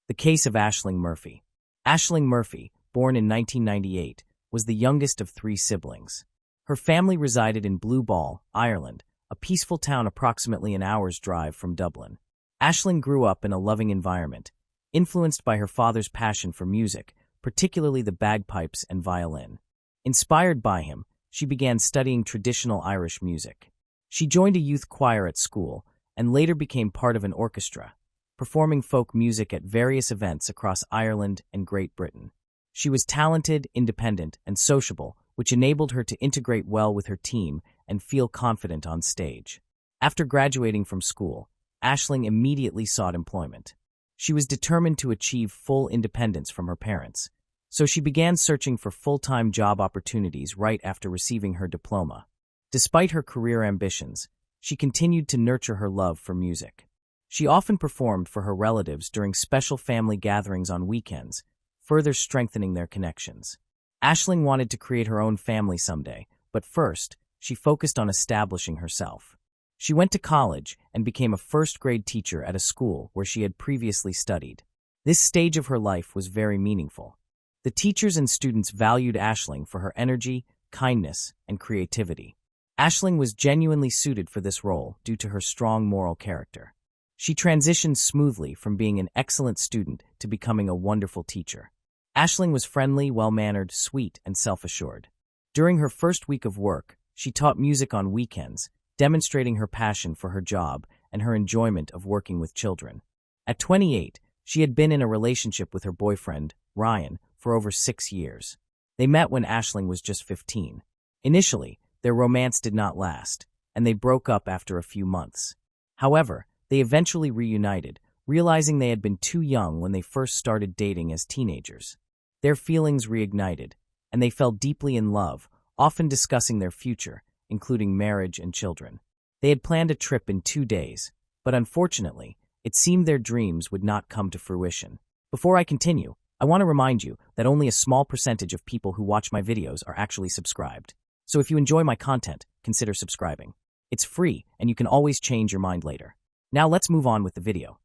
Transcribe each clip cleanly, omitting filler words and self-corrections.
The case of Aisling Murphy. Aisling Murphy, born in 1998, was the youngest of three siblings. Her family resided in Blue Ball, Ireland, a peaceful town approximately an hour's drive from Dublin. Aisling grew up in a loving environment, influenced by her father's passion for music, particularly the bagpipes and violin. Inspired by him, she began studying traditional Irish music. She joined a youth choir at school and later became part of an orchestra, performing folk music at various events across Ireland and Great Britain. She was talented, independent, and sociable, which enabled her to integrate well with her team and feel confident on stage. After graduating from school, Aisling immediately sought employment. She was determined to achieve full independence from her parents, so she began searching for full-time job opportunities right after receiving her diploma. Despite her career ambitions, she continued to nurture her love for music. She often performed for her relatives during special family gatherings on weekends, further strengthening their connections. Aisling wanted to create her own family someday, but first, she focused on establishing herself. She went to college and became a first-grade teacher at a school where she had previously studied. This stage of her life was very meaningful. The teachers and students valued Aisling for her energy, kindness, and creativity. Aisling was genuinely suited for this role due to her strong moral character. She transitioned smoothly from being an excellent student to becoming a wonderful teacher. Aisling was friendly, well-mannered, sweet, and self-assured. During her first week of work, she taught music on weekends, demonstrating her passion for her job and her enjoyment of working with children. At 28, she had been in a relationship with her boyfriend, Ryan, for over 6 years. They met when Aisling was just 15. Initially, their romance did not last, and they broke up after a few months. However, they eventually reunited, realizing they had been too young when they first started dating as teenagers. Their feelings reignited, and they fell deeply in love, often discussing their future, including marriage and children. They had planned a trip in 2 days, but unfortunately, it seemed their dreams would not come to fruition. Before I continue, I want to remind you that only a small percentage of people who watch my videos are actually subscribed. So if you enjoy my content, consider subscribing. It's free, and you can always change your mind later. Now let's move on with the video.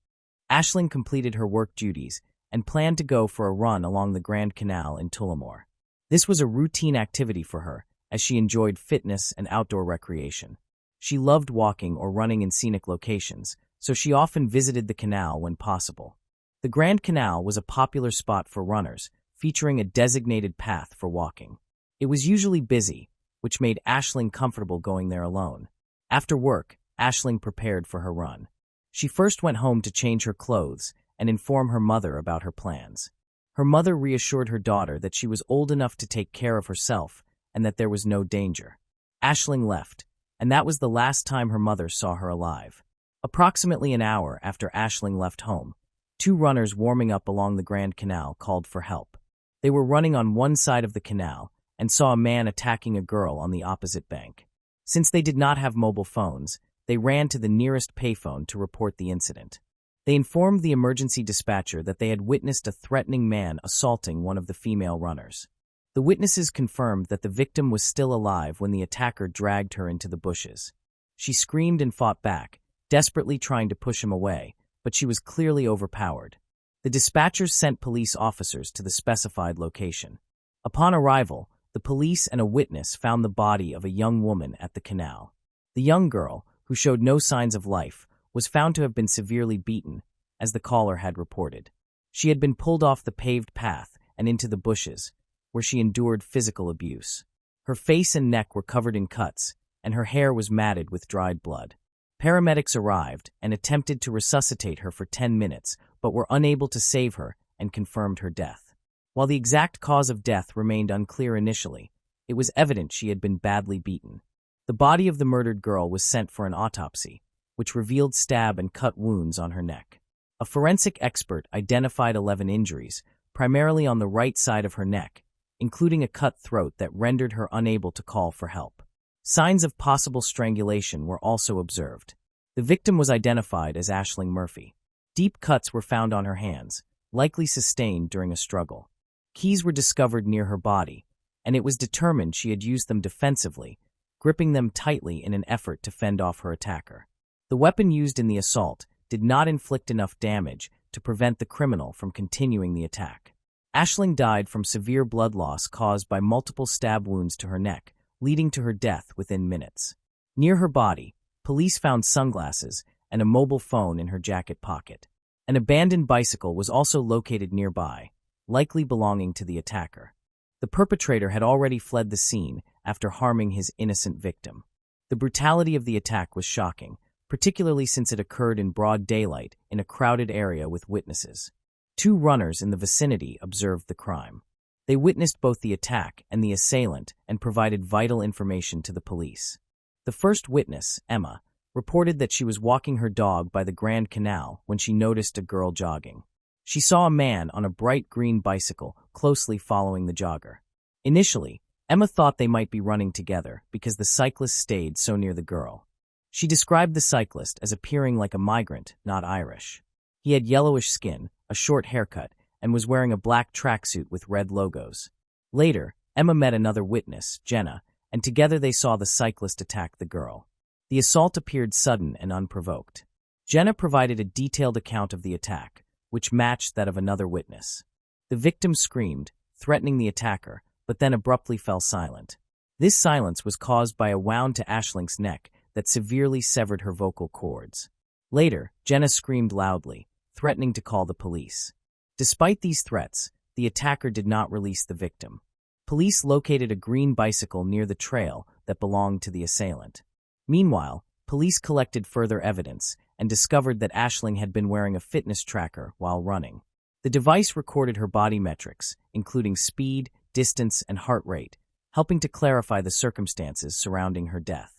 Aisling completed her work duties and planned to go for a run along the Grand Canal in Tullamore. This was a routine activity for her, as she enjoyed fitness and outdoor recreation. She loved walking or running in scenic locations, so she often visited the canal when possible. The Grand Canal was a popular spot for runners, featuring a designated path for walking. It was usually busy, which made Aisling comfortable going there alone. After work, Aisling prepared for her run. She first went home to change her clothes and inform her mother about her plans. Her mother reassured her daughter that she was old enough to take care of herself and that there was no danger. Aisling left, and that was the last time her mother saw her alive. Approximately an hour after Aisling left home, 2 runners warming up along the Grand Canal called for help. They were running on one side of the canal and saw a man attacking a girl on the opposite bank. Since they did not have mobile phones, they ran to the nearest payphone to report the incident. They informed the emergency dispatcher that they had witnessed a threatening man assaulting one of the female runners. The witnesses confirmed that the victim was still alive when the attacker dragged her into the bushes. She screamed and fought back, desperately trying to push him away, but she was clearly overpowered. The dispatchers sent police officers to the specified location. Upon arrival, the police and a witness found the body of a young woman at the canal. The young girl, who showed no signs of life, was found to have been severely beaten, as the caller had reported. She had been pulled off the paved path and into the bushes, where she endured physical abuse. Her face and neck were covered in cuts, and her hair was matted with dried blood. Paramedics arrived and attempted to resuscitate her for 10 minutes, but were unable to save her and confirmed her death. While the exact cause of death remained unclear initially, it was evident she had been badly beaten. The body of the murdered girl was sent for an autopsy, which revealed stab and cut wounds on her neck. A forensic expert identified 11 injuries, primarily on the right side of her neck, including a cut throat that rendered her unable to call for help. Signs of possible strangulation were also observed. The victim was identified as Aisling Murphy. Deep cuts were found on her hands, likely sustained during a struggle. Keys were discovered near her body, and it was determined she had used them defensively, gripping them tightly in an effort to fend off her attacker. The weapon used in the assault did not inflict enough damage to to prevent the criminal from continuing the attack. Aisling died from severe blood loss caused by multiple stab wounds to her neck, leading to her death within minutes. Near her body, police found sunglasses and a mobile phone in her jacket pocket. An abandoned bicycle was also located nearby, likely belonging to the attacker. The perpetrator had already fled the scene after harming his innocent victim. The brutality of the attack was shocking, particularly since it occurred in broad daylight in a crowded area with witnesses. 2 runners in the vicinity observed the crime. They witnessed both the attack and the assailant and provided vital information to the police. The first witness, Emma, reported that she was walking her dog by the Grand Canal when she noticed a girl jogging. She saw a man on a bright green bicycle closely following the jogger. Initially, Emma thought they might be running together because the cyclist stayed so near the girl. She described the cyclist as appearing like a migrant, not Irish. He had yellowish skin, a short haircut, and was wearing a black tracksuit with red logos. Later, Emma met another witness, Jenna, and together they saw the cyclist attack the girl. The assault appeared sudden and unprovoked. Jenna provided a detailed account of the attack, which matched that of another witness. The victim screamed, threatening the attacker, but then abruptly fell silent. This silence was caused by a wound to Aisling's neck that severely severed her vocal cords. Later, Jenna screamed loudly, threatening to call the police. Despite these threats, the attacker did not release the victim. Police located a green bicycle near the trail that belonged to the assailant. Meanwhile, police collected further evidence and discovered that Aisling had been wearing a fitness tracker while running. The device recorded her body metrics, including speed, distance, and heart rate, helping to clarify the circumstances surrounding her death.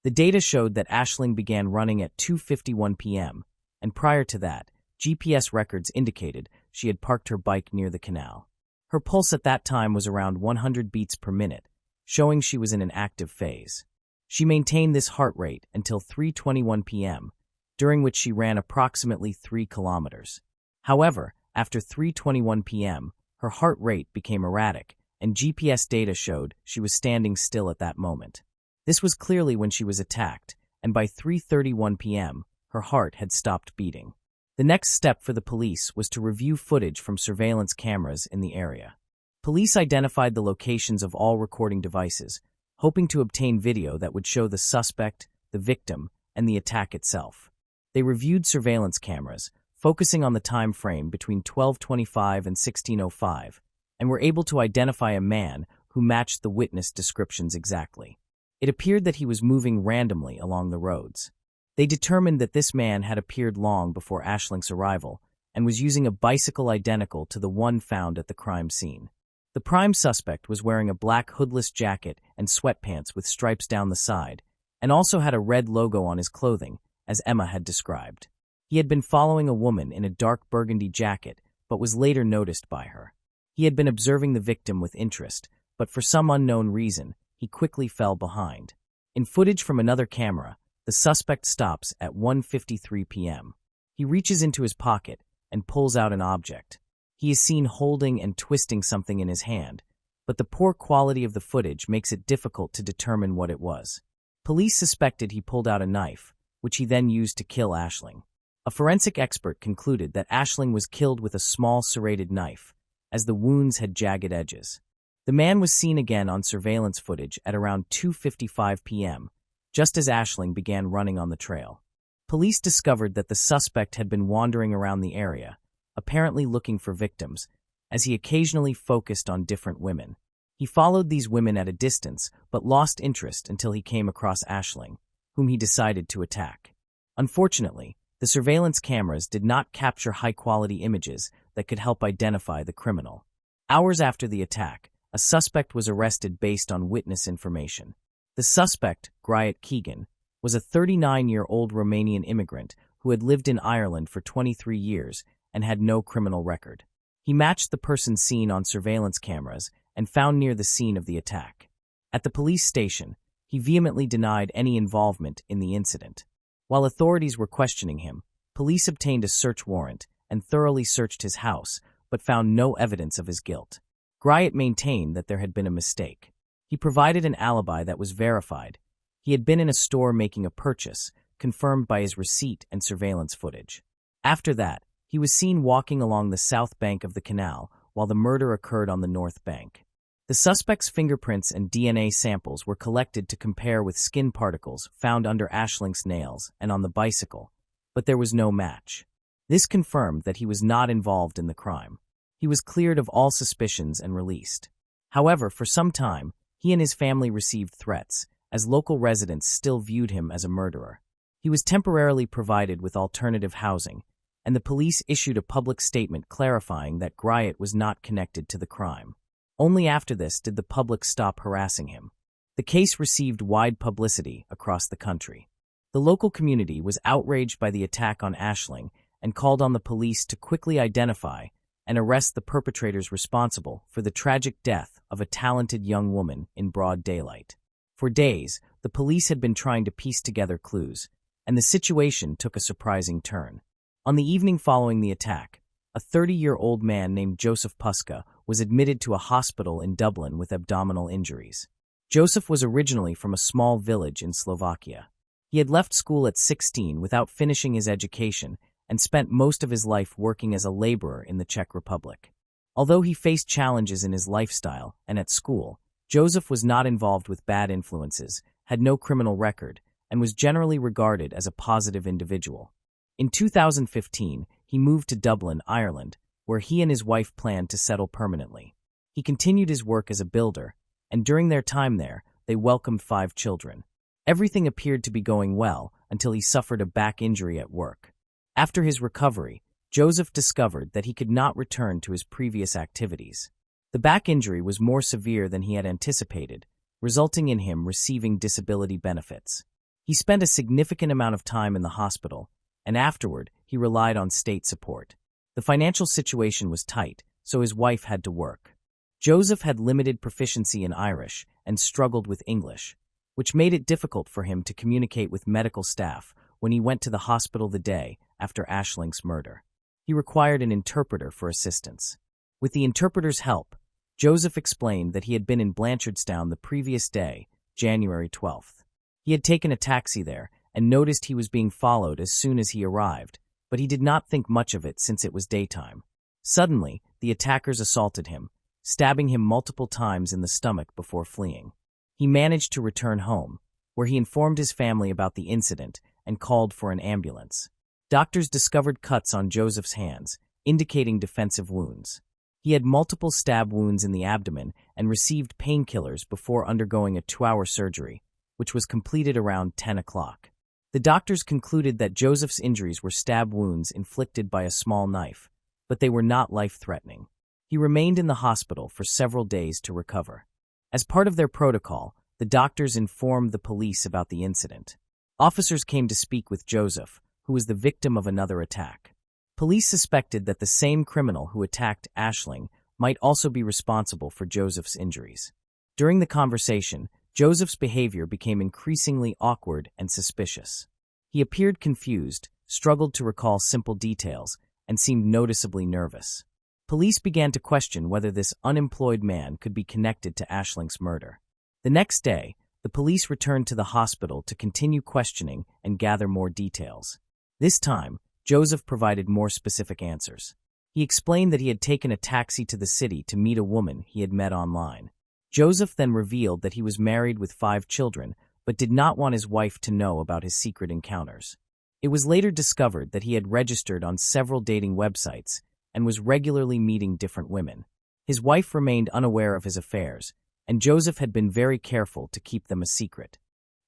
The data showed that Aisling began running at 2:51 p.m., and prior to that, GPS records indicated she had parked her bike near the canal. Her pulse at that time was around 100 beats per minute, showing she was in an active phase. She maintained this heart rate until 3:21 p.m., during which she ran approximately 3 kilometers. However, after 3:21 p.m., her heart rate became erratic, and GPS data showed she was standing still at that moment. This was clearly when she was attacked, and by 3:31 p.m., her heart had stopped beating. The next step for the police was to review footage from surveillance cameras in the area. Police identified the locations of all recording devices, hoping to obtain video that would show the suspect, the victim, and the attack itself. They reviewed surveillance cameras, focusing on the time frame between 12:25 and 16:05, and were able to identify a man who matched the witness descriptions exactly. It appeared that he was moving randomly along the roads. They determined that this man had appeared long before Aisling's arrival and was using a bicycle identical to the one found at the crime scene. The prime suspect was wearing a black hoodless jacket and sweatpants with stripes down the side, and also had a red logo on his clothing, as Emma had described. He had been following a woman in a dark burgundy jacket, but was later noticed by her. He had been observing the victim with interest, but for some unknown reason, he quickly fell behind. In footage from another camera, the suspect stops at 1:53 p.m. He reaches into his pocket and pulls out an object. He is seen holding and twisting something in his hand, but the poor quality of the footage makes it difficult to determine what it was. Police suspected he pulled out a knife, which he then used to kill Aisling. A forensic expert concluded that Aisling was killed with a small serrated knife, as the wounds had jagged edges. The man was seen again on surveillance footage at around 2:55 p.m., just as Aisling began running on the trail. Police discovered that the suspect had been wandering around the area, apparently looking for victims, as he occasionally focused on different women. He followed these women at a distance, but lost interest until he came across Aisling, whom he decided to attack. Unfortunately, the surveillance cameras did not capture high-quality images that could help identify the criminal. Hours after the attack, a suspect was arrested based on witness information. The suspect, Griat Keegan, was a 39-year-old Romanian immigrant who had lived in Ireland for 23 years and had no criminal record. He matched the person seen on surveillance cameras and found near the scene of the attack. At the police station, he vehemently denied any involvement in the incident. While authorities were questioning him, police obtained a search warrant and thoroughly searched his house, but found no evidence of his guilt. Griat maintained that there had been a mistake. He provided an alibi that was verified. He had been in a store making a purchase, confirmed by his receipt and surveillance footage. After that, He was seen walking along the south bank of the canal while the murder occurred on the north bank. The suspect's fingerprints and DNA samples were collected to compare with skin particles found under Ashling's nails and on the bicycle, but there was no match. This confirmed that he was not involved in the crime. He was cleared of all suspicions and released. However, for some time, he and his family received threats, as local residents still viewed him as a murderer. He was temporarily provided with alternative housing, and the police issued a public statement clarifying that Griot was not connected to the crime. Only after this did the public stop harassing him. The case received wide publicity across the country. The local community was outraged by the attack on Ashling and called on the police to quickly identify and arrest the perpetrators responsible for the tragic death of a talented young woman in broad daylight. For days, the police had been trying to piece together clues, and the situation took a surprising turn. On the evening following the attack, a 30-year-old man named Joseph Puska was admitted to a hospital in Dublin with abdominal injuries. Joseph was originally from a small village in Slovakia. He had left school at 16 without finishing his education and spent most of his life working as a laborer in the Czech Republic. Although he faced challenges in his lifestyle and at school, Joseph was not involved with bad influences, had no criminal record, and was generally regarded as a positive individual. In 2015, he moved to Dublin, Ireland, where he and his wife planned to settle permanently. He continued his work as a builder, and during their time there, they welcomed 5 children. Everything appeared to be going well until he suffered a back injury at work. After his recovery, Joseph discovered that he could not return to his previous activities. The back injury was more severe than he had anticipated, resulting in him receiving disability benefits. He spent a significant amount of time in the hospital, and afterward, he relied on state support. The financial situation was tight, so his wife had to work. Joseph had limited proficiency in Irish and struggled with English, which made it difficult for him to communicate with medical staff when he went to the hospital the day after Ashling's murder. He required an interpreter for assistance. With the interpreter's help, Joseph explained that he had been in Blanchardstown the previous day, January 12th. He had taken a taxi there and noticed he was being followed as soon as he arrived, but he did not think much of it since it was daytime. Suddenly, the attackers assaulted him, stabbing him multiple times in the stomach before fleeing. He managed to return home, where he informed his family about the incident and called for an ambulance. Doctors discovered cuts on Joseph's hands, indicating defensive wounds. He had multiple stab wounds in the abdomen and received painkillers before undergoing a 2-hour surgery, which was completed around 10 o'clock. The doctors concluded that Joseph's injuries were stab wounds inflicted by a small knife, but they were not life-threatening. He remained in the hospital for several days to recover. As part of their protocol, the doctors informed the police about the incident. Officers came to speak with Joseph, who was the victim of another attack. Police suspected that the same criminal who attacked Ashling might also be responsible for Joseph's injuries. During the conversation, Joseph's behavior became increasingly awkward and suspicious. He appeared confused, struggled to recall simple details, and seemed noticeably nervous. Police began to question whether this unemployed man could be connected to Ashling's murder. The next day, the police returned to the hospital to continue questioning and gather more details. This time, Joseph provided more specific answers. He explained that he had taken a taxi to the city to meet a woman he had met online. Joseph then revealed that he was married with 5 children, but did not want his wife to know about his secret encounters. It was later discovered that he had registered on several dating websites and was regularly meeting different women. His wife remained unaware of his affairs, and Joseph had been very careful to keep them a secret.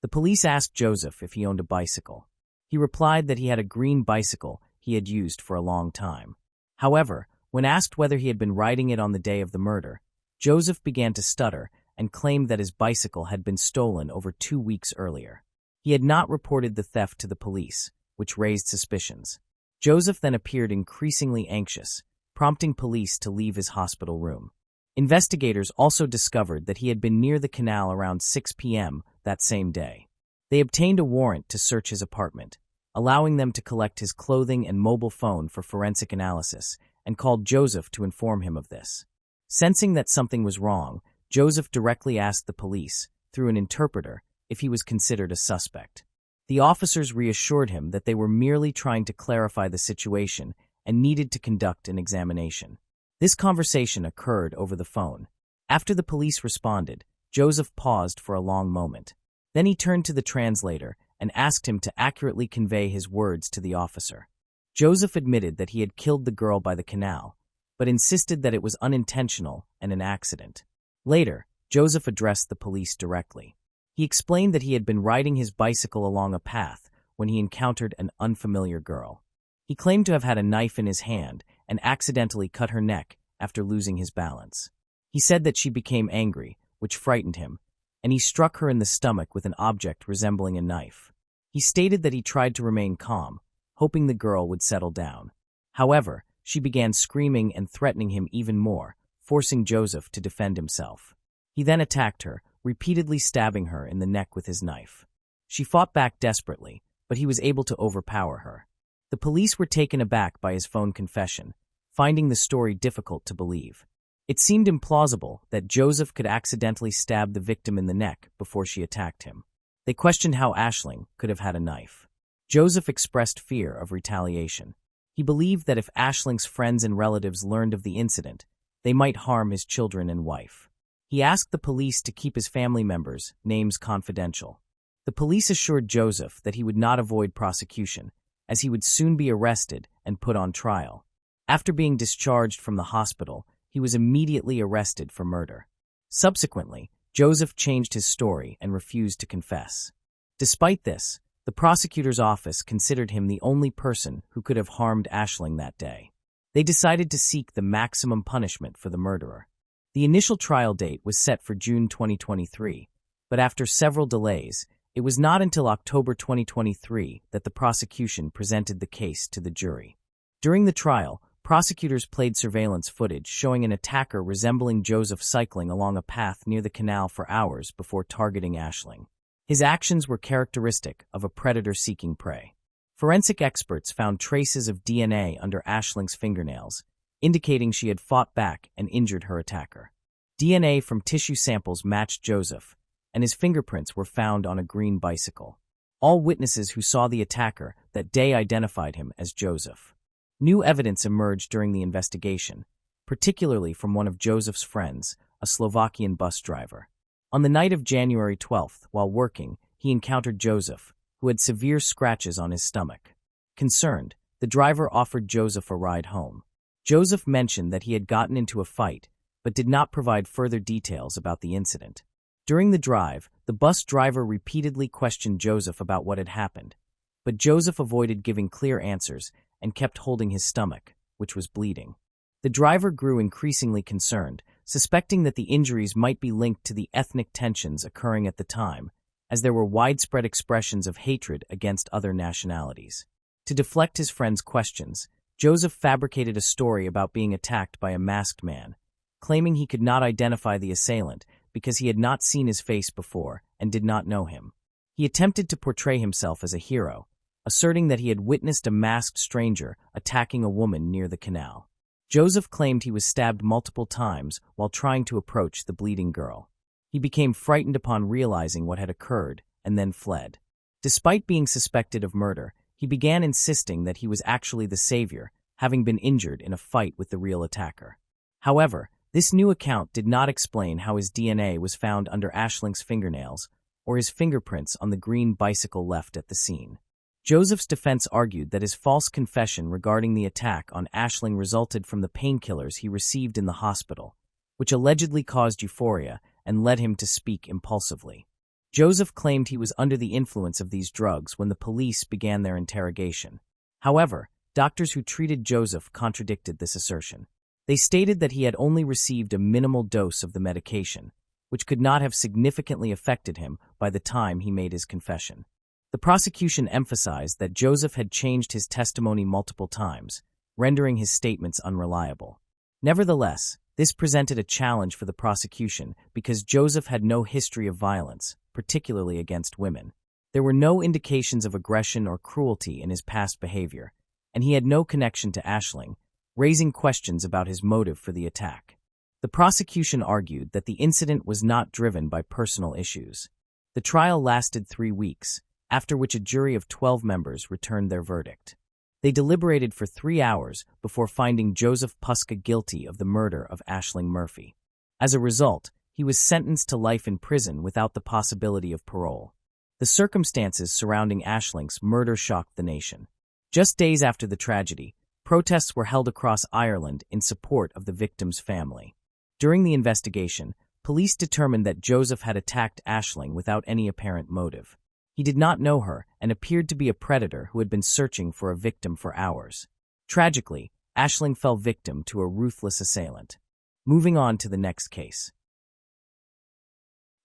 The police asked Joseph if he owned a bicycle. He replied that he had a green bicycle he had used for a long time. However, when asked whether he had been riding it on the day of the murder, Joseph began to stutter and claimed that his bicycle had been stolen over 2 weeks earlier. He had not reported the theft to the police, which raised suspicions. Joseph then appeared increasingly anxious, prompting police to leave his hospital room. Investigators also discovered that he had been near the canal around 6 p.m. that same day. They obtained a warrant to search his apartment, allowing them to collect his clothing and mobile phone for forensic analysis, and called Joseph to inform him of this. Sensing that something was wrong, Joseph directly asked the police, through an interpreter, if he was considered a suspect. The officers reassured him that they were merely trying to clarify the situation and needed to conduct an examination. This conversation occurred over the phone. After the police responded, Joseph paused for a long moment. Then he turned to the translator and asked him to accurately convey his words to the officer. Joseph admitted that he had killed the girl by the canal, but insisted that it was unintentional and an accident. Later, Joseph addressed the police directly. He explained that he had been riding his bicycle along a path when he encountered an unfamiliar girl. He claimed to have had a knife in his hand and accidentally cut her neck after losing his balance. He said that she became angry, which frightened him, and he struck her in the stomach with an object resembling a knife. He stated that he tried to remain calm, hoping the girl would settle down. However, she began screaming and threatening him even more, forcing Joseph to defend himself. He then attacked her, repeatedly stabbing her in the neck with his knife. She fought back desperately, but he was able to overpower her. The police were taken aback by his phone confession, finding the story difficult to believe. It seemed implausible that Joseph could accidentally stab the victim in the neck before she attacked him. They questioned how Aisling could have had a knife. Joseph expressed fear of retaliation. He believed that if Aisling's friends and relatives learned of the incident, they might harm his children and wife. He asked the police to keep his family members' names confidential. The police assured Joseph that he would not avoid prosecution, as he would soon be arrested and put on trial. After being discharged from the hospital, he was immediately arrested for murder. Subsequently, Joseph changed his story and refused to confess. Despite this, the prosecutor's office considered him the only person who could have harmed Aisling that day. They decided to seek the maximum punishment for the murderer. The initial trial date was set for June 2023, but after several delays, it was not until October 2023 that the prosecution presented the case to the jury. During the trial, prosecutors played surveillance footage showing an attacker resembling Joseph cycling along a path near the canal for hours before targeting Aisling. His actions were characteristic of a predator seeking prey. Forensic experts found traces of DNA under Aisling's fingernails, indicating she had fought back and injured her attacker. DNA from tissue samples matched Joseph, and his fingerprints were found on a green bicycle. All witnesses who saw the attacker that day identified him as Joseph. New evidence emerged during the investigation, particularly from one of Joseph's friends, a Slovakian bus driver. On the night of January 12th, while working, he encountered Joseph, who had severe scratches on his stomach. Concerned, the driver offered Joseph a ride home. Joseph mentioned that he had gotten into a fight, but did not provide further details about the incident. During the drive, the bus driver repeatedly questioned Joseph about what had happened, but Joseph avoided giving clear answers and kept holding his stomach, which was bleeding. The driver grew increasingly concerned, suspecting that the injuries might be linked to the ethnic tensions occurring at the time, as there were widespread expressions of hatred against other nationalities. To deflect his friend's questions, Joseph fabricated a story about being attacked by a masked man, claiming he could not identify the assailant because he had not seen his face before and did not know him. He attempted to portray himself as a hero, asserting that he had witnessed a masked stranger attacking a woman near the canal. Joseph claimed he was stabbed multiple times while trying to approach the bleeding girl. He became frightened upon realizing what had occurred and then fled. Despite being suspected of murder, he began insisting that he was actually the savior, having been injured in a fight with the real attacker. However, this new account did not explain how his DNA was found under Aisling's fingernails or his fingerprints on the green bicycle left at the scene. Joseph's defense argued that his false confession regarding the attack on Aisling resulted from the painkillers he received in the hospital, which allegedly caused euphoria and led him to speak impulsively. Joseph claimed he was under the influence of these drugs when the police began their interrogation. However, doctors who treated Joseph contradicted this assertion. They stated that he had only received a minimal dose of the medication, which could not have significantly affected him by the time he made his confession. The prosecution emphasized that Joseph had changed his testimony multiple times, rendering his statements unreliable. Nevertheless, this presented a challenge for the prosecution because Joseph had no history of violence, particularly against women. There were no indications of aggression or cruelty in his past behavior, and he had no connection to Aisling, raising questions about his motive for the attack. The prosecution argued that the incident was not driven by personal issues. The trial lasted 3 weeks, after which a jury of 12 members returned their verdict. They deliberated for 3 hours before finding Joseph Puska guilty of the murder of Aisling Murphy. As a result, he was sentenced to life in prison without the possibility of parole. The circumstances surrounding Aisling's murder shocked the nation. Just days after the tragedy, protests were held across Ireland in support of the victim's family. During the investigation, police determined that Joseph had attacked Aisling without any apparent motive. He did not know her and appeared to be a predator who had been searching for a victim for hours. Tragically, Aisling fell victim to a ruthless assailant. Moving on to the next case.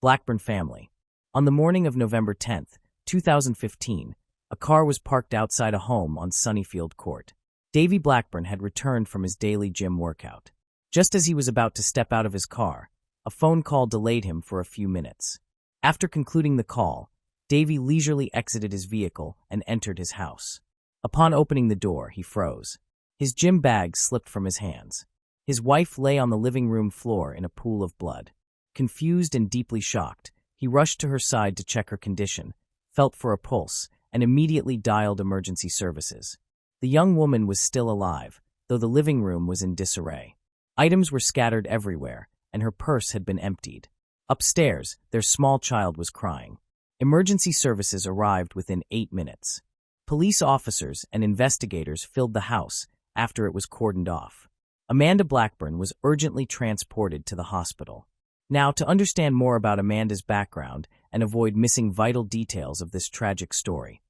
Blackburn family. On the morning of November 10, 2015, a car was parked outside a home on Sunnyfield Court. Davy Blackburn had returned from his daily gym workout. Just as he was about to step out of his car, a phone call delayed him for a few minutes. After concluding the call, Davy leisurely exited his vehicle and entered his house. Upon opening the door, he froze. His gym bag slipped from his hands. His wife lay on the living room floor in a pool of blood. Confused and deeply shocked, he rushed to her side to check her condition, felt for a pulse, and immediately dialed emergency services. The young woman was still alive, though the living room was in disarray. Items were scattered everywhere, and her purse had been emptied. Upstairs, their small child was crying. Emergency services arrived within 8 minutes. Police officers and investigators filled the house after it was cordoned off. Amanda Blackburn was urgently transported to the hospital. Now, to understand more about Amanda's background and avoid missing vital details of this tragic story.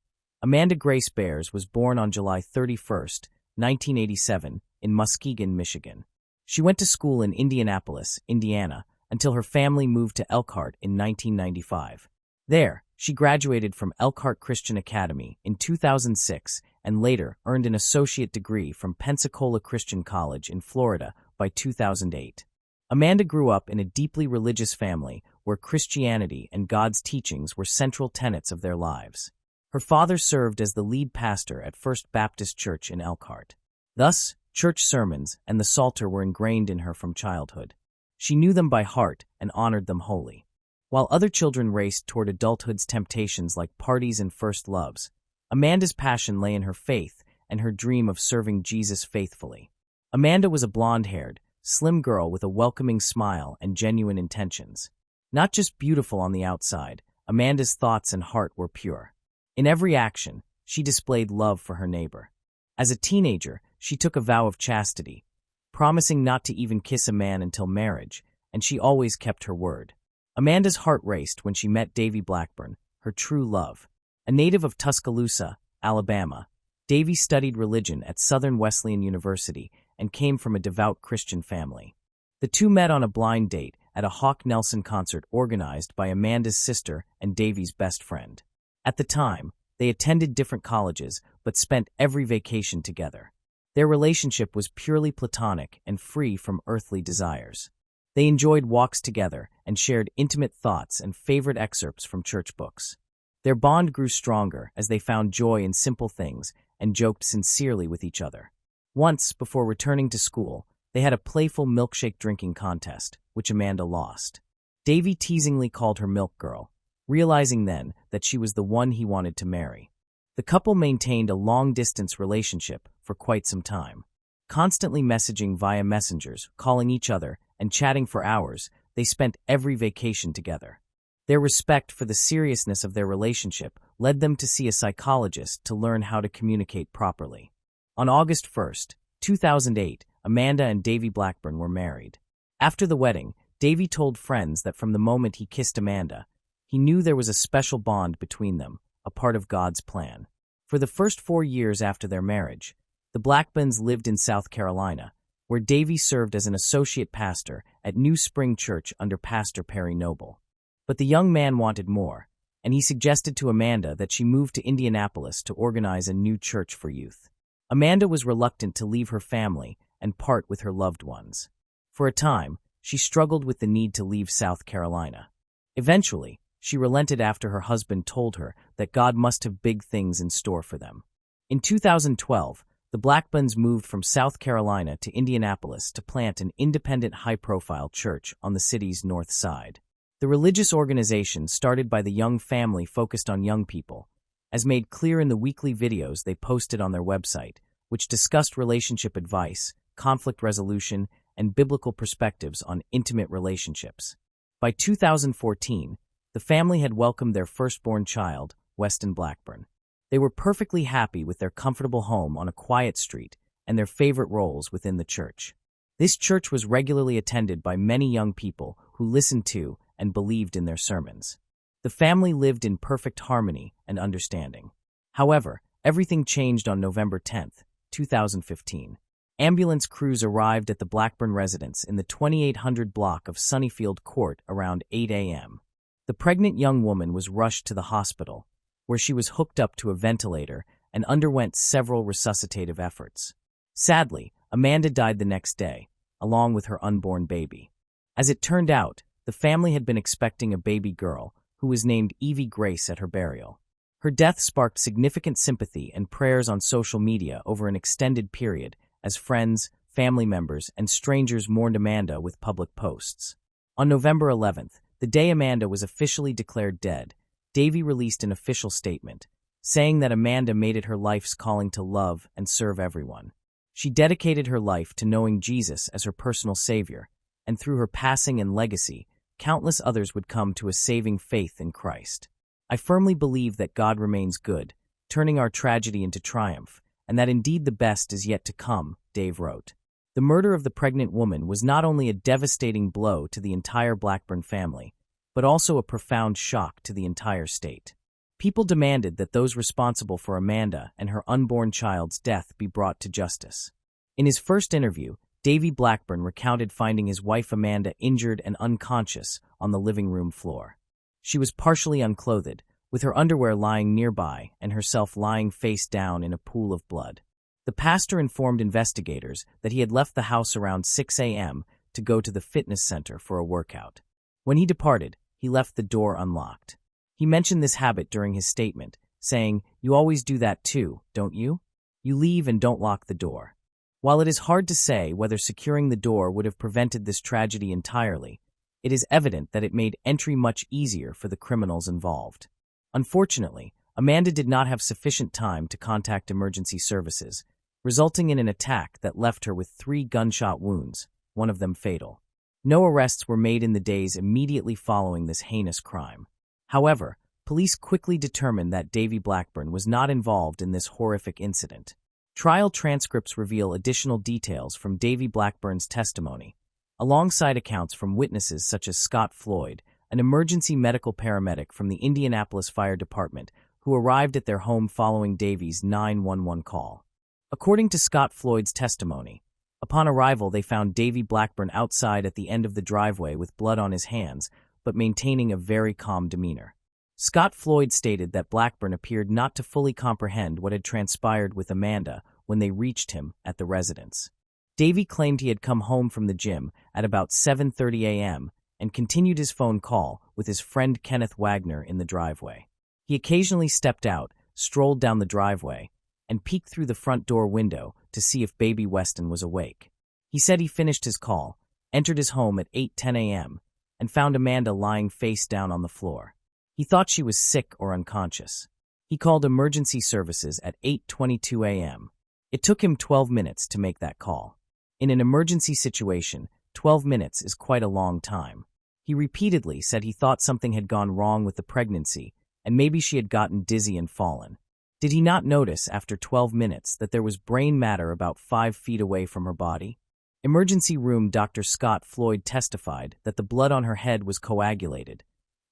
Amanda Grace Bears was born on July 31, 1987, in Muskegon, Michigan. She went to school in Indianapolis, Indiana, until her family moved to Elkhart in 1995. There, she graduated from Elkhart Christian Academy in 2006 and later earned an associate degree from Pensacola Christian College in Florida by 2008. Amanda grew up in a deeply religious family where Christianity and God's teachings were central tenets of their lives. Her father served as the lead pastor at First Baptist Church in Elkhart. Thus, church sermons and the Psalter were ingrained in her from childhood. She knew them by heart and honored them wholly. While other children raced toward adulthood's temptations like parties and first loves, Amanda's passion lay in her faith and her dream of serving Jesus faithfully. Amanda was a blonde-haired, slim girl with a welcoming smile and genuine intentions. Not just beautiful on the outside, Amanda's thoughts and heart were pure. In every action, she displayed love for her neighbor. As a teenager, she took a vow of chastity, promising not to even kiss a man until marriage, and she always kept her word. Amanda's heart raced when she met Davy Blackburn, her true love. A native of Tuscaloosa, Alabama, Davy studied religion at Southern Wesleyan University and came from a devout Christian family. The two met on a blind date at a Hawk Nelson concert organized by Amanda's sister and Davy's best friend. At the time, they attended different colleges but spent every vacation together. Their relationship was purely platonic and free from earthly desires. They enjoyed walks together and shared intimate thoughts and favorite excerpts from church books. Their bond grew stronger as they found joy in simple things and joked sincerely with each other. Once, before returning to school, they had a playful milkshake drinking contest, which Amanda lost. Davy teasingly called her Milk Girl, realizing then that she was the one he wanted to marry. The couple maintained a long-distance relationship for quite some time. Constantly messaging via messengers, calling each other, and chatting for hours, they spent every vacation together. Their respect for the seriousness of their relationship led them to see a psychologist to learn how to communicate properly. On August 1, 2008, Amanda and Davy Blackburn were married. After the wedding, Davy told friends that from the moment he kissed Amanda, he knew there was a special bond between them, a part of God's plan. For the first 4 years after their marriage, the Blackburns lived in South Carolina, where Davy served as an associate pastor at New Spring Church under Pastor Perry Noble. But the young man wanted more, and he suggested to Amanda that she move to Indianapolis to organize a new church for youth. Amanda was reluctant to leave her family and part with her loved ones. For a time, she struggled with the need to leave South Carolina. Eventually, she relented after her husband told her that God must have big things in store for them. In 2012, the Blackburns moved from South Carolina to Indianapolis to plant an independent high-profile church on the city's north side. The religious organization started by the young family focused on young people, as made clear in the weekly videos they posted on their website, which discussed relationship advice, conflict resolution, and biblical perspectives on intimate relationships. By 2014, the family had welcomed their firstborn child, Weston Blackburn. They were perfectly happy with their comfortable home on a quiet street and their favorite roles within the church. This church was regularly attended by many young people who listened to and believed in their sermons. The family lived in perfect harmony and understanding. However, everything changed on November 10, 2015. Ambulance crews arrived at the Blackburn residence in the 2800 block of Sunnyfield Court around 8 a.m. The pregnant young woman was rushed to the hospital, where she was hooked up to a ventilator and underwent several resuscitative efforts. Sadly, Amanda died the next day, along with her unborn baby. As it turned out, the family had been expecting a baby girl, who was named Evie Grace at her burial. Her death sparked significant sympathy and prayers on social media over an extended period, as friends, family members, and strangers mourned Amanda with public posts. On November 11th, the day Amanda was officially declared dead, Davy released an official statement, saying that Amanda made it her life's calling to love and serve everyone. She dedicated her life to knowing Jesus as her personal savior, and through her passing and legacy, countless others would come to a saving faith in Christ. I firmly believe that God remains good, turning our tragedy into triumph, and that indeed the best is yet to come, Dave wrote. The murder of the pregnant woman was not only a devastating blow to the entire Blackburn family, but also a profound shock to the entire state. People demanded that those responsible for Amanda and her unborn child's death be brought to justice. In his first interview, Davy Blackburn recounted finding his wife Amanda injured and unconscious on the living room floor. She was partially unclothed, with her underwear lying nearby and herself lying face down in a pool of blood. The pastor informed investigators that he had left the house around 6 a.m. to go to the fitness center for a workout. When he departed, he left the door unlocked. He mentioned this habit during his statement, saying, "You always do that too, don't you? You leave and don't lock the door." While it is hard to say whether securing the door would have prevented this tragedy entirely, it is evident that it made entry much easier for the criminals involved. Unfortunately, Amanda did not have sufficient time to contact emergency services, resulting in an attack that left her with 3 gunshot wounds, one of them fatal. No arrests were made in the days immediately following this heinous crime. However, police quickly determined that Davy Blackburn was not involved in this horrific incident. Trial transcripts reveal additional details from Davy Blackburn's testimony, alongside accounts from witnesses such as Scott Floyd, an emergency medical paramedic from the Indianapolis Fire Department who arrived at their home following Davy's 911 call. According to Scott Floyd's testimony, upon arrival they found Davy Blackburn outside at the end of the driveway with blood on his hands, but maintaining a very calm demeanor. Scott Floyd stated that Blackburn appeared not to fully comprehend what had transpired with Amanda when they reached him at the residence. Davy claimed he had come home from the gym at about 7:30 a.m. and continued his phone call with his friend Kenneth Wagner in the driveway. He occasionally stepped out, strolled down the driveway, and peeked through the front door window to see if baby Weston was awake. He said he finished his call, entered his home at 8:10 a.m., and found Amanda lying face down on the floor. He thought she was sick or unconscious. He called emergency services at 8:22 a.m. It took him 12 minutes to make that call. In an emergency situation, 12 minutes is quite a long time. He repeatedly said he thought something had gone wrong with the pregnancy and maybe she had gotten dizzy and fallen. Did he not notice after 12 minutes that there was brain matter about 5 feet away from her body? Emergency room Dr. Scott Floyd testified that the blood on her head was coagulated,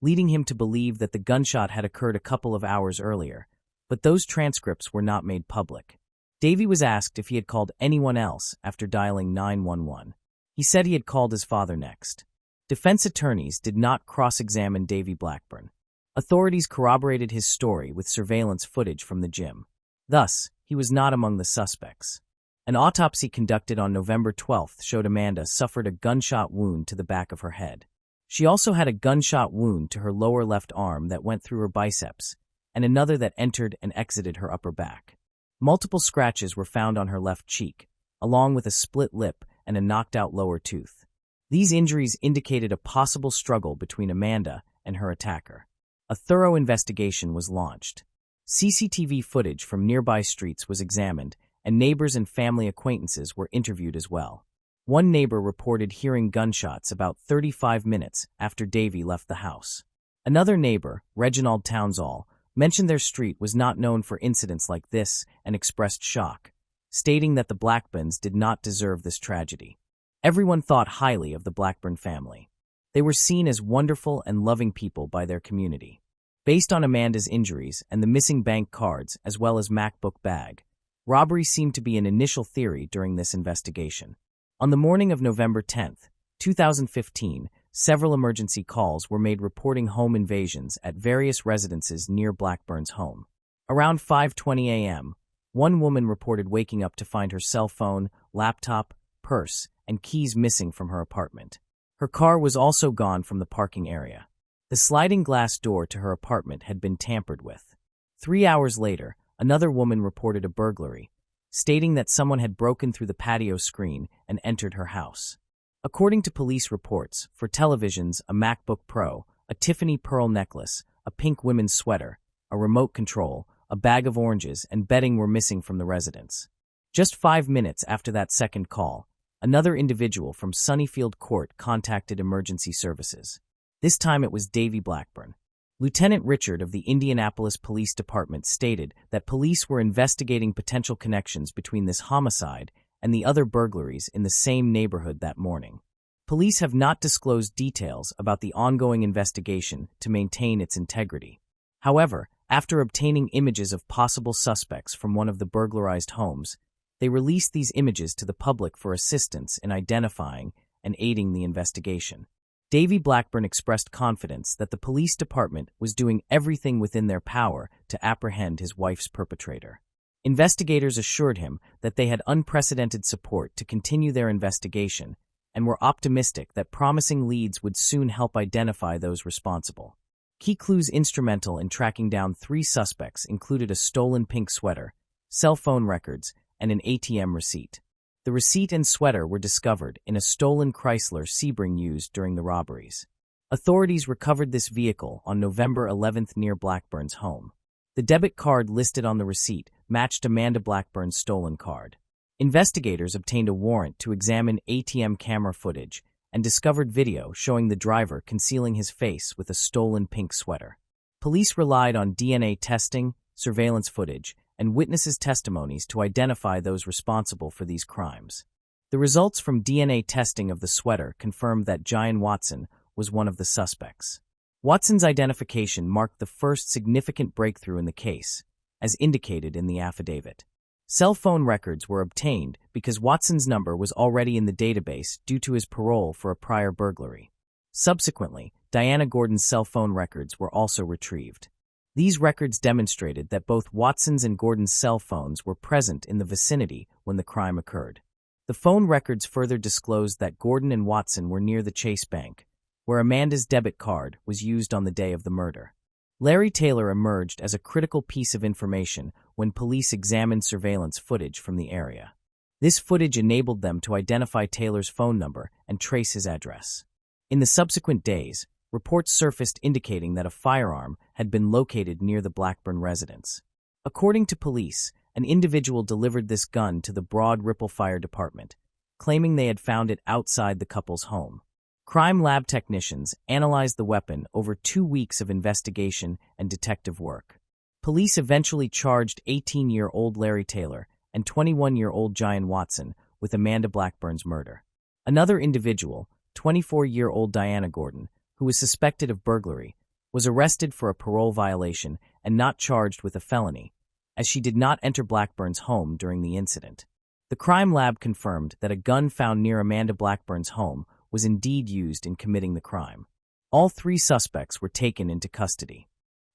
leading him to believe that the gunshot had occurred a couple of hours earlier, but those transcripts were not made public. Davy was asked if he had called anyone else after dialing 911. He said he had called his father next. Defense attorneys did not cross-examine Davy Blackburn. Authorities corroborated his story with surveillance footage from the gym. Thus, he was not among the suspects. An autopsy conducted on November 12th showed Amanda suffered a gunshot wound to the back of her head. She also had a gunshot wound to her lower left arm that went through her biceps, and another that entered and exited her upper back. Multiple scratches were found on her left cheek, along with a split lip and a knocked-out lower tooth. These injuries indicated a possible struggle between Amanda and her attacker. A thorough investigation was launched. CCTV footage from nearby streets was examined, and neighbors and family acquaintances were interviewed as well. One neighbor reported hearing gunshots about 35 minutes after Davy left the house. Another neighbor, Reginald Townsall, mentioned their street was not known for incidents like this and expressed shock, stating that the Blackburns did not deserve this tragedy. Everyone thought highly of the Blackburn family. They were seen as wonderful and loving people by their community. Based on Amanda's injuries and the missing bank cards as well as MacBook bag, robbery seemed to be an initial theory during this investigation. On the morning of November 10, 2015, several emergency calls were made reporting home invasions at various residences near Blackburn's home. Around 5:20 a.m., one woman reported waking up to find her cell phone, laptop, purse, and keys missing from her apartment. Her car was also gone from the parking area. The sliding glass door to her apartment had been tampered with. 3 hours later, another woman reported a burglary, stating that someone had broken through the patio screen and entered her house. According to police reports, for televisions, a MacBook Pro, a Tiffany pearl necklace, a pink women's sweater, a remote control, a bag of oranges, and bedding were missing from the residence. Just 5 minutes after that second call, another individual from Sunnyfield Court contacted emergency services. This time it was Davy Blackburn. Lieutenant Richard of the Indianapolis Police Department stated that police were investigating potential connections between this homicide and the other burglaries in the same neighborhood that morning. Police have not disclosed details about the ongoing investigation to maintain its integrity. However, after obtaining images of possible suspects from one of the burglarized homes, they released these images to the public for assistance in identifying and aiding the investigation. Davy Blackburn expressed confidence that the police department was doing everything within their power to apprehend his wife's perpetrator. Investigators assured him that they had unprecedented support to continue their investigation and were optimistic that promising leads would soon help identify those responsible. Key clues instrumental in tracking down 3 suspects included a stolen pink sweater, cell phone records, and an ATM receipt. The receipt and sweater were discovered in a stolen Chrysler Sebring used during the robberies. Authorities recovered this vehicle on November 11th near Blackburn's home. The debit card listed on the receipt matched Amanda Blackburn's stolen card. Investigators obtained a warrant to examine ATM camera footage and discovered video showing the driver concealing his face with a stolen pink sweater. Police relied on DNA testing, surveillance footage, and witnesses' testimonies to identify those responsible for these crimes. The results from DNA testing of the sweater confirmed that Gian Watson was one of the suspects. Watson's identification marked the first significant breakthrough in the case, as indicated in the affidavit. Cell phone records were obtained because Watson's number was already in the database due to his parole for a prior burglary. Subsequently, Diana Gordon's cell phone records were also retrieved. These records demonstrated that both Watson's and Gordon's cell phones were present in the vicinity when the crime occurred. The phone records further disclosed that Gordon and Watson were near the Chase Bank, where Amanda's debit card was used on the day of the murder. Larry Taylor emerged as a critical piece of information when police examined surveillance footage from the area. This footage enabled them to identify Taylor's phone number and trace his address. In the subsequent days, reports surfaced indicating that a firearm had been located near the Blackburn residence. According to police, an individual delivered this gun to the Broad Ripple Fire Department, claiming they had found it outside the couple's home. Crime lab technicians analyzed the weapon over 2 weeks of investigation and detective work. Police eventually charged 18-year-old Larry Taylor and 21-year-old Gian Watson with Amanda Blackburn's murder. Another individual, 24-year-old Diana Gordon, who was suspected of burglary, was arrested for a parole violation and not charged with a felony, as she did not enter Blackburn's home during the incident. The crime lab confirmed that a gun found near Amanda Blackburn's home was indeed used in committing the crime. All 3 suspects were taken into custody.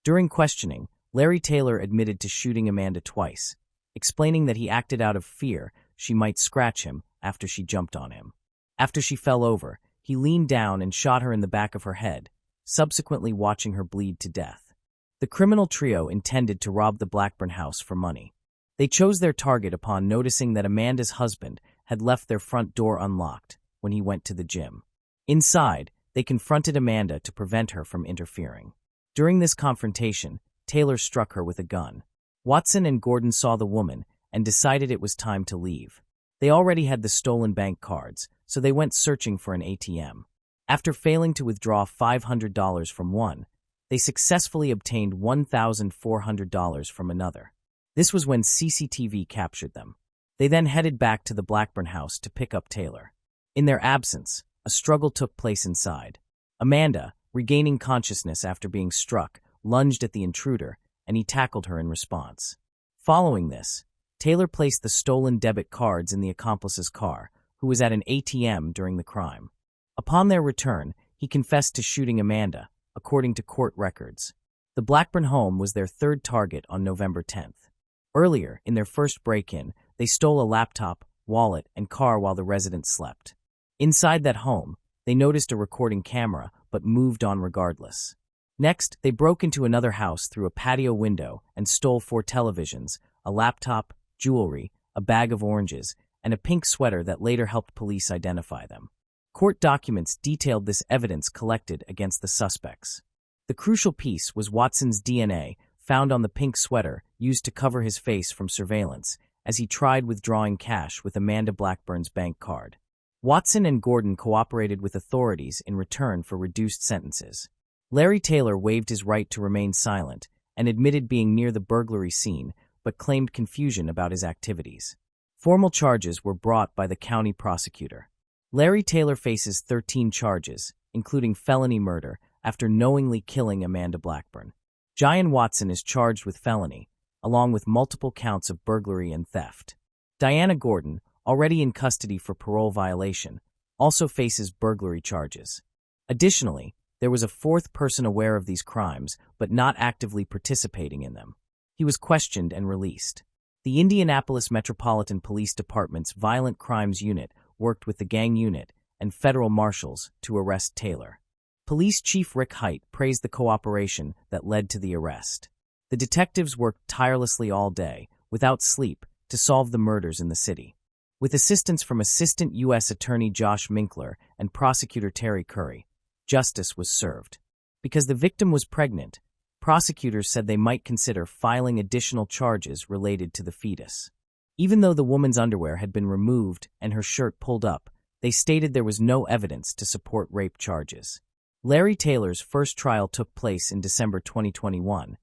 During questioning, Larry Taylor admitted to shooting Amanda twice, explaining that he acted out of fear she might scratch him after she jumped on him. After she fell over, he leaned down and shot her in the back of her head, subsequently watching her bleed to death. The criminal trio intended to rob the Blackburn house for money. They chose their target upon noticing that Amanda's husband had left their front door unlocked when he went to the gym. Inside, they confronted Amanda to prevent her from interfering. During this confrontation, Taylor struck her with a gun. Watson and Gordon saw the woman and decided it was time to leave. They already had the stolen bank cards, so they went searching for an ATM. After failing to withdraw $500 from one, they successfully obtained $1,400 from another. This was when CCTV captured them. They then headed back to the Blackburn house to pick up Taylor. In their absence, a struggle took place inside. Amanda, regaining consciousness after being struck, lunged at the intruder, and he tackled her in response. Following this, Taylor placed the stolen debit cards in the accomplice's car, who was at an ATM during the crime. Upon their return, he confessed to shooting Amanda, according to court records. The Blackburn home was their third target on November 10th. Earlier, in their first break-in, they stole a laptop, wallet, and car while the residents slept. Inside that home, they noticed a recording camera, but moved on regardless. Next, they broke into another house through a patio window and stole 4 televisions, a laptop, jewelry, a bag of oranges, and a pink sweater that later helped police identify them. Court documents detailed this evidence collected against the suspects. The crucial piece was Watson's DNA, found on the pink sweater used to cover his face from surveillance, as he tried withdrawing cash with Amanda Blackburn's bank card. Watson and Gordon cooperated with authorities in return for reduced sentences. Larry Taylor waived his right to remain silent and admitted being near the burglary scene, but claimed confusion about his activities. Formal charges were brought by the county prosecutor. Larry Taylor faces 13 charges, including felony murder, after knowingly killing Amanda Blackburn. Jian Watson is charged with felony, along with multiple counts of burglary and theft. Diana Gordon, already in custody for parole violation, also faces burglary charges. Additionally, there was a 4th person aware of these crimes but not actively participating in them. He was questioned and released. The Indianapolis Metropolitan Police Department's Violent Crimes Unit worked with the gang unit and federal marshals to arrest Taylor. Police Chief Rick Height praised the cooperation that led to the arrest. The detectives worked tirelessly all day, without sleep, to solve the murders in the city. With assistance from Assistant U.S. Attorney Josh Minkler and Prosecutor Terry Curry, justice was served. Because the victim was pregnant, prosecutors said they might consider filing additional charges related to the fetus. Even though the woman's underwear had been removed and her shirt pulled up, they stated there was no evidence to support rape charges. Larry Taylor's first trial took place in December 2021,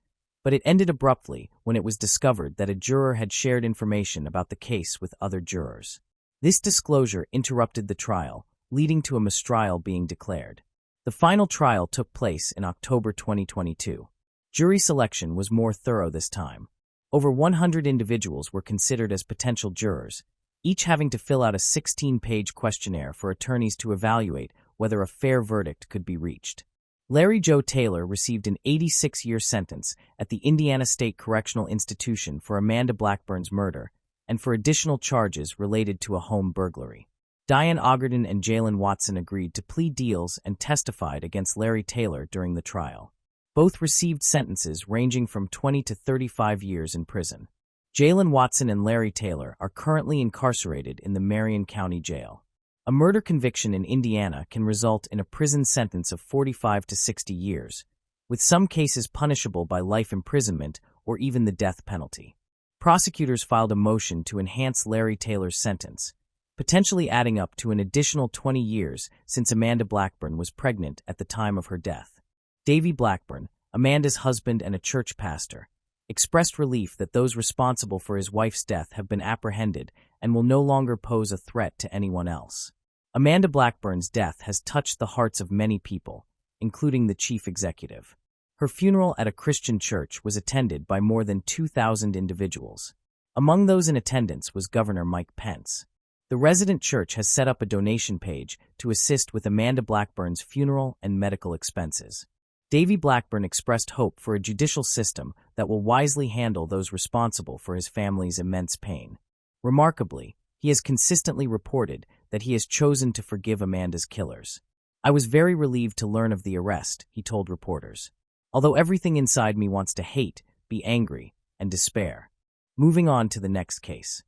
but it ended abruptly when it was discovered that a juror had shared information about the case with other jurors. This disclosure interrupted the trial, leading to a mistrial being declared. The final trial took place in October 2022. Jury selection was more thorough this time. Over 100 individuals were considered as potential jurors, each having to fill out a 16-page questionnaire for attorneys to evaluate whether a fair verdict could be reached. Larry Joe Taylor received an 86-year sentence at the Indiana State Correctional Institution for Amanda Blackburn's murder and for additional charges related to a home burglary. Diane Ogden and Jalen Watson agreed to plea deals and testified against Larry Taylor during the trial. Both received sentences ranging from 20 to 35 years in prison. Jalen Watson and Larry Taylor are currently incarcerated in the Marion County Jail. A murder conviction in Indiana can result in a prison sentence of 45 to 60 years, with some cases punishable by life imprisonment or even the death penalty. Prosecutors filed a motion to enhance Larry Taylor's sentence, potentially adding up to an additional 20 years since Amanda Blackburn was pregnant at the time of her death. Davy Blackburn, Amanda's husband and a church pastor, expressed relief that those responsible for his wife's death have been apprehended and will no longer pose a threat to anyone else. Amanda Blackburn's death has touched the hearts of many people, including the chief executive. Her funeral at a Christian church was attended by more than 2,000 individuals. Among those in attendance was Governor Mike Pence. The resident church has set up a donation page to assist with Amanda Blackburn's funeral and medical expenses. Davy Blackburn expressed hope for a judicial system that will wisely handle those responsible for his family's immense pain. Remarkably, he has consistently reported that he has chosen to forgive Amanda's killers. "I was very relieved to learn of the arrest," he told reporters, "although everything inside me wants to hate, be angry, and despair." Moving on to the next case.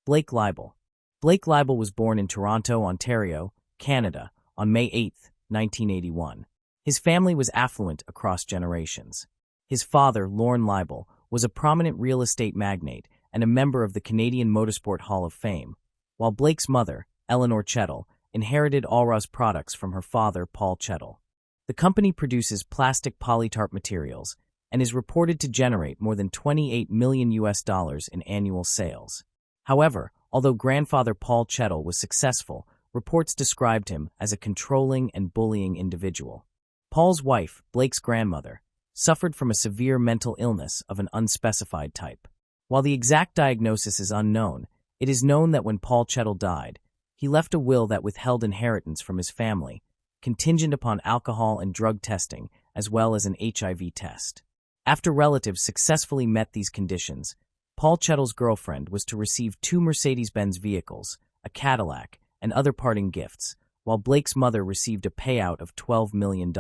Blake Leibel. Blake Leibel was born in Toronto, Ontario, Canada, on May 8, 1981. His family was affluent across generations. His father, Lorne Leibel, was a prominent real estate magnate and a member of the Canadian Motorsport Hall of Fame, while Blake's mother, Eleanor Chettle, inherited Allra's products from her father, Paul Chettle. The company produces plastic polytarp materials and is reported to generate more than $28 million in annual sales. However, although grandfather Paul Chettle was successful, reports described him as a controlling and bullying individual. Paul's wife, Blake's grandmother, suffered from a severe mental illness of an unspecified type. While the exact diagnosis is unknown, it is known that when Paul Chettle died, he left a will that withheld inheritance from his family, contingent upon alcohol and drug testing, as well as an HIV test. After relatives successfully met these conditions, Paul Chettle's girlfriend was to receive 2 Mercedes-Benz vehicles, a Cadillac, and other parting gifts, while Blake's mother received a payout of $12 million.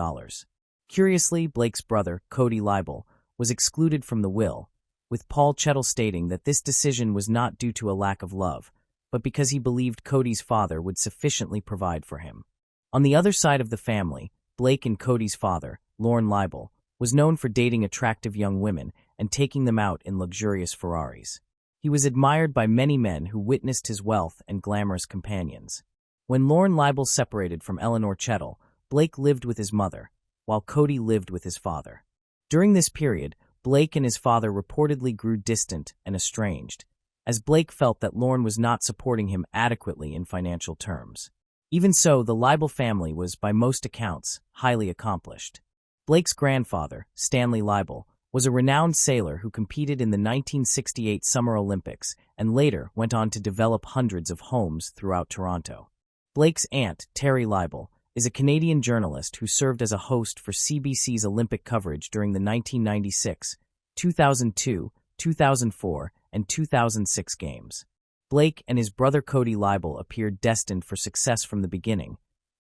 Curiously, Blake's brother, Cody Leibel, was excluded from the will, with Paul Chettle stating that this decision was not due to a lack of love, but because he believed Cody's father would sufficiently provide for him. On the other side of the family, Blake and Cody's father, Lorne Leibel, was known for dating attractive young women and taking them out in luxurious Ferraris. He was admired by many men who witnessed his wealth and glamorous companions. When Lorne Leibel separated from Eleanor Chettle, Blake lived with his mother, while Cody lived with his father. During this period, Blake and his father reportedly grew distant and estranged, as Blake felt that Lorne was not supporting him adequately in financial terms. Even so, the Leibel family was, by most accounts, highly accomplished. Blake's grandfather, Stanley Leibel, was a renowned sailor who competed in the 1968 Summer Olympics and later went on to develop hundreds of homes throughout Toronto. Blake's aunt, Terry Leibel, is a Canadian journalist who served as a host for CBC's Olympic coverage during the 1996, 2002, 2004, and 2006 games. Blake and his brother Cody Leibel appeared destined for success from the beginning,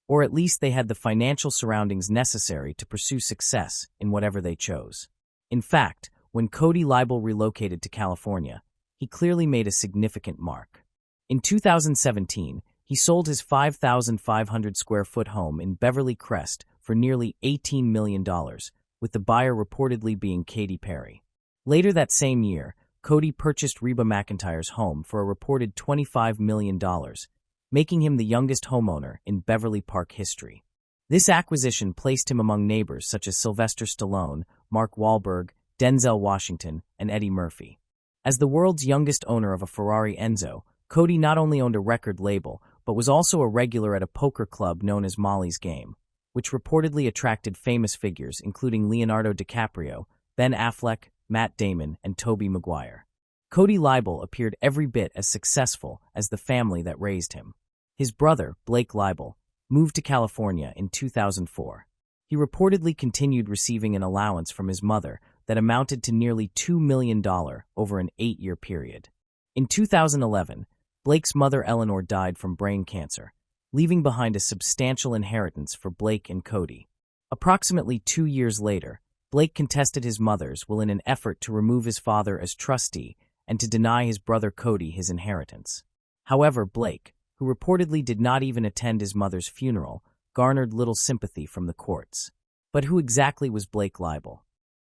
or at least they had the financial surroundings necessary to pursue success in whatever they chose. In fact, when Cody Leibel relocated to California, he clearly made a significant mark. In 2017, he sold his 5,500-square-foot home in Beverly Crest for nearly $18 million, with the buyer reportedly being Katy Perry. Later that same year, Cody purchased Reba McEntire's home for a reported $25 million, making him the youngest homeowner in Beverly Park history. This acquisition placed him among neighbors such as Sylvester Stallone, Mark Wahlberg, Denzel Washington, and Eddie Murphy. As the world's youngest owner of a Ferrari Enzo, Cody not only owned a record label, but was also a regular at a poker club known as Molly's Game, which reportedly attracted famous figures including Leonardo DiCaprio, Ben Affleck, Matt Damon, and Tobey Maguire. Cody Leibel appeared every bit as successful as the family that raised him. His brother, Blake Leibel, moved to California in 2004. He reportedly continued receiving an allowance from his mother that amounted to nearly $2 million over an 8-year period. In 2011, Blake's mother Eleanor died from brain cancer, leaving behind a substantial inheritance for Blake and Cody. Approximately 2 years later, Blake contested his mother's will in an effort to remove his father as trustee and to deny his brother Cody his inheritance. However, Blake, who reportedly did not even attend his mother's funeral, garnered little sympathy from the courts. But who exactly was Blake Leibel?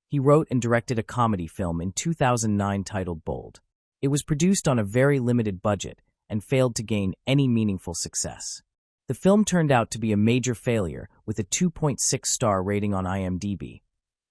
He wrote and directed a comedy film in 2009 titled Bold. It was produced on a very limited budget and failed to gain any meaningful success. The film turned out to be a major failure with a 2.6-star rating on IMDb,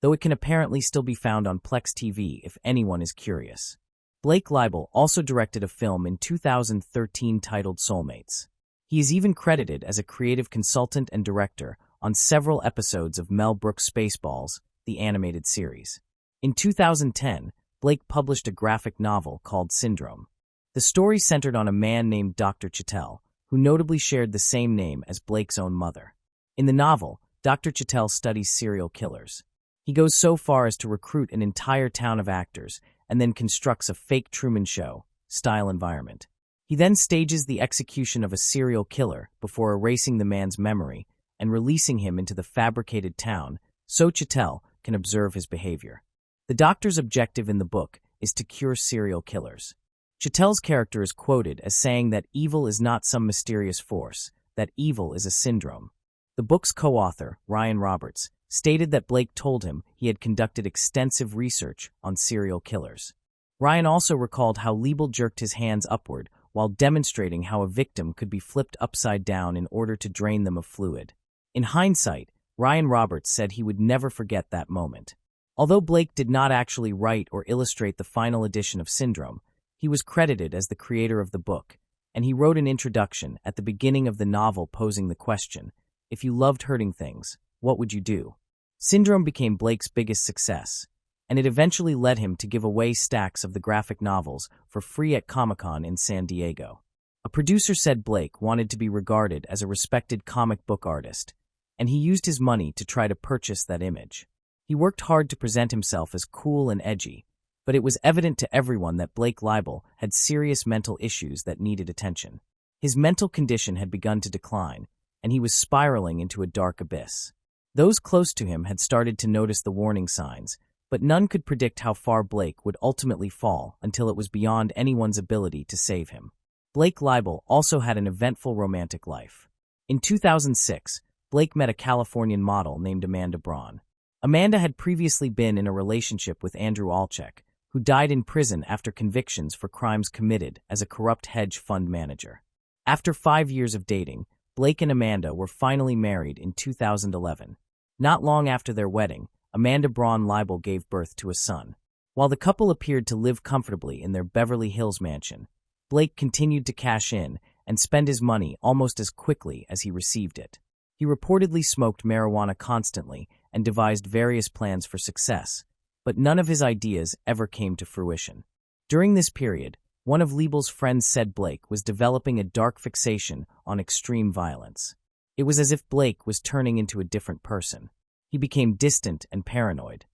though it can apparently still be found on Plex TV if anyone is curious. Blake Leibel also directed a film in 2013 titled Soulmates. He is even credited as a creative consultant and director on several episodes of Mel Brooks' Spaceballs, the animated series. In 2010, Blake published a graphic novel called Syndrome. The story centered on a man named Dr. Chettle, who notably shared the same name as Blake's own mother. In the novel, Dr. Chettle studies serial killers. He goes so far as to recruit an entire town of actors and then constructs a fake Truman Show-style environment. He then stages the execution of a serial killer before erasing the man's memory and releasing him into the fabricated town so Chettle can observe his behavior. The doctor's objective in the book is to cure serial killers. Chettle's character is quoted as saying that evil is not some mysterious force, that evil is a syndrome. The book's co-author, Ryan Roberts, stated that Blake told him he had conducted extensive research on serial killers. Ryan also recalled how Liebel jerked his hands upward while demonstrating how a victim could be flipped upside down in order to drain them of fluid. In hindsight, Ryan Roberts said he would never forget that moment. Although Blake did not actually write or illustrate the final edition of Syndrome, he was credited as the creator of the book, and he wrote an introduction at the beginning of the novel posing the question, "If you loved hurting things, what would you do?" Syndrome became Blake's biggest success, and it eventually led him to give away stacks of the graphic novels for free at Comic-Con in San Diego. A producer said Blake wanted to be regarded as a respected comic book artist, and he used his money to try to purchase that image. He worked hard to present himself as cool and edgy, but it was evident to everyone that Blake Liebel had serious mental issues that needed attention. His mental condition had begun to decline, and he was spiraling into a dark abyss. Those close to him had started to notice the warning signs, but none could predict how far Blake would ultimately fall until it was beyond anyone's ability to save him. Blake Liebel also had an eventful romantic life. In 2006, Blake met a Californian model named Amanda Braun. Amanda had previously been in a relationship with Andrew Alchek, who died in prison after convictions for crimes committed as a corrupt hedge fund manager. After 5 years of dating, Blake and Amanda were finally married in 2011. Not long after their wedding, Amanda Braun Liebel gave birth to a son. While the couple appeared to live comfortably in their Beverly Hills mansion, Blake continued to cash in and spend his money almost as quickly as he received it. He reportedly smoked marijuana constantly and devised various plans for success, but none of his ideas ever came to fruition. During this period, one of Liebel's friends said Blake was developing a dark fixation on extreme violence. It was as if Blake was turning into a different person. He became distant and paranoid.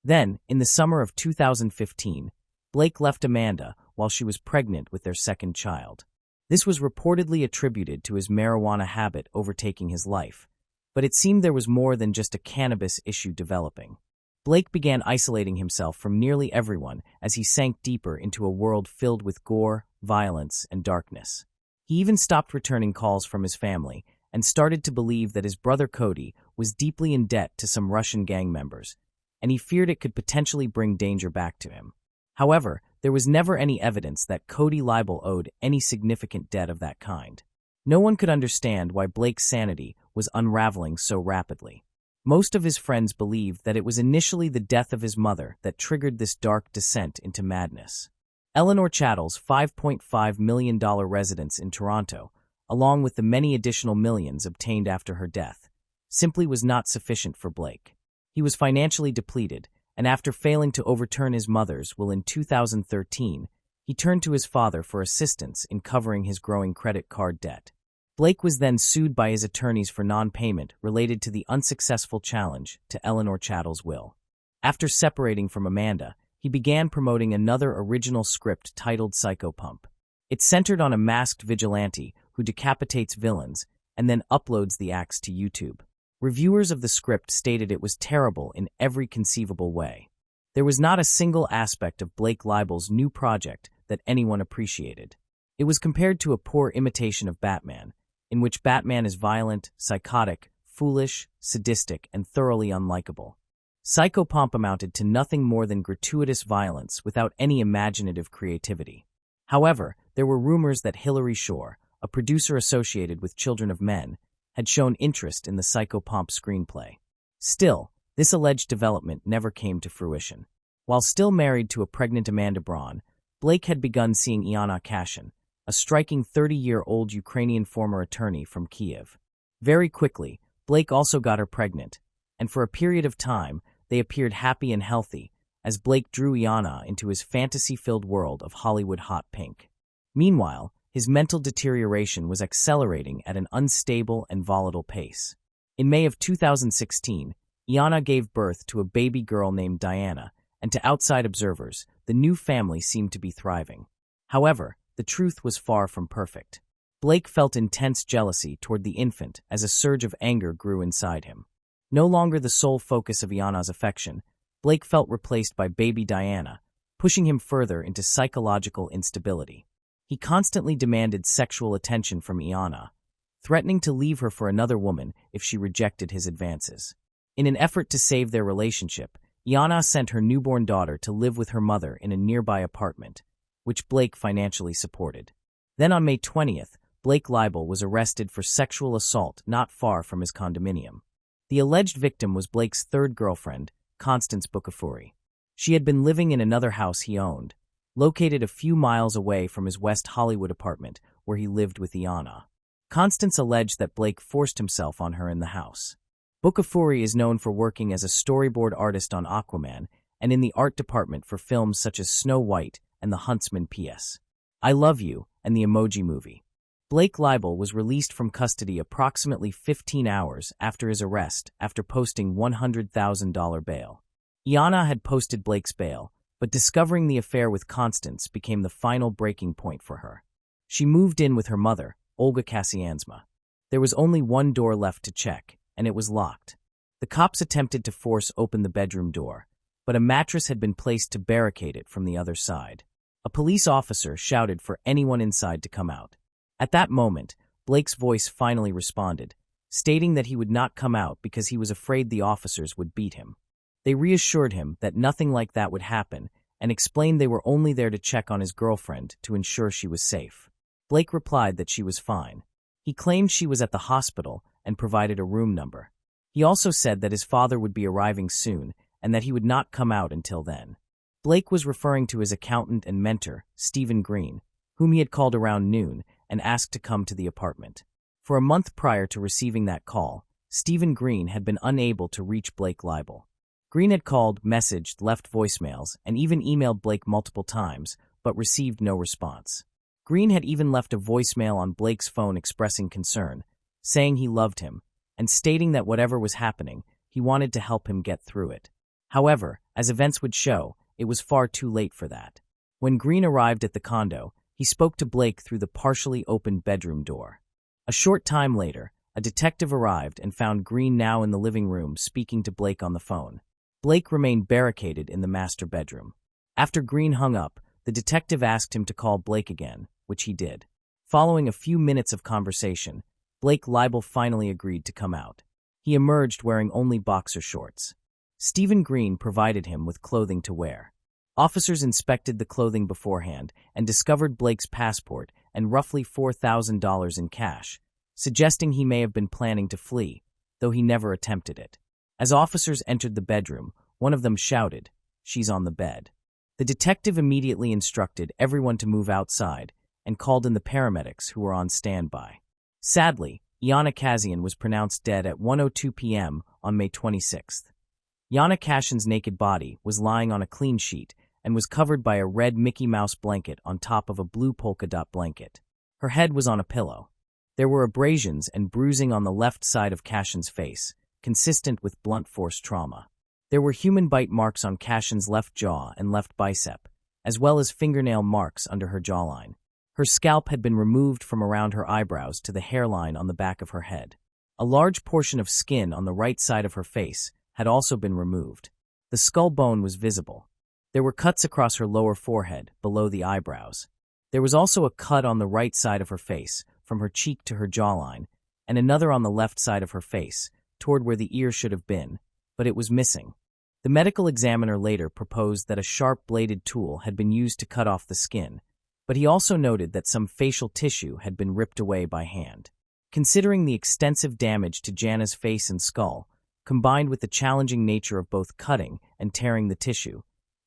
Then, in the summer of 2015, Blake left Amanda while she was pregnant with their second child. This was reportedly attributed to his marijuana habit overtaking his life, but it seemed there was more than just a cannabis issue developing. Blake began isolating himself from nearly everyone as he sank deeper into a world filled with gore, violence, and darkness. He even stopped returning calls from his family and started to believe that his brother Cody was deeply in debt to some Russian gang members, and he feared it could potentially bring danger back to him. However, there was never any evidence that Cody Liebel owed any significant debt of that kind. No one could understand why Blake's sanity was unraveling so rapidly. Most of his friends believed that it was initially the death of his mother that triggered this dark descent into madness. Eleanor Chattel's $5.5 million residence in Toronto, along with the many additional millions obtained after her death, simply was not sufficient for Blake. He was financially depleted, and after failing to overturn his mother's will in 2013, he turned to his father for assistance in covering his growing credit card debt. Blake was then sued by his attorneys for non-payment related to the unsuccessful challenge to Eleanor Chattel's will. After separating from Amanda, he began promoting another original script titled Psychopump. It centered on a masked vigilante who decapitates villains and then uploads the acts to YouTube. Reviewers of the script stated it was terrible in every conceivable way. There was not a single aspect of Blake Liebel's new project that anyone appreciated. It was compared to a poor imitation of Batman, in which Batman is violent, psychotic, foolish, sadistic, and thoroughly unlikable. Psychopomp amounted to nothing more than gratuitous violence without any imaginative creativity. However, there were rumors that Hilary Shore, a producer associated with Children of Men, had shown interest in the Psychopomp screenplay. Still, this alleged development never came to fruition. While still married to a pregnant Amanda Braun, Blake had begun seeing Iana Kashin, a striking 30-year-old Ukrainian former attorney from Kiev. Very quickly, Blake also got her pregnant, and for a period of time, they appeared happy and healthy, as Blake drew Iana into his fantasy-filled world of Hollywood hot pink. Meanwhile, his mental deterioration was accelerating at an unstable and volatile pace. In May of 2016, Iana gave birth to a baby girl named Diana, and to outside observers, the new family seemed to be thriving. However, the truth was far from perfect. Blake felt intense jealousy toward the infant as a surge of anger grew inside him. No longer the sole focus of Iana's affection, Blake felt replaced by baby Diana, pushing him further into psychological instability. He constantly demanded sexual attention from Iana, threatening to leave her for another woman if she rejected his advances. In an effort to save their relationship, Iana sent her newborn daughter to live with her mother in a nearby apartment, which Blake financially supported. Then on May 20th, Blake Leibel was arrested for sexual assault not far from his condominium. The alleged victim was Blake's third girlfriend, Constance Bucafuri. She had been living in another house he owned, located a few miles away from his West Hollywood apartment where he lived with Iana. Constance alleged that Blake forced himself on her in the house. Bucafuri is known for working as a storyboard artist on Aquaman and in the art department for films such as Snow White and The Huntsman P.S. I Love You and The Emoji Movie. Blake Leibel was released from custody approximately 15 hours after his arrest after posting $100,000 bail. Iana had posted Blake's bail, but discovering the affair with Constance became the final breaking point for her. She moved in with her mother, Olga Kasiansma. There was only one door left to check, and it was locked. The cops attempted to force open the bedroom door, but a mattress had been placed to barricade it from the other side. A police officer shouted for anyone inside to come out. At that moment, Blake's voice finally responded, stating that he would not come out because he was afraid the officers would beat him. They reassured him that nothing like that would happen and explained they were only there to check on his girlfriend to ensure she was safe. Blake replied that she was fine. He claimed she was at the hospital and provided a room number. He also said that his father would be arriving soon and that he would not come out until then. Blake was referring to his accountant and mentor, Stephen Green, whom he had called around noon and asked to come to the apartment. For a month prior to receiving that call, Stephen Green had been unable to reach Blake Leibel. Green had called, messaged, left voicemails, and even emailed Blake multiple times, but received no response. Green had even left a voicemail on Blake's phone expressing concern, saying he loved him, and stating that whatever was happening, he wanted to help him get through it. However, as events would show, it was far too late for that. When Green arrived at the condo, he spoke to Blake through the partially opened bedroom door. A short time later, a detective arrived and found Green now in the living room speaking to Blake on the phone. Blake remained barricaded in the master bedroom. After Green hung up, the detective asked him to call Blake again, which he did. Following a few minutes of conversation, Blake Leibel finally agreed to come out. He emerged wearing only boxer shorts. Stephen Green provided him with clothing to wear. Officers inspected the clothing beforehand and discovered Blake's passport and roughly $4,000 in cash, suggesting he may have been planning to flee, though he never attempted it. As officers entered the bedroom, one of them shouted, "She's on the bed." The detective immediately instructed everyone to move outside and called in the paramedics who were on standby. Sadly, Iana Kasian was pronounced dead at 1:02 p.m. on May 26th. Iana Kasian's naked body was lying on a clean sheet and was covered by a red Mickey Mouse blanket on top of a blue polka dot blanket. Her head was on a pillow. There were abrasions and bruising on the left side of Kasian's face, consistent with blunt force trauma. There were human bite marks on Kasian's left jaw and left bicep, as well as fingernail marks under her jawline. Her scalp had been removed from around her eyebrows to the hairline on the back of her head. A large portion of skin on the right side of her face had also been removed. The skull bone was visible. There were cuts across her lower forehead, below the eyebrows. There was also a cut on the right side of her face, from her cheek to her jawline, and another on the left side of her face, toward where the ear should have been, but it was missing. The medical examiner later proposed that a sharp-bladed tool had been used to cut off the skin, but he also noted that some facial tissue had been ripped away by hand. Considering the extensive damage to Jana's face and skull, combined with the challenging nature of both cutting and tearing the tissue,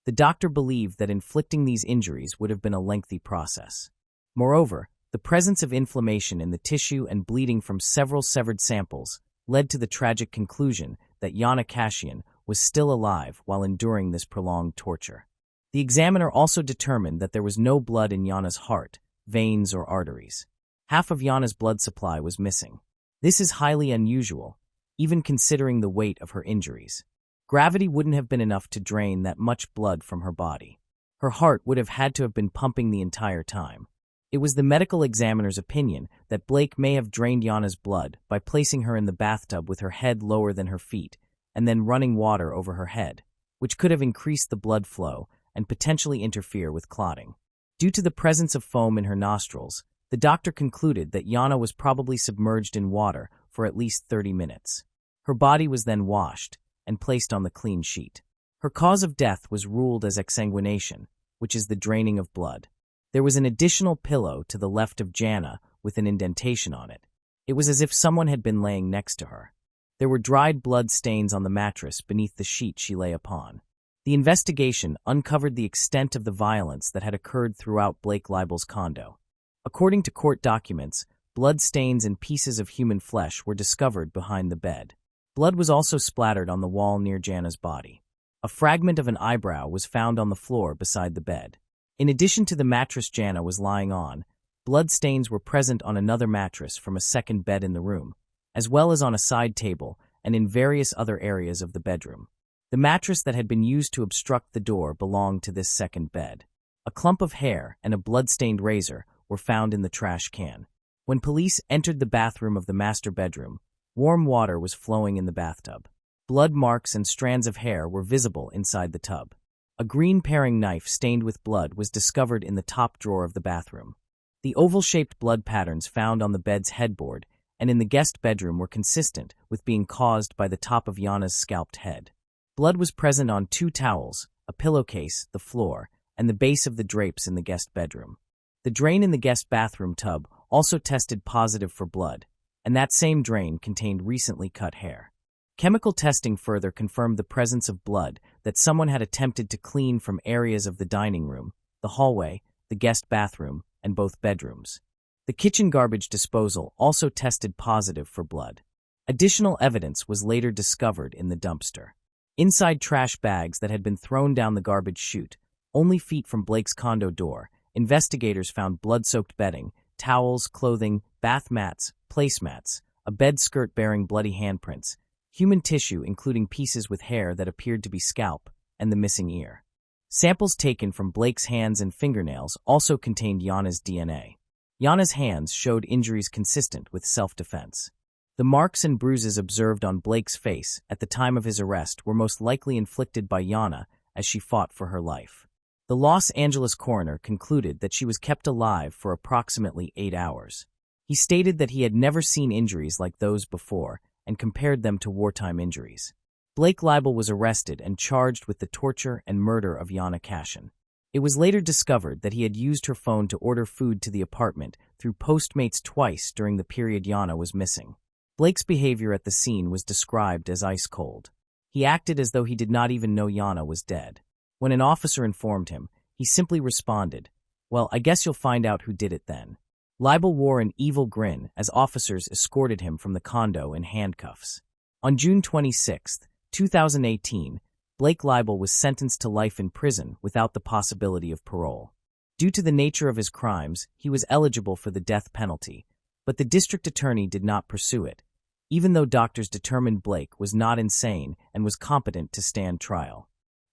the doctor believed that inflicting these injuries would have been a lengthy process. Moreover, the presence of inflammation in the tissue and bleeding from several severed samples led to the tragic conclusion that Iana Kasian was still alive while enduring this prolonged torture. The examiner also determined that there was no blood in Iana's heart, veins, or arteries. Half of Iana's blood supply was missing. This is highly unusual, even considering the weight of her injuries. Gravity wouldn't have been enough to drain that much blood from her body. Her heart would have had to have been pumping the entire time. It was the medical examiner's opinion that Blake may have drained Iana's blood by placing her in the bathtub with her head lower than her feet and then running water over her head, which could have increased the blood flow and potentially interfere with clotting. Due to the presence of foam in her nostrils, the doctor concluded that Iana was probably submerged in water for at least 30 minutes. Her body was then washed and placed on the clean sheet. Her cause of death was ruled as exsanguination, which is the draining of blood. There was an additional pillow to the left of Jana with an indentation on it. It was as if someone had been laying next to her. There were dried blood stains on the mattress beneath the sheet she lay upon. The investigation uncovered the extent of the violence that had occurred throughout Blake Leibel's condo. According to court documents, blood stains and pieces of human flesh were discovered behind the bed. Blood was also splattered on the wall near Jana's body. A fragment of an eyebrow was found on the floor beside the bed. In addition to the mattress Jana was lying on, blood stains were present on another mattress from a second bed in the room, as well as on a side table and in various other areas of the bedroom. The mattress that had been used to obstruct the door belonged to this second bed. A clump of hair and a blood-stained razor were found in the trash can. When police entered the bathroom of the master bedroom, warm water was flowing in the bathtub. Blood marks and strands of hair were visible inside the tub. A green paring knife stained with blood was discovered in the top drawer of the bathroom. The oval-shaped blood patterns found on the bed's headboard and in the guest bedroom were consistent with being caused by the top of Jana's scalped head. Blood was present on 2 towels, a pillowcase, the floor, and the base of the drapes in the guest bedroom. The drain in the guest bathroom tub also tested positive for blood, and that same drain contained recently cut hair. Chemical testing further confirmed the presence of blood that someone had attempted to clean from areas of the dining room, the hallway, the guest bathroom, and both bedrooms. The kitchen garbage disposal also tested positive for blood. Additional evidence was later discovered in the dumpster. Inside trash bags that had been thrown down the garbage chute, only feet from Blake's condo door, investigators found blood-soaked bedding, towels, clothing, bath mats, placemats, a bed skirt bearing bloody handprints, human tissue including pieces with hair that appeared to be scalp, and the missing ear. Samples taken from Blake's hands and fingernails also contained Jana's DNA. Jana's hands showed injuries consistent with self-defense. The marks and bruises observed on Blake's face at the time of his arrest were most likely inflicted by Jana as she fought for her life. The Los Angeles coroner concluded that she was kept alive for approximately 8 hours. He stated that he had never seen injuries like those before and compared them to wartime injuries. Blake Leibel was arrested and charged with the torture and murder of Jana Cashin. It was later discovered that he had used her phone to order food to the apartment through Postmates twice during the period Jana was missing. Blake's behavior at the scene was described as ice cold. He acted as though he did not even know Jana was dead. When an officer informed him, he simply responded, "Well, I guess you'll find out who did it then." Leibel wore an evil grin as officers escorted him from the condo in handcuffs. On June 26, 2018, Blake Leibel was sentenced to life in prison without the possibility of parole. Due to the nature of his crimes, he was eligible for the death penalty, but the district attorney did not pursue it, even though doctors determined Blake was not insane and was competent to stand trial.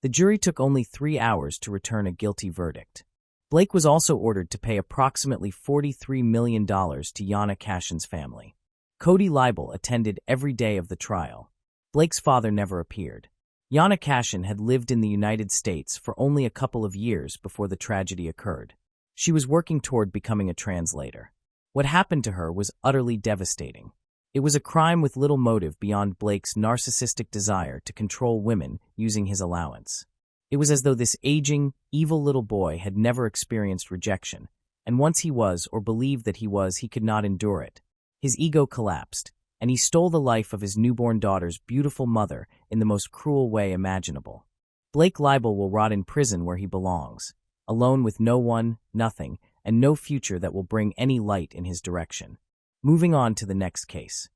The jury took only 3 hours to return a guilty verdict. Blake was also ordered to pay approximately $43 million to Jana Cashin's family. Cody Leibel attended every day of the trial. Blake's father never appeared. Jana Cashin had lived in the United States for only a couple of years before the tragedy occurred. She was working toward becoming a translator. What happened to her was utterly devastating. It was a crime with little motive beyond Blake's narcissistic desire to control women using his allowance. It was as though this aging, evil little boy had never experienced rejection, and once he was or believed that he was, he could not endure it. His ego collapsed, and he stole the life of his newborn daughter's beautiful mother in the most cruel way imaginable. Blake Leibel will rot in prison where he belongs, alone with no one, nothing, and no future that will bring any light in his direction. Moving on to the next case.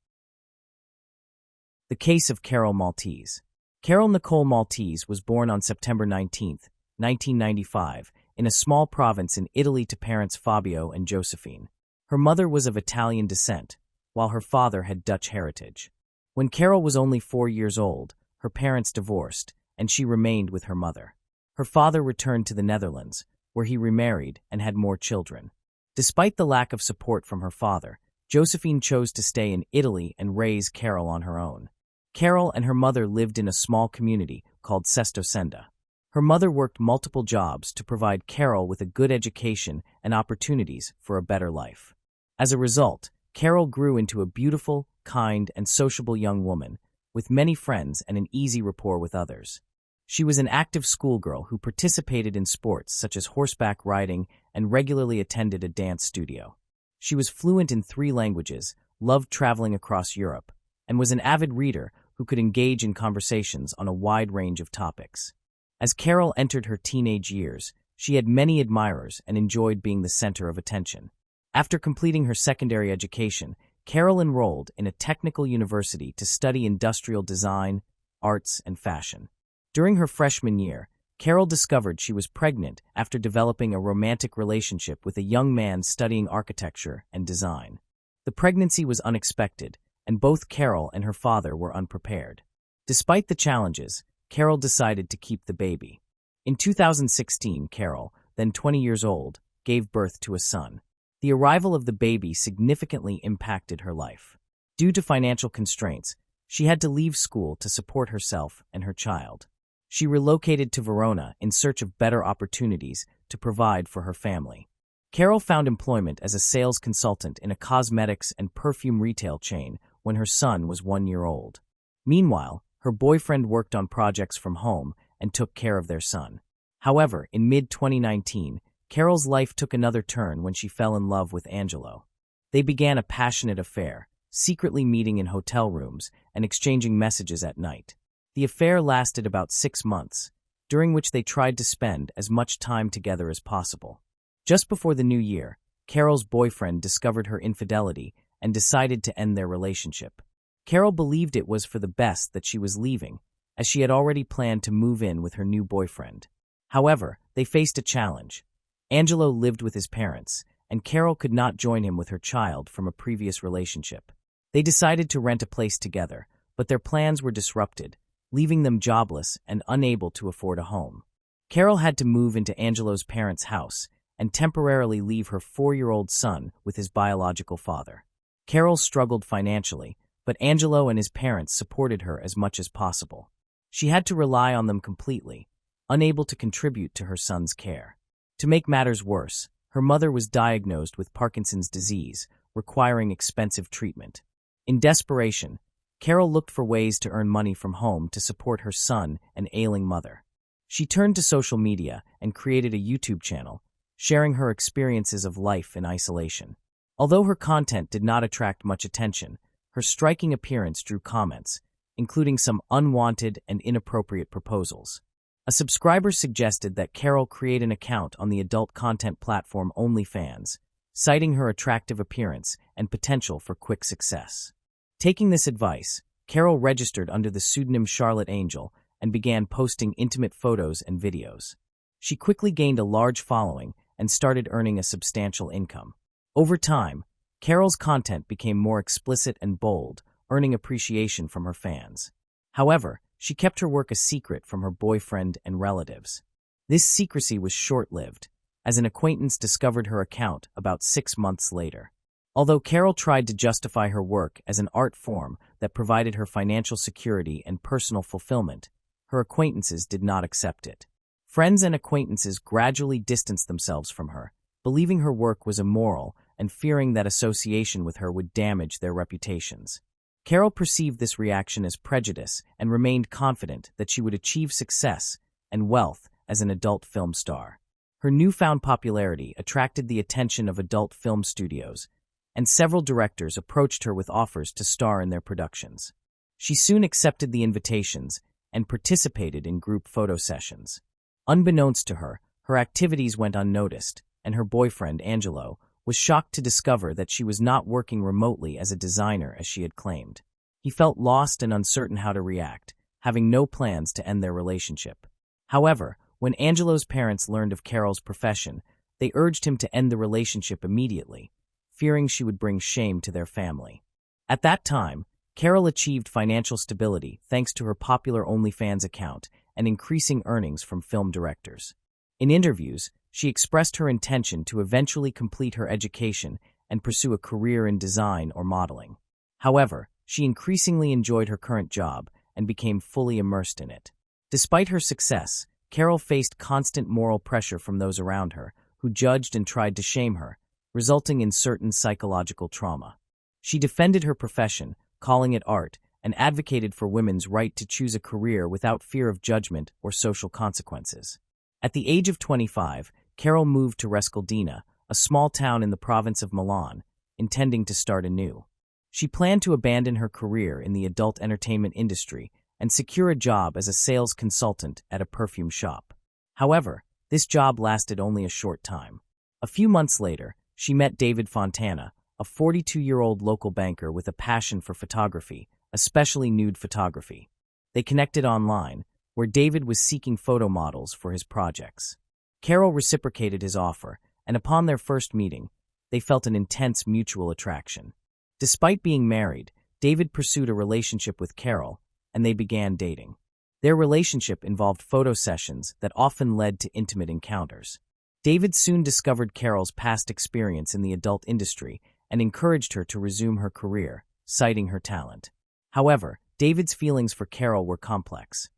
The case of Carol Maltese. Carol Nicole Maltese was born on September 19, 1995, in a small province in Italy to parents Fabio and Josephine. Her mother was of Italian descent, while her father had Dutch heritage. When Carol was only 4 years old, her parents divorced, and she remained with her mother. Her father returned to the Netherlands, where he remarried and had more children. Despite the lack of support from her father, Josephine chose to stay in Italy and raise Carol on her own. Carol and her mother lived in a small community called Sestosenda. Her mother worked multiple jobs to provide Carol with a good education and opportunities for a better life. As a result, Carol grew into a beautiful, kind, and sociable young woman, with many friends and an easy rapport with others. She was an active schoolgirl who participated in sports such as horseback riding and regularly attended a dance studio. She was fluent in 3 languages, loved traveling across Europe, and was an avid reader who could engage in conversations on a wide range of topics. As Carol entered her teenage years, she had many admirers and enjoyed being the center of attention. After completing her secondary education, Carol enrolled in a technical university to study industrial design, arts, and fashion. During her freshman year, Carol discovered she was pregnant after developing a romantic relationship with a young man studying architecture and design. The pregnancy was unexpected, and both Carol and her father were unprepared. Despite the challenges, Carol decided to keep the baby. In 2016, Carol, then 20 years old, gave birth to a son. The arrival of the baby significantly impacted her life. Due to financial constraints, she had to leave school to support herself and her child. She relocated to Verona in search of better opportunities to provide for her family. Carol found employment as a sales consultant in a cosmetics and perfume retail chain when her son was 1 year old. Meanwhile, her boyfriend worked on projects from home and took care of their son. However, in mid-2019, Carol's life took another turn when she fell in love with Angelo. They began a passionate affair, secretly meeting in hotel rooms and exchanging messages at night. The affair lasted about 6 months, during which they tried to spend as much time together as possible. Just before the new year, Carol's boyfriend discovered her infidelity and decided to end their relationship. Carol believed it was for the best that she was leaving, as she had already planned to move in with her new boyfriend. However, they faced a challenge. Angelo lived with his parents, and Carol could not join him with her child from a previous relationship. They decided to rent a place together, but their plans were disrupted, leaving them jobless and unable to afford a home. Carol had to move into Angelo's parents' house and temporarily leave her 4-year-old son with his biological father. Carol struggled financially, but Angelo and his parents supported her as much as possible. She had to rely on them completely, unable to contribute to her son's care. To make matters worse, her mother was diagnosed with Parkinson's disease, requiring expensive treatment. In desperation, Carol looked for ways to earn money from home to support her son and ailing mother. She turned to social media and created a YouTube channel, sharing her experiences of life in isolation. Although her content did not attract much attention, her striking appearance drew comments, including some unwanted and inappropriate proposals. A subscriber suggested that Carol create an account on the adult content platform OnlyFans, citing her attractive appearance and potential for quick success. Taking this advice, Carol registered under the pseudonym Charlotte Angel and began posting intimate photos and videos. She quickly gained a large following and started earning a substantial income. Over time, Carol's content became more explicit and bold, earning appreciation from her fans. However, she kept her work a secret from her boyfriend and relatives. This secrecy was short-lived, as an acquaintance discovered her account about 6 months later. Although Carol tried to justify her work as an art form that provided her financial security and personal fulfillment, her acquaintances did not accept it. Friends and acquaintances gradually distanced themselves from her, believing her work was immoral and fearing that association with her would damage their reputations. Carol perceived this reaction as prejudice and remained confident that she would achieve success and wealth as an adult film star. Her newfound popularity attracted the attention of adult film studios, and several directors approached her with offers to star in their productions. She soon accepted the invitations and participated in group photo sessions. Unbeknownst to her, her activities went unnoticed, and her boyfriend, Angelo, was shocked to discover that she was not working remotely as a designer as she had claimed. He felt lost and uncertain how to react, having no plans to end their relationship. However, when Angelo's parents learned of Carol's profession, they urged him to end the relationship immediately, fearing she would bring shame to their family. At that time, Carol achieved financial stability thanks to her popular OnlyFans account and increasing earnings from film directors. In interviews, she expressed her intention to eventually complete her education and pursue a career in design or modeling. However, she increasingly enjoyed her current job and became fully immersed in it. Despite her success, Carol faced constant moral pressure from those around her, who judged and tried to shame her, resulting in certain psychological trauma. She defended her profession, calling it art, and advocated for women's right to choose a career without fear of judgment or social consequences. At the age of 25, Carol moved to Rescaldina, a small town in the province of Milan, intending to start anew. She planned to abandon her career in the adult entertainment industry and secure a job as a sales consultant at a perfume shop. However, this job lasted only a short time. A few months later, she met David Fontana, a 42-year-old local banker with a passion for photography, especially nude photography. They connected online, where David was seeking photo models for his projects. Carol reciprocated his offer, and upon their first meeting, they felt an intense mutual attraction. Despite being married, David pursued a relationship with Carol, and they began dating. Their relationship involved photo sessions that often led to intimate encounters. David soon discovered Carol's past experience in the adult industry and encouraged her to resume her career, citing her talent. However, David's feelings for Carol were complex.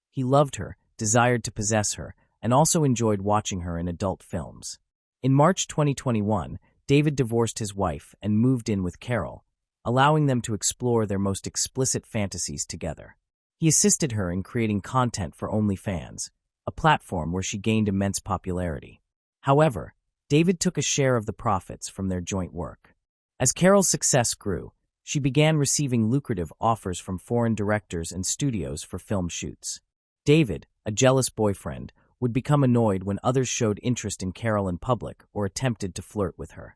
He loved her, desired to possess her, and also enjoyed watching her in adult films. In March 2021, David divorced his wife and moved in with Carol, allowing them to explore their most explicit fantasies together. He assisted her in creating content for OnlyFans, a platform where she gained immense popularity. However, David took a share of the profits from their joint work. As Carol's success grew, she began receiving lucrative offers from foreign directors and studios for film shoots. David, a jealous boyfriend, would become annoyed when others showed interest in Carol in public or attempted to flirt with her.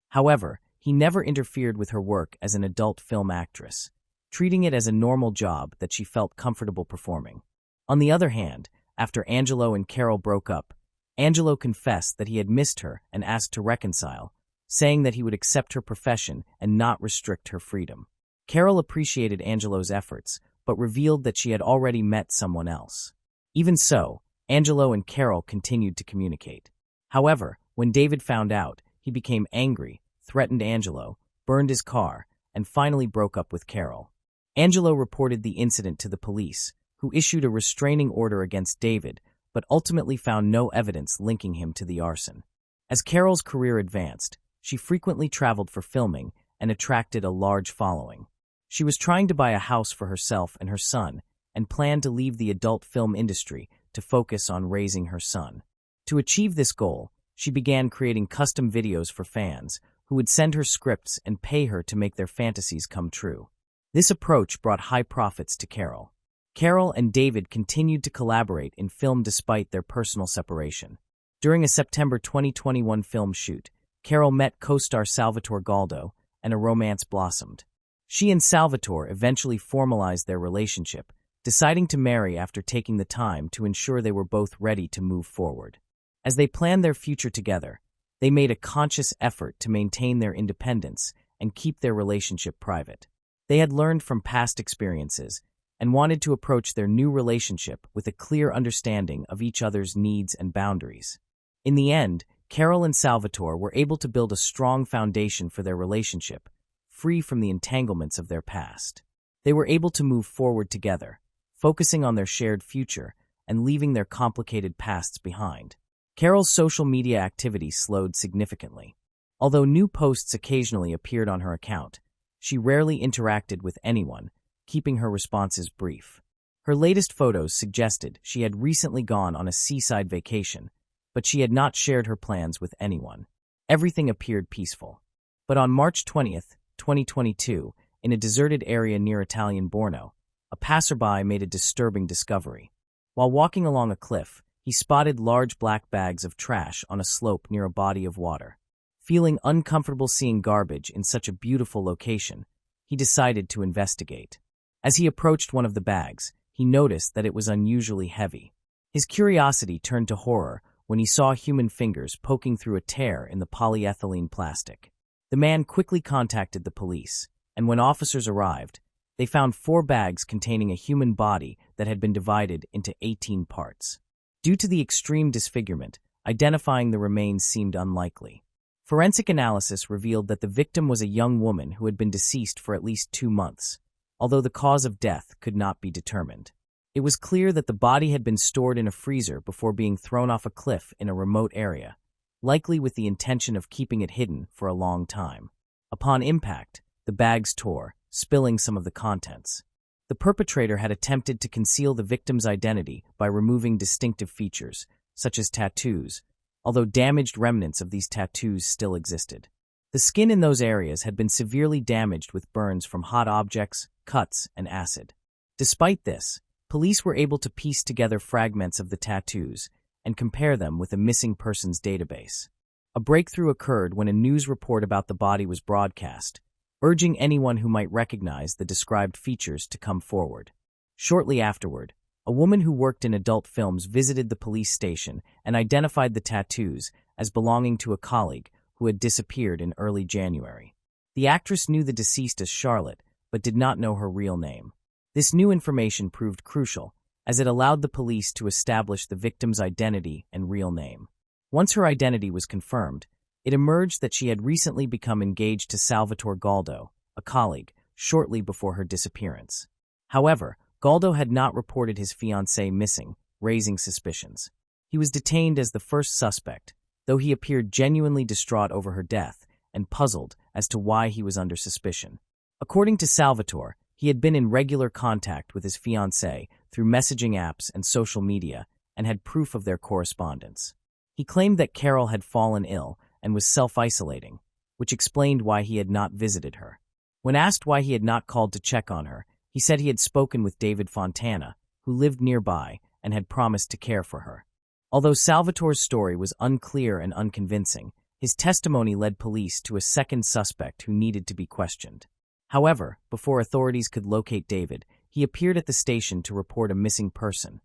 However, he never interfered with her work as an adult film actress, treating it as a normal job that she felt comfortable performing. On the other hand, after Angelo and Carol broke up, Angelo confessed that he had missed her and asked to reconcile, saying that he would accept her profession and not restrict her freedom. Carol appreciated Angelo's efforts, but revealed that she had already met someone else. Even so, Angelo and Carol continued to communicate. However, when David found out, he became angry, threatened Angelo, burned his car, and finally broke up with Carol. Angelo reported the incident to the police, who issued a restraining order against David, but ultimately found no evidence linking him to the arson. As Carol's career advanced, she frequently traveled for filming and attracted a large following. She was trying to buy a house for herself and her son, and planned to leave the adult film industry to focus on raising her son. To achieve this goal, she began creating custom videos for fans, who would send her scripts and pay her to make their fantasies come true. This approach brought high profits to Carol. Carol and David continued to collaborate in film despite their personal separation. During a September 2021 film shoot, Carol met co-star Salvatore Galdo, and a romance blossomed. She and Salvatore eventually formalized their relationship, deciding to marry after taking the time to ensure they were both ready to move forward. As they planned their future together, they made a conscious effort to maintain their independence and keep their relationship private. They had learned from past experiences and wanted to approach their new relationship with a clear understanding of each other's needs and boundaries. In the end, Carol and Salvatore were able to build a strong foundation for their relationship, free from the entanglements of their past. They were able to move forward together, focusing on their shared future and leaving their complicated pasts behind. Carol's social media activity slowed significantly. Although new posts occasionally appeared on her account, she rarely interacted with anyone, keeping her responses brief. Her latest photos suggested she had recently gone on a seaside vacation, but she had not shared her plans with anyone. Everything appeared peaceful. But on March 20th, 2022, in a deserted area near Italian Borno, a passerby made a disturbing discovery. While walking along a cliff, he spotted large black bags of trash on a slope near a body of water. Feeling uncomfortable seeing garbage in such a beautiful location, he decided to investigate. As he approached one of the bags, he noticed that it was unusually heavy. His curiosity turned to horror when he saw human fingers poking through a tear in the polyethylene plastic. The man quickly contacted the police, and when officers arrived, they found 4 bags containing a human body that had been divided into 18 parts. Due to the extreme disfigurement, identifying the remains seemed unlikely. Forensic analysis revealed that the victim was a young woman who had been deceased for at least 2 months, although the cause of death could not be determined. It was clear that the body had been stored in a freezer before being thrown off a cliff in a remote area, likely with the intention of keeping it hidden for a long time. Upon impact, the bags tore, spilling some of the contents. The perpetrator had attempted to conceal the victim's identity by removing distinctive features, such as tattoos, although damaged remnants of these tattoos still existed. The skin in those areas had been severely damaged with burns from hot objects, cuts, and acid. Despite this, police were able to piece together fragments of the tattoos and compare them with a missing persons database. A breakthrough occurred when a news report about the body was broadcast, urging anyone who might recognize the described features to come forward. Shortly afterward, a woman who worked in adult films visited the police station and identified the tattoos as belonging to a colleague who had disappeared in early January. The actress knew the deceased as Charlotte, but did not know her real name. This new information proved crucial, as it allowed the police to establish the victim's identity and real name. Once her identity was confirmed, it emerged that she had recently become engaged to Salvatore Galdo, a colleague, shortly before her disappearance. However, Galdo had not reported his fiancée missing, raising suspicions. He was detained as the first suspect, though he appeared genuinely distraught over her death and puzzled as to why he was under suspicion. According to Salvatore, he had been in regular contact with his fiancée through messaging apps and social media and had proof of their correspondence. He claimed that Carol had fallen ill and was self-isolating, which explained why he had not visited her. When asked why he had not called to check on her, he said he had spoken with David Fontana, who lived nearby and had promised to care for her. Although Salvatore's story was unclear and unconvincing, his testimony led police to a second suspect who needed to be questioned. However, before authorities could locate David, he appeared at the station to report a missing person,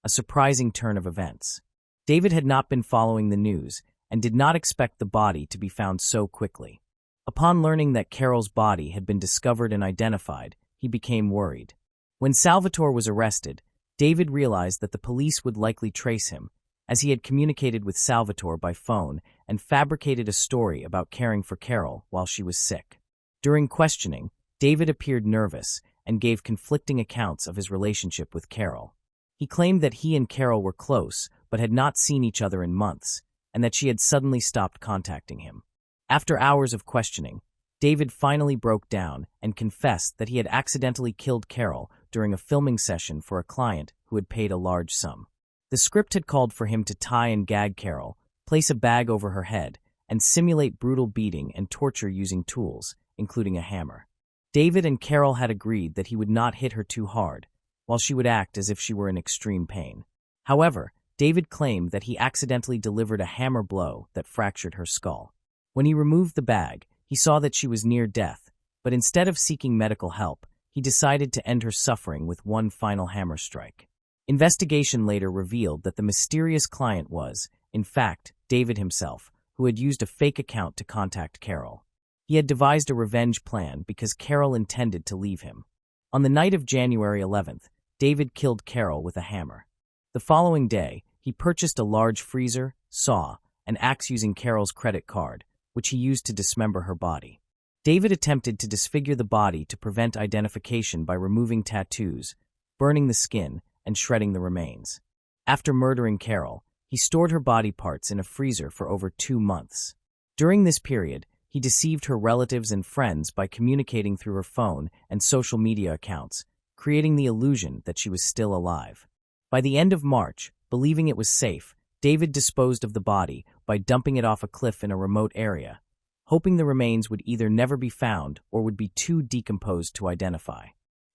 a surprising turn of events. David had not been following the news and did not expect the body to be found so quickly. Upon learning that Carol's body had been discovered and identified, he became worried. When Salvatore was arrested, David realized that the police would likely trace him, as he had communicated with Salvatore by phone and fabricated a story about caring for Carol while she was sick. During questioning, David appeared nervous and gave conflicting accounts of his relationship with Carol. He claimed that he and Carol were close but had not seen each other in months, and that she had suddenly stopped contacting him. After hours of questioning, David finally broke down and confessed that he had accidentally killed Carol during a filming session for a client who had paid a large sum. The script had called for him to tie and gag Carol, place a bag over her head, and simulate brutal beating and torture using tools, including a hammer. David and Carol had agreed that he would not hit her too hard, while she would act as if she were in extreme pain. However, David claimed that he accidentally delivered a hammer blow that fractured her skull. When he removed the bag, he saw that she was near death, but instead of seeking medical help, he decided to end her suffering with one final hammer strike. Investigation later revealed that the mysterious client was, in fact, David himself, who had used a fake account to contact Carol. He had devised a revenge plan because Carol intended to leave him. On the night of January 11th, David killed Carol with a hammer. The following day, he purchased a large freezer, saw, and axe using Carol's credit card, which he used to dismember her body. David attempted to disfigure the body to prevent identification by removing tattoos, burning the skin, and shredding the remains. After murdering Carol, he stored her body parts in a freezer for over 2 months. During this period, he deceived her relatives and friends by communicating through her phone and social media accounts, creating the illusion that she was still alive. By the end of March, believing it was safe, David disposed of the body by dumping it off a cliff in a remote area, hoping the remains would either never be found or would be too decomposed to identify.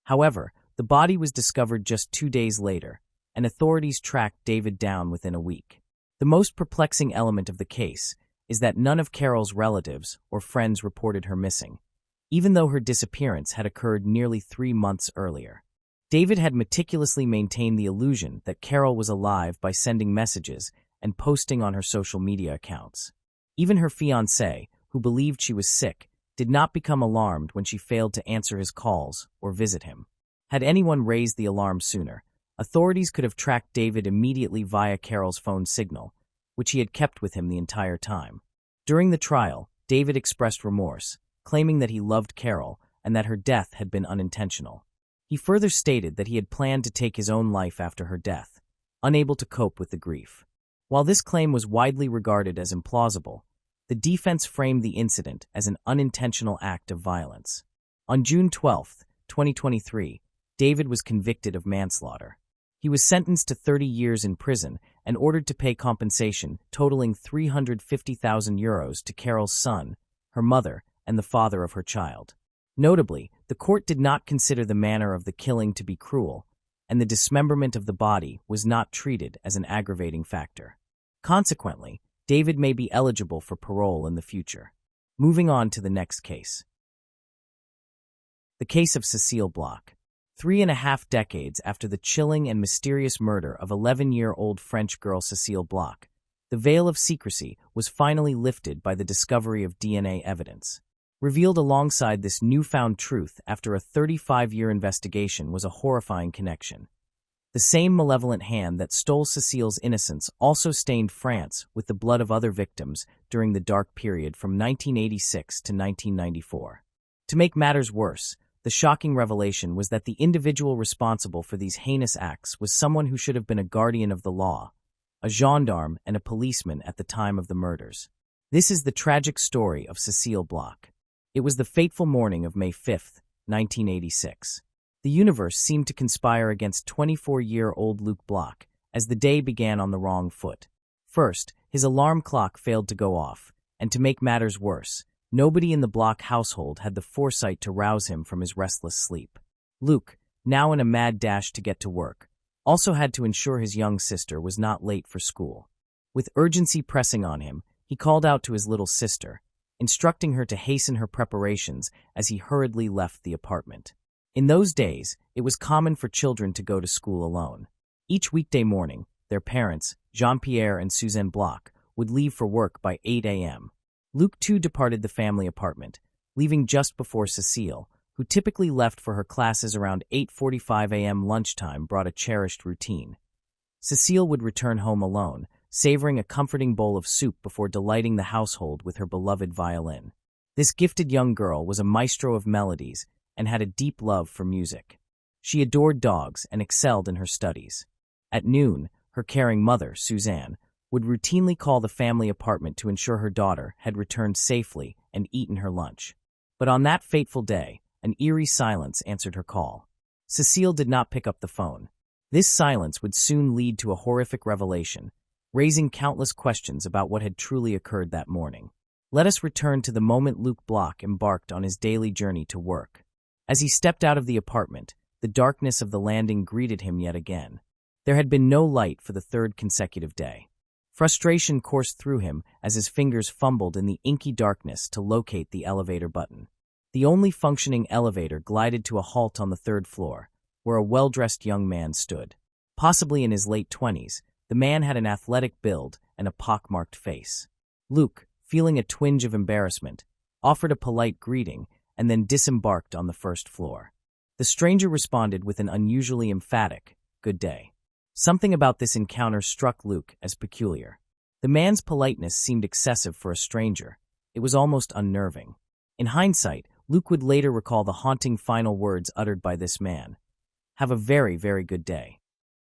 However, the body was discovered just 2 days later, and authorities tracked David down within a week. The most perplexing element of the case is that none of Carol's relatives or friends reported her missing, even though her disappearance had occurred nearly 3 months earlier. David had meticulously maintained the illusion that Carol was alive by sending messages and posting on her social media accounts. Even her fiancé, who believed she was sick, did not become alarmed when she failed to answer his calls or visit him. Had anyone raised the alarm sooner, authorities could have tracked David immediately via Carol's phone signal, which he had kept with him the entire time. During the trial, David expressed remorse, claiming that he loved Carol and that her death had been unintentional. He further stated that he had planned to take his own life after her death, unable to cope with the grief. While this claim was widely regarded as implausible, the defense framed the incident as an unintentional act of violence. On June 12, 2023, David was convicted of manslaughter. He was sentenced to 30 years in prison and ordered to pay compensation totaling €350,000 to Carol's son, her mother, and the father of her child. Notably, the court did not consider the manner of the killing to be cruel, and the dismemberment of the body was not treated as an aggravating factor. Consequently, David may be eligible for parole in the future. Moving on to the next case. The case of Cecile Bloch. 3.5 decades after the chilling and mysterious murder of 11-year-old French girl Cecile Bloch, the veil of secrecy was finally lifted by the discovery of DNA evidence. Revealed alongside this newfound truth after a 35-year investigation was a horrifying connection. The same malevolent hand that stole Cecile's innocence also stained France with the blood of other victims during the dark period from 1986 to 1994. To make matters worse, the shocking revelation was that the individual responsible for these heinous acts was someone who should have been a guardian of the law, a gendarme and a policeman at the time of the murders. This is the tragic story of Cecile Bloch. It was the fateful morning of May 5, 1986. The universe seemed to conspire against 24-year-old Luc Bloch as the day began on the wrong foot. First, his alarm clock failed to go off, and to make matters worse, nobody in the Bloch household had the foresight to rouse him from his restless sleep. Luc, now in a mad dash to get to work, also had to ensure his young sister was not late for school. With urgency pressing on him, he called out to his little sister, instructing her to hasten her preparations as he hurriedly left the apartment. In those days, it was common for children to go to school alone. Each weekday morning, their parents, Jean-Pierre and Suzanne Bloch, would leave for work by 8 a.m. Luc too departed the family apartment, leaving just before Cecile, who typically left for her classes around 8:45 a.m. lunchtime, brought a cherished routine. Cecile would return home alone, savoring a comforting bowl of soup before delighting the household with her beloved violin. This gifted young girl was a maestro of melodies and had a deep love for music. She adored dogs and excelled in her studies. At noon, her caring mother, Suzanne, would routinely call the family apartment to ensure her daughter had returned safely and eaten her lunch. But on that fateful day, an eerie silence answered her call. Cecile did not pick up the phone. This silence would soon lead to a horrific revelation, raising countless questions about what had truly occurred that morning. Let us return to the moment Luc Bloch embarked on his daily journey to work. As he stepped out of the apartment, the darkness of the landing greeted him yet again. There had been no light for the third consecutive day. Frustration coursed through him as his fingers fumbled in the inky darkness to locate the elevator button. The only functioning elevator glided to a halt on the third floor, where a well-dressed young man stood. Possibly in his late 20s, the man had an athletic build and a pockmarked face. Luc, feeling a twinge of embarrassment, offered a polite greeting and then disembarked on the first floor. The stranger responded with an unusually emphatic, "Good day." Something about this encounter struck Luc as peculiar. The man's politeness seemed excessive for a stranger. It was almost unnerving. In hindsight, Luc would later recall the haunting final words uttered by this man. "Have a very, very good day."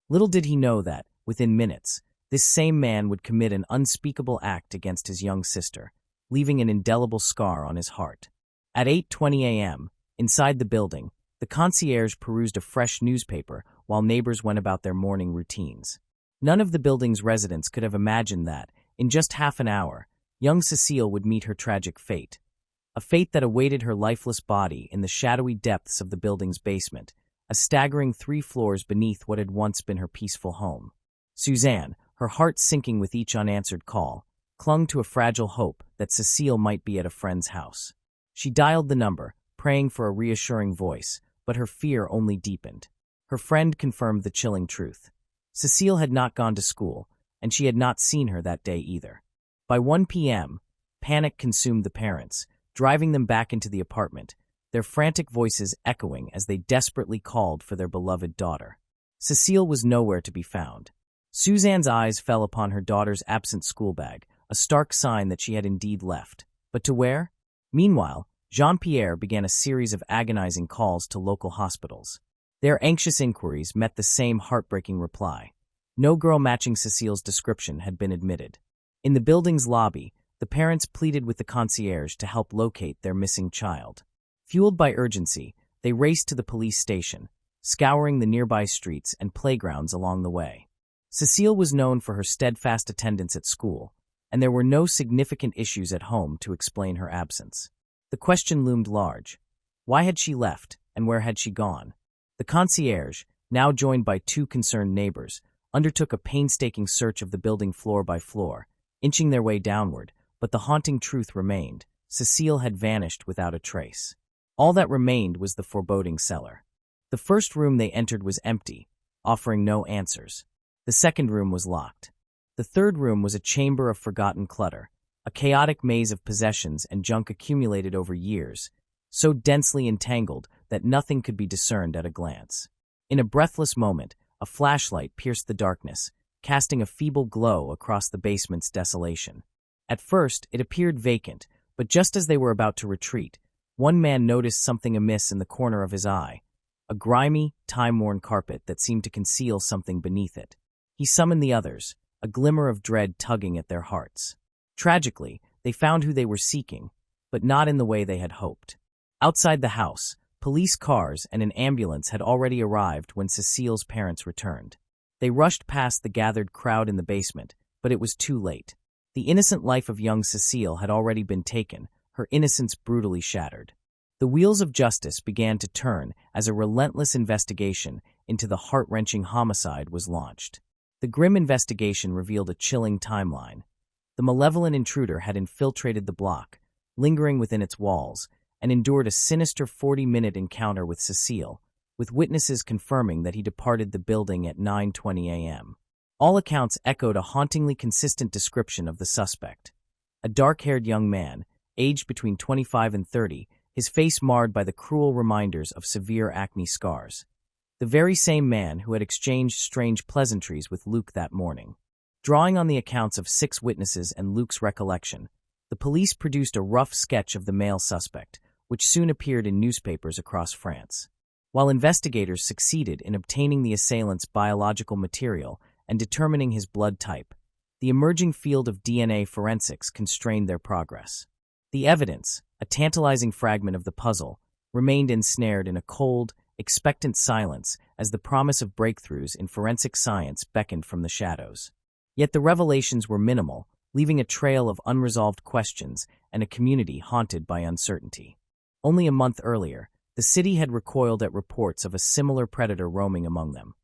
Little did he know that, within minutes, this same man would commit an unspeakable act against his young sister, leaving an indelible scar on his heart. At 8:20 a.m., inside the building, the concierge perused a fresh newspaper while neighbors went about their morning routines. None of the building's residents could have imagined that, in just half an hour, young Cecile would meet her tragic fate. A fate that awaited her lifeless body in the shadowy depths of the building's basement, a staggering 3 floors beneath what had once been her peaceful home. Suzanne, her heart sinking with each unanswered call, clung to a fragile hope that Cecile might be at a friend's house. She dialed the number, praying for a reassuring voice, but her fear only deepened. Her friend confirmed the chilling truth. Cecile had not gone to school, and she had not seen her that day either. By 1 p.m., panic consumed the parents, driving them back into the apartment, their frantic voices echoing as they desperately called for their beloved daughter. Cecile was nowhere to be found. Suzanne's eyes fell upon her daughter's absent school bag, a stark sign that she had indeed left. But to where? Meanwhile, Jean-Pierre began a series of agonizing calls to local hospitals. Their anxious inquiries met the same heartbreaking reply. No girl matching Cecile's description had been admitted. In the building's lobby, the parents pleaded with the concierge to help locate their missing child. Fueled by urgency, they raced to the police station, scouring the nearby streets and playgrounds along the way. Cecile was known for her steadfast attendance at school, and there were no significant issues at home to explain her absence. The question loomed large. Why had she left, and where had she gone? The concierge, now joined by two concerned neighbors, undertook a painstaking search of the building floor by floor, inching their way downward, but the haunting truth remained. Cecile had vanished without a trace. All that remained was the foreboding cellar. The first room they entered was empty, offering no answers. The second room was locked. The third room was a chamber of forgotten clutter, a chaotic maze of possessions and junk accumulated over years, so densely entangled that nothing could be discerned at a glance. In a breathless moment, a flashlight pierced the darkness, casting a feeble glow across the basement's desolation. At first, it appeared vacant, but just as they were about to retreat, one man noticed something amiss in the corner of his eye, a grimy, time-worn carpet that seemed to conceal something beneath it. He summoned the others, a glimmer of dread tugging at their hearts. Tragically, they found who they were seeking, but not in the way they had hoped. Outside the house, police cars and an ambulance had already arrived when Cecile's parents returned. They rushed past the gathered crowd in the basement, but it was too late. The innocent life of young Cecile had already been taken, her innocence brutally shattered. The wheels of justice began to turn as a relentless investigation into the heart-wrenching homicide was launched. The grim investigation revealed a chilling timeline. The malevolent intruder had infiltrated the block, lingering within its walls, and endured a sinister 40-minute encounter with Cecile, with witnesses confirming that he departed the building at 9:20 a.m. All accounts echoed a hauntingly consistent description of the suspect. A dark-haired young man, aged between 25 and 30, his face marred by the cruel reminders of severe acne scars. The very same man who had exchanged strange pleasantries with Luke that morning. Drawing on the accounts of 6 witnesses and Luke's recollection, the police produced a rough sketch of the male suspect, which soon appeared in newspapers across France. While investigators succeeded in obtaining the assailant's biological material and determining his blood type, the emerging field of DNA forensics constrained their progress. The evidence, a tantalizing fragment of the puzzle, remained ensnared in a cold, expectant silence as the promise of breakthroughs in forensic science beckoned from the shadows. Yet the revelations were minimal, leaving a trail of unresolved questions and a community haunted by uncertainty. Only a month earlier, the city had recoiled at reports of a similar predator roaming among them.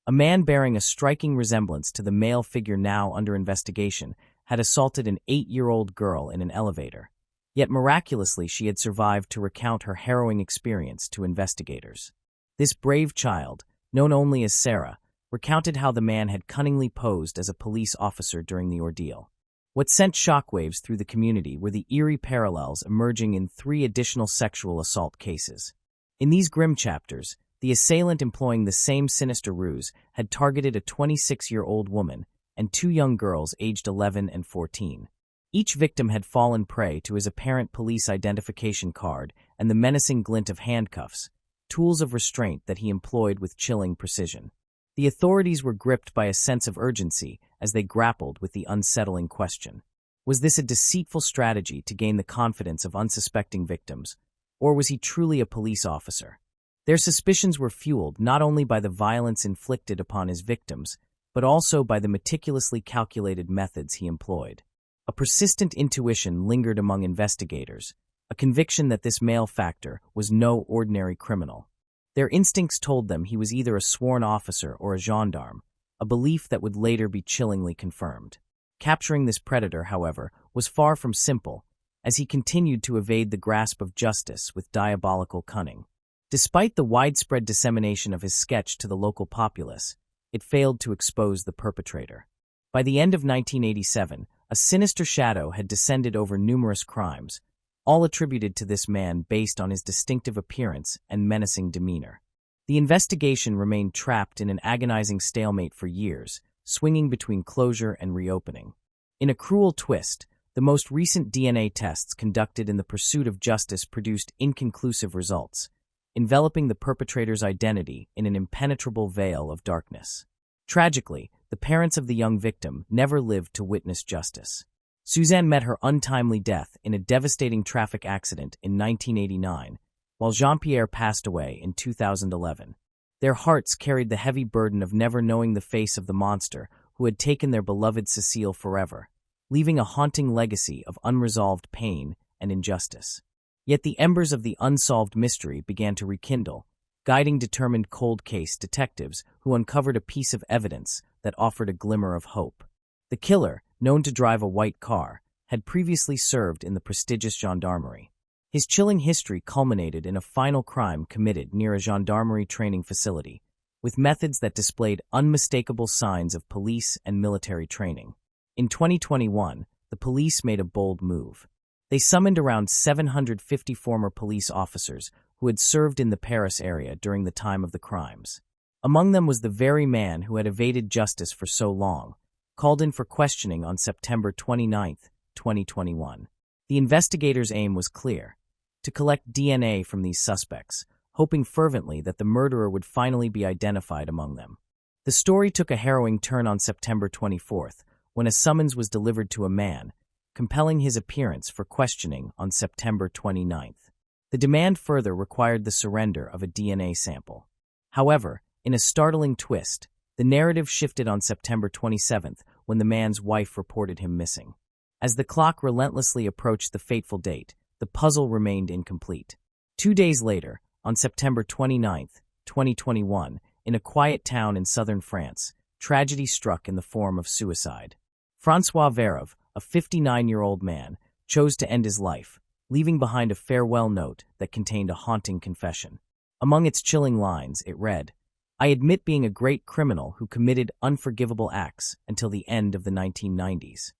A man bearing a striking resemblance to the male figure now under investigation had assaulted an 8-year-old girl in an elevator. Yet miraculously she had survived to recount her harrowing experience to investigators. This brave child, known only as Sarah, recounted how the man had cunningly posed as a police officer during the ordeal. What sent shockwaves through the community were the eerie parallels emerging in 3 additional sexual assault cases. In these grim chapters, the assailant employing the same sinister ruse had targeted a 26-year-old woman and 2 young girls aged 11 and 14. Each victim had fallen prey to his apparent police identification card and the menacing glint of handcuffs, tools of restraint that he employed with chilling precision. The authorities were gripped by a sense of urgency as they grappled with the unsettling question. Was this a deceitful strategy to gain the confidence of unsuspecting victims, or was he truly a police officer? Their suspicions were fueled not only by the violence inflicted upon his victims, but also by the meticulously calculated methods he employed. A persistent intuition lingered among investigators, a conviction that this malefactor was no ordinary criminal. Their instincts told them he was either a sworn officer or a gendarme, a belief that would later be chillingly confirmed. Capturing this predator, however, was far from simple, as he continued to evade the grasp of justice with diabolical cunning. Despite the widespread dissemination of his sketch to the local populace, it failed to expose the perpetrator. By the end of 1987, a sinister shadow had descended over numerous crimes, all attributed to this man based on his distinctive appearance and menacing demeanor. The investigation remained trapped in an agonizing stalemate for years, swinging between closure and reopening. In a cruel twist, the most recent DNA tests conducted in the pursuit of justice produced inconclusive results, enveloping the perpetrator's identity in an impenetrable veil of darkness. Tragically, the parents of the young victim never lived to witness justice. Suzanne met her untimely death in a devastating traffic accident in 1989, while Jean-Pierre passed away in 2011. Their hearts carried the heavy burden of never knowing the face of the monster who had taken their beloved Cecile forever, leaving a haunting legacy of unresolved pain and injustice. Yet the embers of the unsolved mystery began to rekindle, guiding determined cold case detectives who uncovered a piece of evidence that offered a glimmer of hope. The killer, known to drive a white car, had previously served in the prestigious gendarmerie. His chilling history culminated in a final crime committed near a gendarmerie training facility, with methods that displayed unmistakable signs of police and military training. In 2021, the police made a bold move. They summoned around 750 former police officers who had served in the Paris area during the time of the crimes. Among them was the very man who had evaded justice for so long, called in for questioning on September 29, 2021. The investigators' aim was clear: to collect DNA from these suspects, hoping fervently that the murderer would finally be identified among them. The story took a harrowing turn on September 24th, when a summons was delivered to a man, compelling his appearance for questioning on September 29th. The demand further required the surrender of a DNA sample. However, in a startling twist, the narrative shifted on September 27th when the man's wife reported him missing. As the clock relentlessly approached the fateful date, the puzzle remained incomplete. 2 days later, on September 29th, 2021, in a quiet town in southern France, tragedy struck in the form of suicide. François Verov, a 59-year-old man, chose to end his life, leaving behind a farewell note that contained a haunting confession. Among its chilling lines, it read, "I admit being a great criminal who committed unforgivable acts until the end of the 1990s."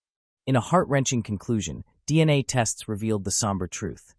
In a heart-wrenching conclusion, DNA tests revealed the somber truth.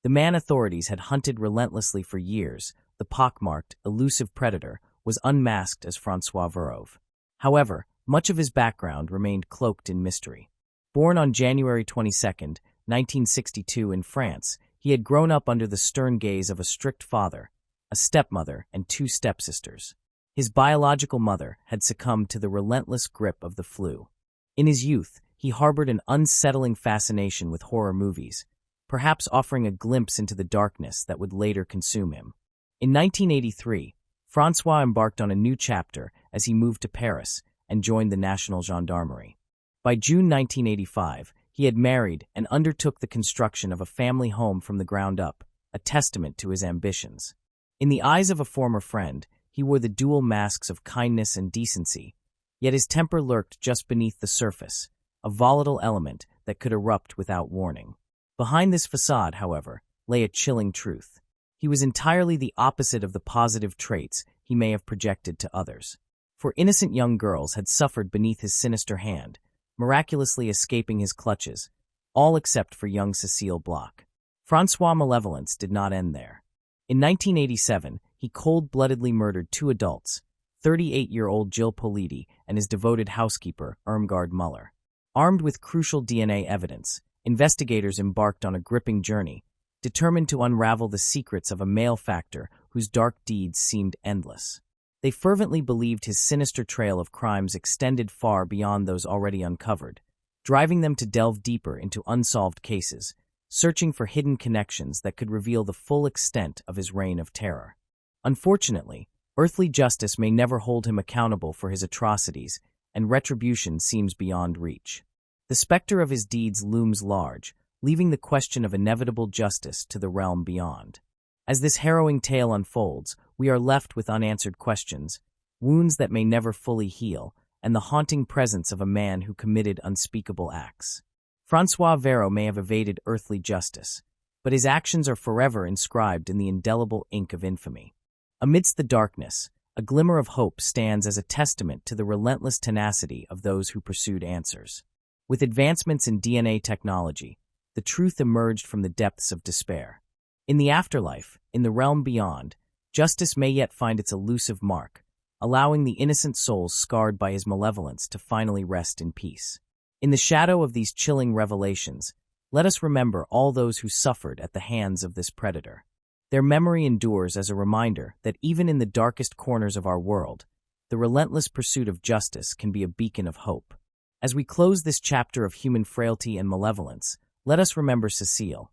The man authorities had hunted relentlessly for years, the pockmarked, elusive predator, was unmasked as François Verov. However, much of his background remained cloaked in mystery. Born on January 22, 1962 in France, he had grown up under the stern gaze of a strict father, a stepmother, and 2 stepsisters. His biological mother had succumbed to the relentless grip of the flu. In his youth, he harbored an unsettling fascination with horror movies, perhaps offering a glimpse into the darkness that would later consume him. In 1983, François embarked on a new chapter as he moved to Paris and joined the National Gendarmerie. By June 1985, he had married and undertook the construction of a family home from the ground up, a testament to his ambitions. In the eyes of a former friend, he wore the dual masks of kindness and decency, yet his temper lurked just beneath the surface, a volatile element that could erupt without warning. Behind this facade, however, lay a chilling truth. He was entirely the opposite of the positive traits he may have projected to others. For innocent young girls had suffered beneath his sinister hand, miraculously escaping his clutches, all except for young Cecile Bloch. François' malevolence did not end there. In 1987, he cold-bloodedly murdered 2 adults, 38-year-old Jill Politi and his devoted housekeeper, Irmgard Muller. Armed with crucial DNA evidence, investigators embarked on a gripping journey, determined to unravel the secrets of a malefactor whose dark deeds seemed endless. They fervently believed his sinister trail of crimes extended far beyond those already uncovered, driving them to delve deeper into unsolved cases, searching for hidden connections that could reveal the full extent of his reign of terror. Unfortunately, earthly justice may never hold him accountable for his atrocities, and retribution seems beyond reach. The specter of his deeds looms large, leaving the question of inevitable justice to the realm beyond. As this harrowing tale unfolds, we are left with unanswered questions, wounds that may never fully heal, and the haunting presence of a man who committed unspeakable acts. François Verov may have evaded earthly justice, but his actions are forever inscribed in the indelible ink of infamy. Amidst the darkness, a glimmer of hope stands as a testament to the relentless tenacity of those who pursued answers. With advancements in DNA technology, the truth emerged from the depths of despair. In the afterlife, in the realm beyond, justice may yet find its elusive mark, allowing the innocent souls scarred by his malevolence to finally rest in peace. In the shadow of these chilling revelations, let us remember all those who suffered at the hands of this predator. Their memory endures as a reminder that even in the darkest corners of our world, the relentless pursuit of justice can be a beacon of hope. As we close this chapter of human frailty and malevolence, let us remember Cecile,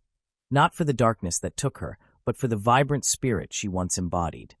not for the darkness that took her, but for the vibrant spirit she once embodied.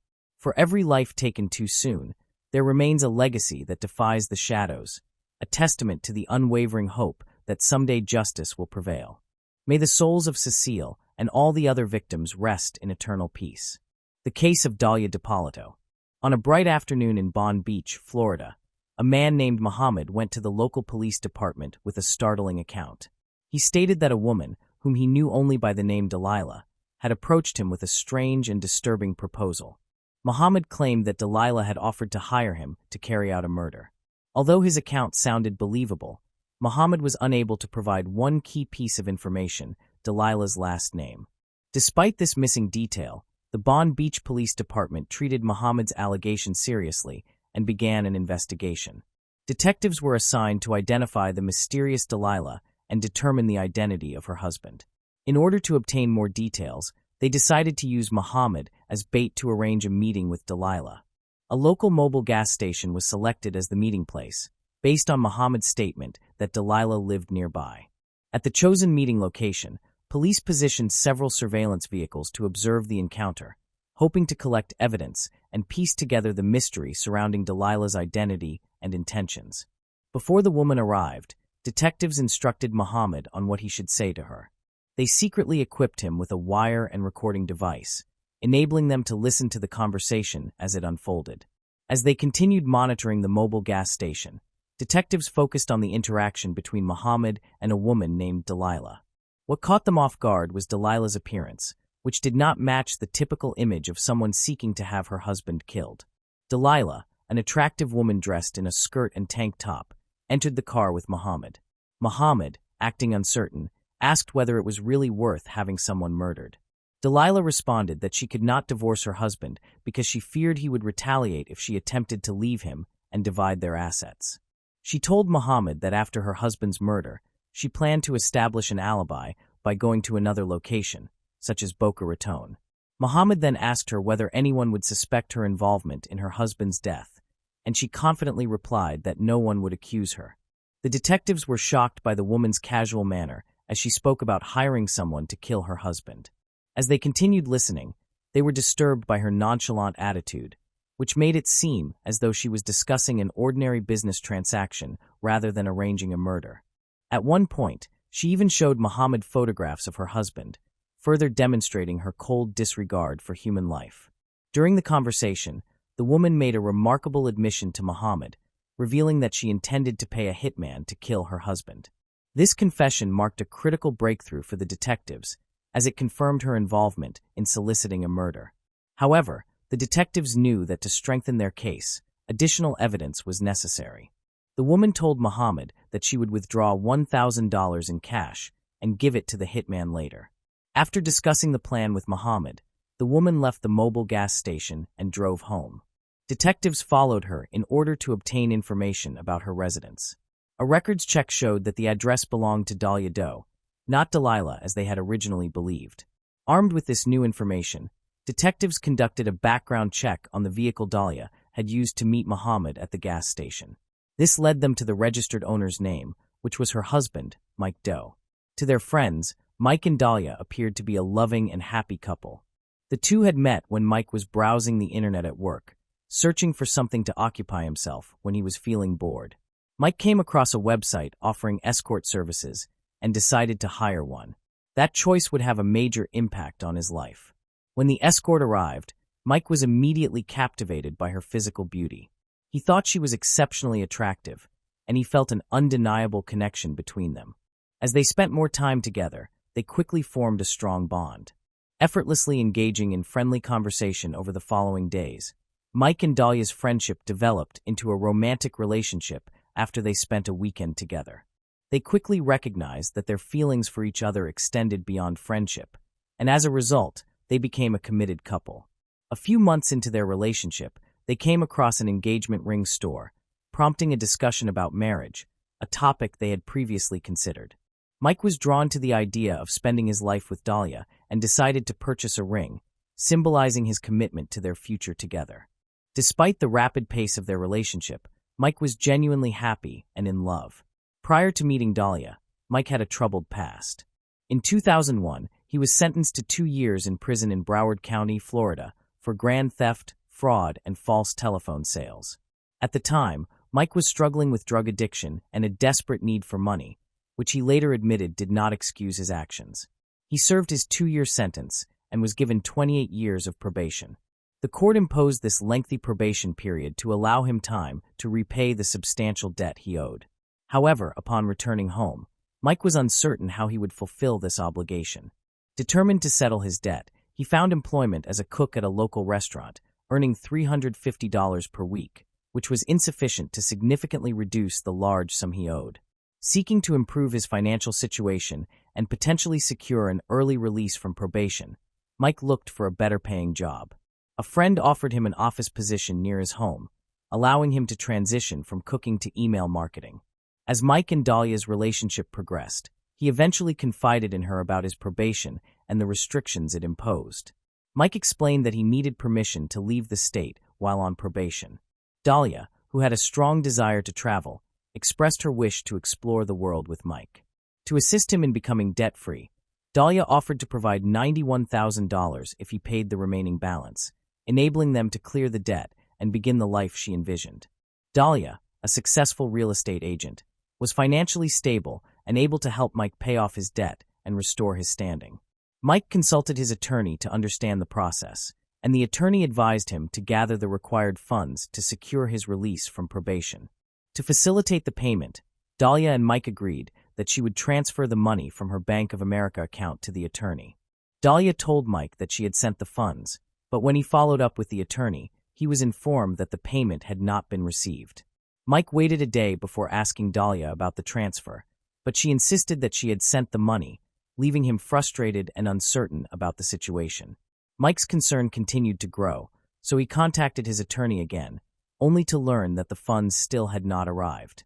For every life taken too soon, there remains a legacy that defies the shadows, a testament to the unwavering hope that someday justice will prevail. May the souls of Cecile and all the other victims rest in eternal peace. The case of Dalia D'Ippolito. On a bright afternoon in Palm Beach, Florida, a man named Muhammad went to the local police department with a startling account. He stated that a woman, whom he knew only by the name Delilah, had approached him with a strange and disturbing proposal. Muhammad claimed that Delilah had offered to hire him to carry out a murder. Although his account sounded believable, Muhammad was unable to provide one key piece of information: Delilah's last name. Despite this missing detail, the Palm Beach Police Department treated Muhammad's allegation seriously and began an investigation. Detectives were assigned to identify the mysterious Delilah and determine the identity of her husband. In order to obtain more details, they decided to use Muhammad as bait to arrange a meeting with Delilah. A local mobile gas station was selected as the meeting place, based on Muhammad's statement that Delilah lived nearby. At the chosen meeting location, police positioned several surveillance vehicles to observe the encounter, hoping to collect evidence and piece together the mystery surrounding Delilah's identity and intentions. Before the woman arrived, detectives instructed Muhammad on what he should say to her. They secretly equipped him with a wire and recording device, enabling them to listen to the conversation as it unfolded. As they continued monitoring the mobile gas station, detectives focused on the interaction between Muhammad and a woman named Delilah. What caught them off guard was Delilah's appearance, which did not match the typical image of someone seeking to have her husband killed. Delilah, an attractive woman dressed in a skirt and tank top, entered the car with Muhammad. Muhammad, acting uncertain, asked whether it was really worth having someone murdered. Delilah responded that she could not divorce her husband because she feared he would retaliate if she attempted to leave him and divide their assets. She told Muhammad that after her husband's murder, she planned to establish an alibi by going to another location, such as Boca Raton. Muhammad then asked her whether anyone would suspect her involvement in her husband's death, and she confidently replied that no one would accuse her. The detectives were shocked by the woman's casual manner as she spoke about hiring someone to kill her husband. As they continued listening, they were disturbed by her nonchalant attitude, which made it seem as though she was discussing an ordinary business transaction rather than arranging a murder. At one point, she even showed Muhammad photographs of her husband, further demonstrating her cold disregard for human life. During the conversation, the woman made a remarkable admission to Muhammad, revealing that she intended to pay a hitman to kill her husband. This confession marked a critical breakthrough for the detectives, as it confirmed her involvement in soliciting a murder. However, the detectives knew that to strengthen their case, additional evidence was necessary. The woman told Muhammad that she would withdraw $1,000 in cash and give it to the hitman later. After discussing the plan with Muhammad, the woman left the mobile gas station and drove home. Detectives followed her in order to obtain information about her residence. A records check showed that the address belonged to Dalia Doe, not Delilah as they had originally believed. Armed with this new information, detectives conducted a background check on the vehicle Dalia had used to meet Muhammad at the gas station. This led them to the registered owner's name, which was her husband, Mike Doe. To their friends, Mike and Dalia appeared to be a loving and happy couple. The two had met when Mike was browsing the internet at work, searching for something to occupy himself when he was feeling bored. Mike came across a website offering escort services and decided to hire one. That choice would have a major impact on his life. When the escort arrived, Mike was immediately captivated by her physical beauty. He thought she was exceptionally attractive, and he felt an undeniable connection between them. As they spent more time together, they quickly formed a strong bond. Effortlessly engaging in friendly conversation over the following days, Mike and Dalia's friendship developed into a romantic relationship after they spent a weekend together. They quickly recognized that their feelings for each other extended beyond friendship, and as a result, they became a committed couple. A few months into their relationship, they came across an engagement ring store, prompting a discussion about marriage, a topic they had previously considered. Mike was drawn to the idea of spending his life with Dalia and decided to purchase a ring, symbolizing his commitment to their future together. Despite the rapid pace of their relationship, Mike was genuinely happy and in love. Prior to meeting Dalia, Mike had a troubled past. In 2001, he was sentenced to 2 years in prison in Broward County, Florida, for grand theft, fraud, and false telephone sales. At the time, Mike was struggling with drug addiction and a desperate need for money, which he later admitted did not excuse his actions. He served his 2-year sentence and was given 28 years of probation. The court imposed this lengthy probation period to allow him time to repay the substantial debt he owed. However, upon returning home, Mike was uncertain how he would fulfill this obligation. Determined to settle his debt, he found employment as a cook at a local restaurant, earning $350 per week, which was insufficient to significantly reduce the large sum he owed. Seeking to improve his financial situation and potentially secure an early release from probation, Mike looked for a better-paying job. A friend offered him an office position near his home, allowing him to transition from cooking to email marketing. As Mike and Dahlia's relationship progressed, he eventually confided in her about his probation and the restrictions it imposed. Mike explained that he needed permission to leave the state while on probation. Dahlia, who had a strong desire to travel, expressed her wish to explore the world with Mike. To assist him in becoming debt-free, Dahlia offered to provide $91,000 if he paid the remaining balance, enabling them to clear the debt and begin the life she envisioned. Dahlia, a successful real estate agent, was financially stable and able to help Mike pay off his debt and restore his standing. Mike consulted his attorney to understand the process, and the attorney advised him to gather the required funds to secure his release from probation. To facilitate the payment, Dahlia and Mike agreed that she would transfer the money from her Bank of America account to the attorney. Dahlia told Mike that she had sent the funds, but when he followed up with the attorney, he was informed that the payment had not been received. Mike waited a day before asking Dahlia about the transfer, but she insisted that she had sent the money, leaving him frustrated and uncertain about the situation. Mike's concern continued to grow, so he contacted his attorney again, only to learn that the funds still had not arrived.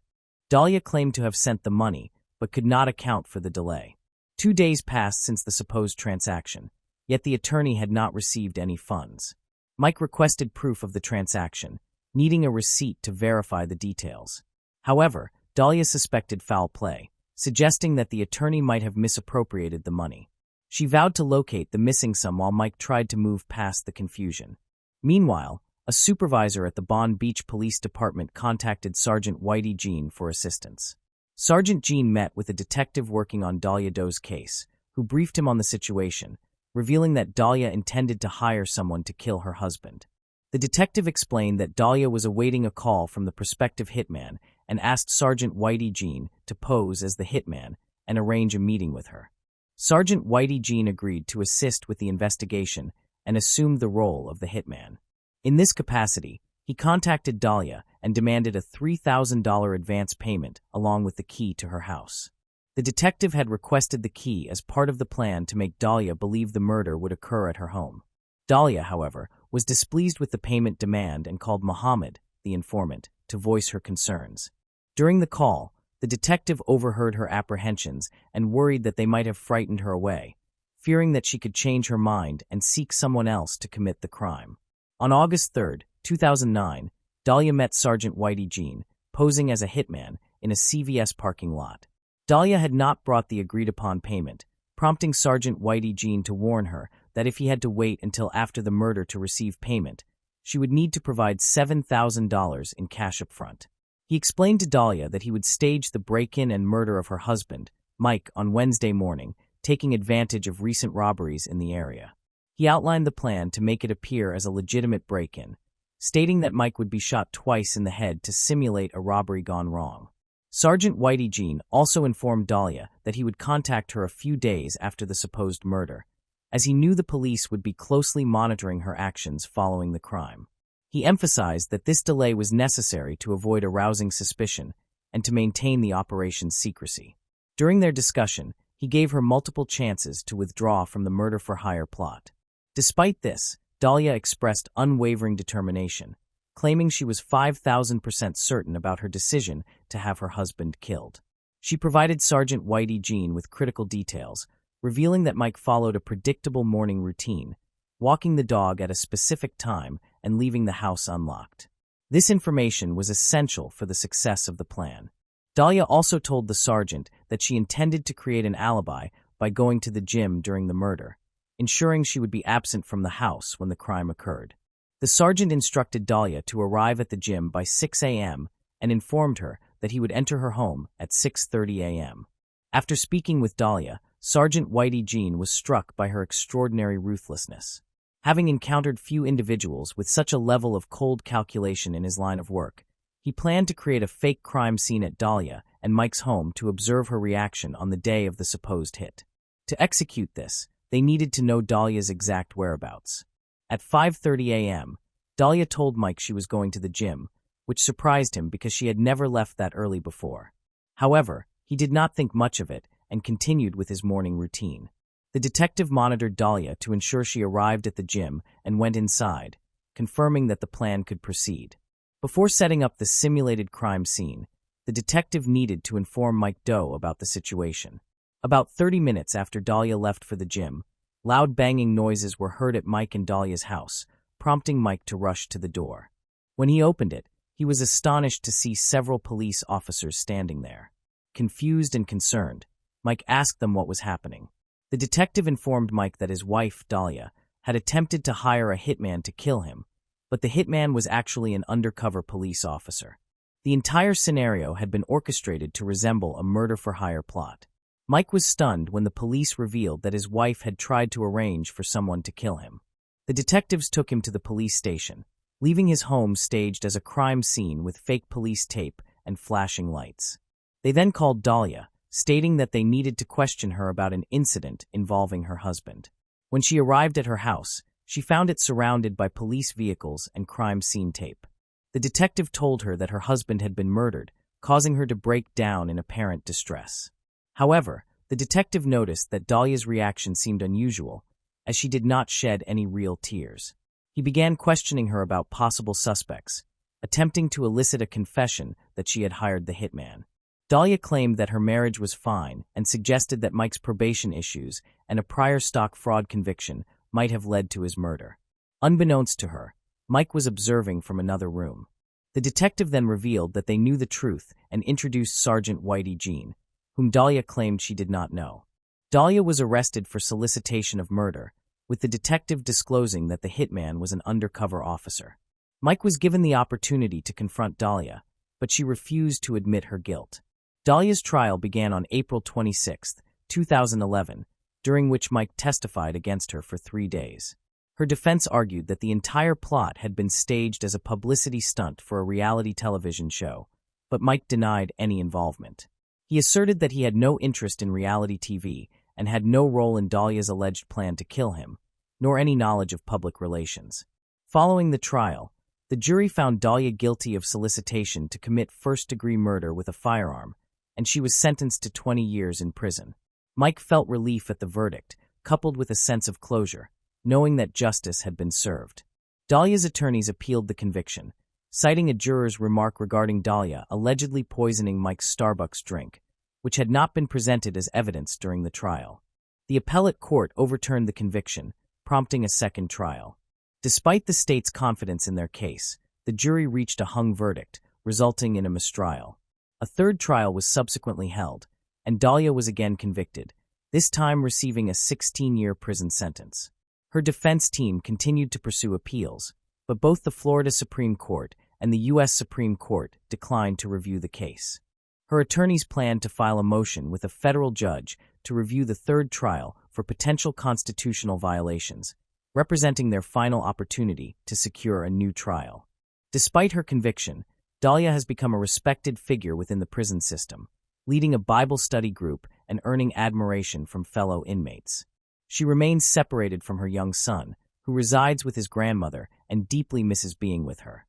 Dahlia claimed to have sent the money, but could not account for the delay. 2 days passed since the supposed transaction, yet the attorney had not received any funds. Mike requested proof of the transaction, needing a receipt to verify the details. However, Dahlia suspected foul play, suggesting that the attorney might have misappropriated the money. She vowed to locate the missing sum while Mike tried to move past the confusion. Meanwhile, a supervisor at the Bonn Beach Police Department contacted Sergeant Whitey Jean for assistance. Sergeant Jean met with a detective working on Dahlia Doe's case, who briefed him on the situation, revealing that Dahlia intended to hire someone to kill her husband. The detective explained that Dahlia was awaiting a call from the prospective hitman and asked Sergeant Whitey Jean to pose as the hitman and arrange a meeting with her. Sergeant Whitey Jean agreed to assist with the investigation and assumed the role of the hitman. In this capacity, he contacted Dahlia and demanded a $3,000 advance payment along with the key to her house. The detective had requested the key as part of the plan to make Dahlia believe the murder would occur at her home. Dahlia, however, was displeased with the payment demand and called Muhammad, the informant, to voice her concerns. During the call, the detective overheard her apprehensions and worried that they might have frightened her away, fearing that she could change her mind and seek someone else to commit the crime. On August 3, 2009, Dahlia met Sergeant Whitey Jean, posing as a hitman, in a CVS parking lot. Dahlia had not brought the agreed-upon payment, prompting Sergeant Whitey Jean to warn her that if he had to wait until after the murder to receive payment, she would need to provide $7,000 in cash up front. He explained to Dahlia that he would stage the break-in and murder of her husband, Mike, on Wednesday morning, taking advantage of recent robberies in the area. He outlined the plan to make it appear as a legitimate break-in, stating that Mike would be shot twice in the head to simulate a robbery gone wrong. Sergeant Whitey Jean also informed Dahlia that he would contact her a few days after the supposed murder, as he knew the police would be closely monitoring her actions following the crime. He emphasized that this delay was necessary to avoid arousing suspicion and to maintain the operation's secrecy. During their discussion, he gave her multiple chances to withdraw from the murder-for-hire plot. Despite this, Dahlia expressed unwavering determination, claiming she was 5,000% certain about her decision to have her husband killed. She provided Sergeant Whitey Jean with critical details, revealing that Mike followed a predictable morning routine, walking the dog at a specific time and leaving the house unlocked. This information was essential for the success of the plan. Dahlia also told the sergeant that she intended to create an alibi by going to the gym during the murder, ensuring she would be absent from the house when the crime occurred. The sergeant instructed Dahlia to arrive at the gym by 6 a.m. and informed her that he would enter her home at 6:30 a.m. After speaking with Dahlia, Sergeant Whitey Jean was struck by her extraordinary ruthlessness. Having encountered few individuals with such a level of cold calculation in his line of work, he planned to create a fake crime scene at Dahlia and Mike's home to observe her reaction on the day of the supposed hit. To execute this, they needed to know Dahlia's exact whereabouts. At 5:30 a.m., Dahlia told Mike she was going to the gym, which surprised him because she had never left that early before. However, he did not think much of it and continued with his morning routine. The detective monitored Dahlia to ensure she arrived at the gym and went inside, confirming that the plan could proceed. Before setting up the simulated crime scene, the detective needed to inform Mike Doe about the situation. About 30 minutes after Dahlia left for the gym, loud banging noises were heard at Mike and Dahlia's house, prompting Mike to rush to the door. When he opened it, he was astonished to see several police officers standing there. Confused and concerned, Mike asked them what was happening. The detective informed Mike that his wife, Dahlia, had attempted to hire a hitman to kill him, but the hitman was actually an undercover police officer. The entire scenario had been orchestrated to resemble a murder-for-hire plot. Mike was stunned when the police revealed that his wife had tried to arrange for someone to kill him. The detectives took him to the police station, leaving his home staged as a crime scene with fake police tape and flashing lights. They then called Dahlia, stating that they needed to question her about an incident involving her husband. When she arrived at her house, she found it surrounded by police vehicles and crime scene tape. The detective told her that her husband had been murdered, causing her to break down in apparent distress. However, the detective noticed that Dahlia's reaction seemed unusual, as she did not shed any real tears. He began questioning her about possible suspects, attempting to elicit a confession that she had hired the hitman. Dahlia claimed that her marriage was fine and suggested that Mike's probation issues and a prior stock fraud conviction might have led to his murder. Unbeknownst to her, Mike was observing from another room. The detective then revealed that they knew the truth and introduced Sergeant Whitey Jean, whom Dahlia claimed she did not know. Dahlia was arrested for solicitation of murder, with the detective disclosing that the hitman was an undercover officer. Mike was given the opportunity to confront Dahlia, but she refused to admit her guilt. Dahlia's trial began on April 26, 2011, during which Mike testified against her for 3 days. Her defense argued that the entire plot had been staged as a publicity stunt for a reality television show, but Mike denied any involvement. He asserted that he had no interest in reality TV and had no role in Dahlia's alleged plan to kill him, nor any knowledge of public relations. Following the trial, the jury found Dahlia guilty of solicitation to commit first-degree murder with a firearm, and she was sentenced to 20 years in prison. Mike felt relief at the verdict, coupled with a sense of closure, knowing that justice had been served. Dahlia's attorneys appealed the conviction, citing a juror's remark regarding Dahlia allegedly poisoning Mike's Starbucks drink, which had not been presented as evidence during the trial. The appellate court overturned the conviction, prompting a second trial. Despite the state's confidence in their case, the jury reached a hung verdict, resulting in a mistrial. A third trial was subsequently held, and Dahlia was again convicted, this time receiving a 16-year prison sentence. Her defense team continued to pursue appeals, but both the Florida Supreme Court and the U.S. Supreme Court declined to review the case. Her attorneys planned to file a motion with a federal judge to review the third trial for potential constitutional violations, representing their final opportunity to secure a new trial. Despite her conviction, Dahlia has become a respected figure within the prison system, leading a Bible study group and earning admiration from fellow inmates. She remains separated from her young son, who resides with his grandmother and deeply misses being with her.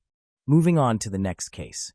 Moving on to the next case.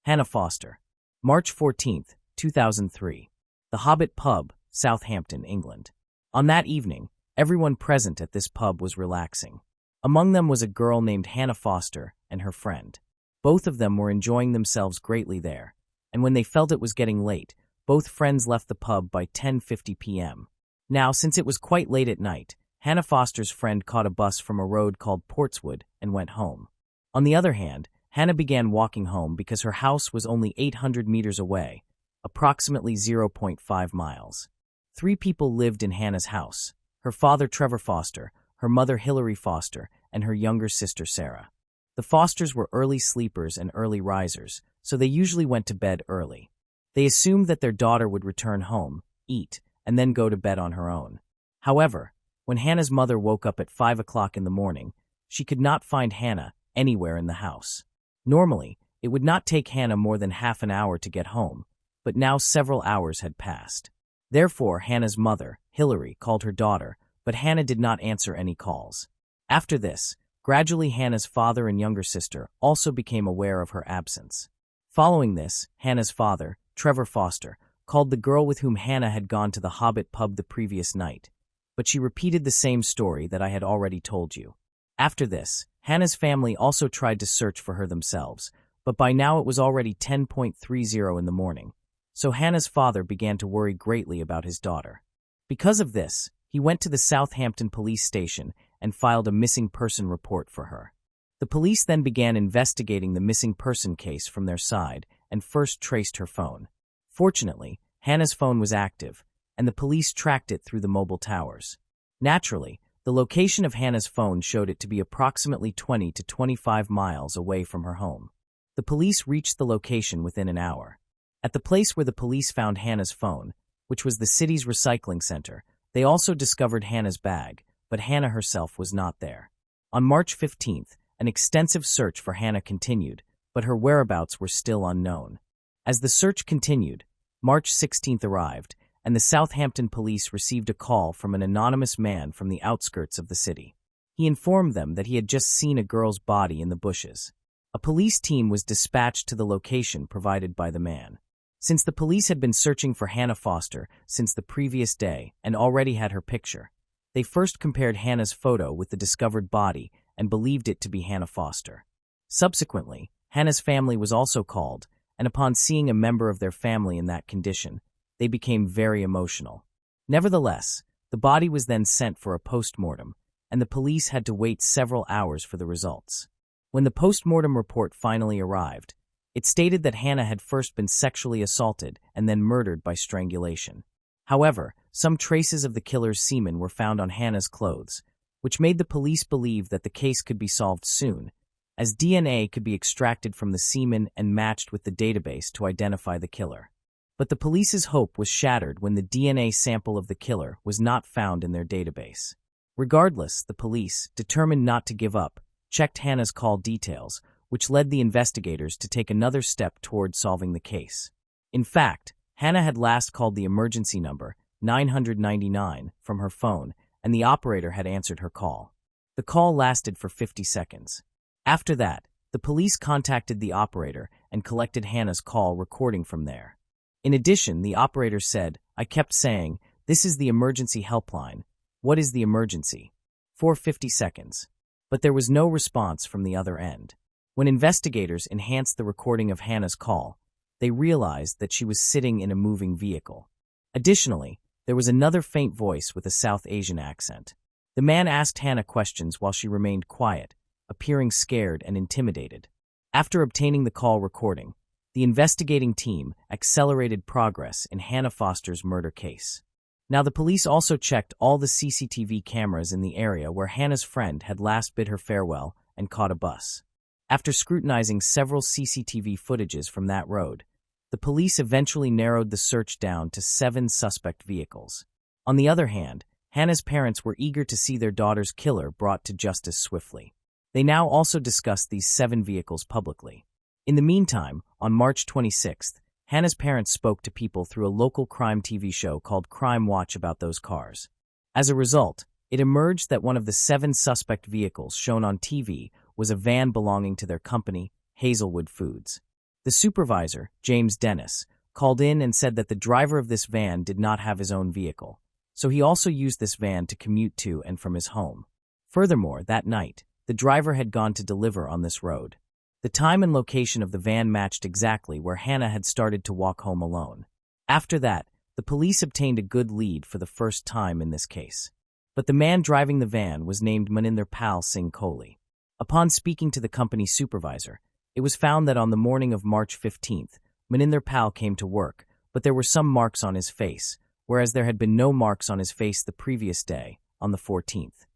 Hannah Foster. March 14, 2003. The Hobbit Pub, Southampton, England. On that evening, everyone present at this pub was relaxing. Among them was a girl named Hannah Foster and her friend. Both of them were enjoying themselves greatly there, and when they felt it was getting late, both friends left the pub by 10:50 p.m. Now, since it was quite late at night, Hannah Foster's friend caught a bus from a road called Portswood and went home. On the other hand, Hannah began walking home because her house was only 800 meters away, approximately 0.5 miles. 3 people lived in Hannah's house: her father Trevor Foster, her mother Hilary Foster, and her younger sister Sarah. The Fosters were early sleepers and early risers, so they usually went to bed early. They assumed that their daughter would return home, eat, and then go to bed on her own. However, when Hannah's mother woke up at 5 o'clock in the morning, she could not find Hannah anywhere in the house. Normally, it would not take Hannah more than half an hour to get home, but now several hours had passed. Therefore, Hannah's mother, Hillary, called her daughter, but Hannah did not answer any calls. After this, gradually Hannah's father and younger sister also became aware of her absence. Following this, Hannah's father, Trevor Foster, called the girl with whom Hannah had gone to the Hobbit pub the previous night, but she repeated the same story that I had already told you. After this, Hannah's family also tried to search for her themselves, but by now it was already 10:30 in the morning, so Hannah's father began to worry greatly about his daughter. Because of this, he went to the Southampton police station and filed a missing person report for her. The police then began investigating the missing person case from their side and first traced her phone. Fortunately, Hannah's phone was active, and the police tracked it through the mobile towers. Naturally, the location of Hannah's phone showed it to be approximately 20 to 25 miles away from her home. The police reached the location within an hour. At the place where the police found Hannah's phone, which was the city's recycling center, they also discovered Hannah's bag, but Hannah herself was not there. On March 15th, an extensive search for Hannah continued, but her whereabouts were still unknown. As the search continued, March 16th arrived, and the Southampton police received a call from an anonymous man from the outskirts of the city. He informed them that he had just seen a girl's body in the bushes. A police team was dispatched to the location provided by the man. Since the police had been searching for Hannah Foster since the previous day and already had her picture, they first compared Hannah's photo with the discovered body and believed it to be Hannah Foster. Subsequently, Hannah's family was also called, and upon seeing a member of their family in that condition, they became very emotional. Nevertheless, the body was then sent for a post-mortem, and the police had to wait several hours for the results. When the post-mortem report finally arrived, it stated that Hannah had first been sexually assaulted and then murdered by strangulation. However, some traces of the killer's semen were found on Hannah's clothes, which made the police believe that the case could be solved soon, as DNA could be extracted from the semen and matched with the database to identify the killer. But the police's hope was shattered when the DNA sample of the killer was not found in their database. Regardless, the police, determined not to give up, checked Hannah's call details, which led the investigators to take another step toward solving the case. In fact, Hannah had last called the emergency number, 999, from her phone, and the operator had answered her call. The call lasted for 50 seconds. After that, the police contacted the operator and collected Hannah's call recording from there. In addition, the operator said, "I kept saying, 'This is the emergency helpline. What is the emergency?' for 50 seconds. But there was no response from the other end. When investigators enhanced the recording of Hannah's call, they realized that she was sitting in a moving vehicle. Additionally, there was another faint voice with a South Asian accent. The man asked Hannah questions while she remained quiet, appearing scared and intimidated. After obtaining the call recording, the investigating team accelerated progress in Hannah Foster's murder case. Now, the police also checked all the CCTV cameras in the area where Hannah's friend had last bid her farewell and caught a bus. After scrutinizing several CCTV footages from that road, the police eventually narrowed the search down to 7 suspect vehicles. On the other hand, Hannah's parents were eager to see their daughter's killer brought to justice swiftly. They now also discussed these 7 vehicles publicly. In the meantime, on March 26th, Hannah's parents spoke to people through a local crime TV show called Crime Watch about those cars. As a result, it emerged that one of the 7 suspect vehicles shown on TV was a van belonging to their company, Hazelwood Foods. The supervisor, James Dennis, called in and said that the driver of this van did not have his own vehicle, so he also used this van to commute to and from his home. Furthermore, that night, the driver had gone to deliver on this road. The time and location of the van matched exactly where Hannah had started to walk home alone. After that, the police obtained a good lead for the first time in this case. But the man driving the van was named Maninder Pal Singh Kohli. Upon speaking to the company supervisor, it was found that on the morning of March 15th, Maninder Pal came to work, but there were some marks on his face, whereas there had been no marks on his face the previous day, on the 14th.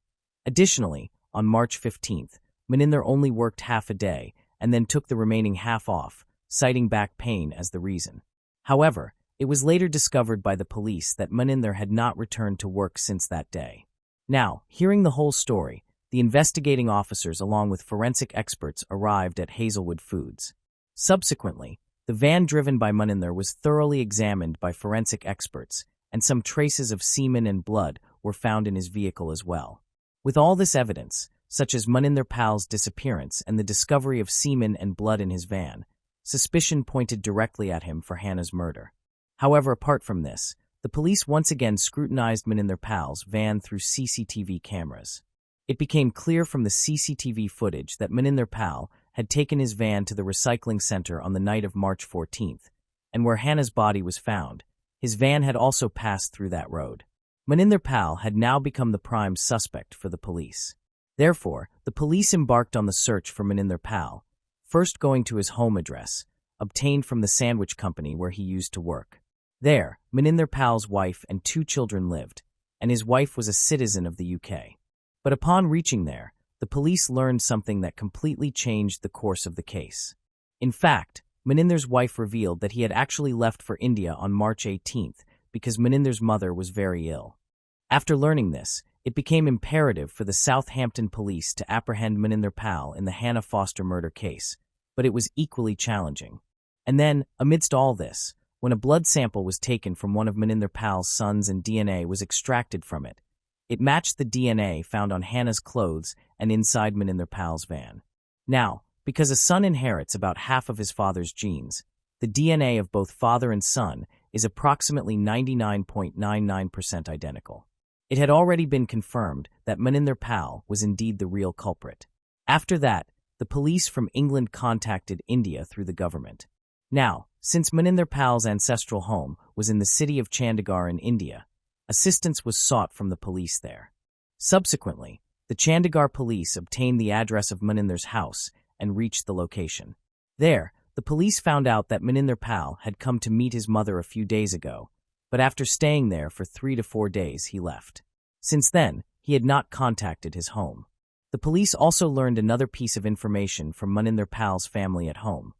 Additionally, on March 15th, Meninder only worked half a day and then took the remaining half off, citing back pain as the reason. However, it was later discovered by the police that Meninder had not returned to work since that day. Now, hearing the whole story, the investigating officers along with forensic experts arrived at Hazelwood Foods. Subsequently, the van driven by Meninder was thoroughly examined by forensic experts, and some traces of semen and blood were found in his vehicle as well. With all this evidence, such as Meninder Pal's disappearance and the discovery of semen and blood in his van, suspicion pointed directly at him for Hannah's murder. However, apart from this, the police once again scrutinized Meninder Pal's van through CCTV cameras. It became clear from the CCTV footage that Meninder Pal had taken his van to the recycling center on the night of March 14th, and where Hannah's body was found, his van had also passed through that road. Meninder Pal had now become the prime suspect for the police. Therefore, the police embarked on the search for Meninder Pal, first going to his home address, obtained from the sandwich company where he used to work. There, Meninder Pal's wife and 2 children lived, and his wife was a citizen of the UK. But upon reaching there, the police learned something that completely changed the course of the case. In fact, Meninder's wife revealed that he had actually left for India on March 18th because Meninder's mother was very ill. After learning this, it became imperative for the Southampton police to apprehend Meninder Pal in the Hannah Foster murder case, but it was equally challenging. And then, amidst all this, when a blood sample was taken from one of Meninder Pal's sons and DNA was extracted from it, it matched the DNA found on Hannah's clothes and inside Meninder Pal's van. Now, because a son inherits about half of his father's genes, the DNA of both father and son is approximately 99.99% identical. It had already been confirmed that Meninder Pal was indeed the real culprit. After that, the police from England contacted India through the government. Now, since Meninder Pal's ancestral home was in the city of Chandigarh in India, assistance was sought from the police there. Subsequently, the Chandigarh police obtained the address of Meninder's house and reached the location. There, the police found out that Meninder Pal had come to meet his mother a few days ago, but after staying there for 3 to 4 days, he left. Since then, he had not contacted his home. The police also learned another piece of information from Meninder Pal's family at home.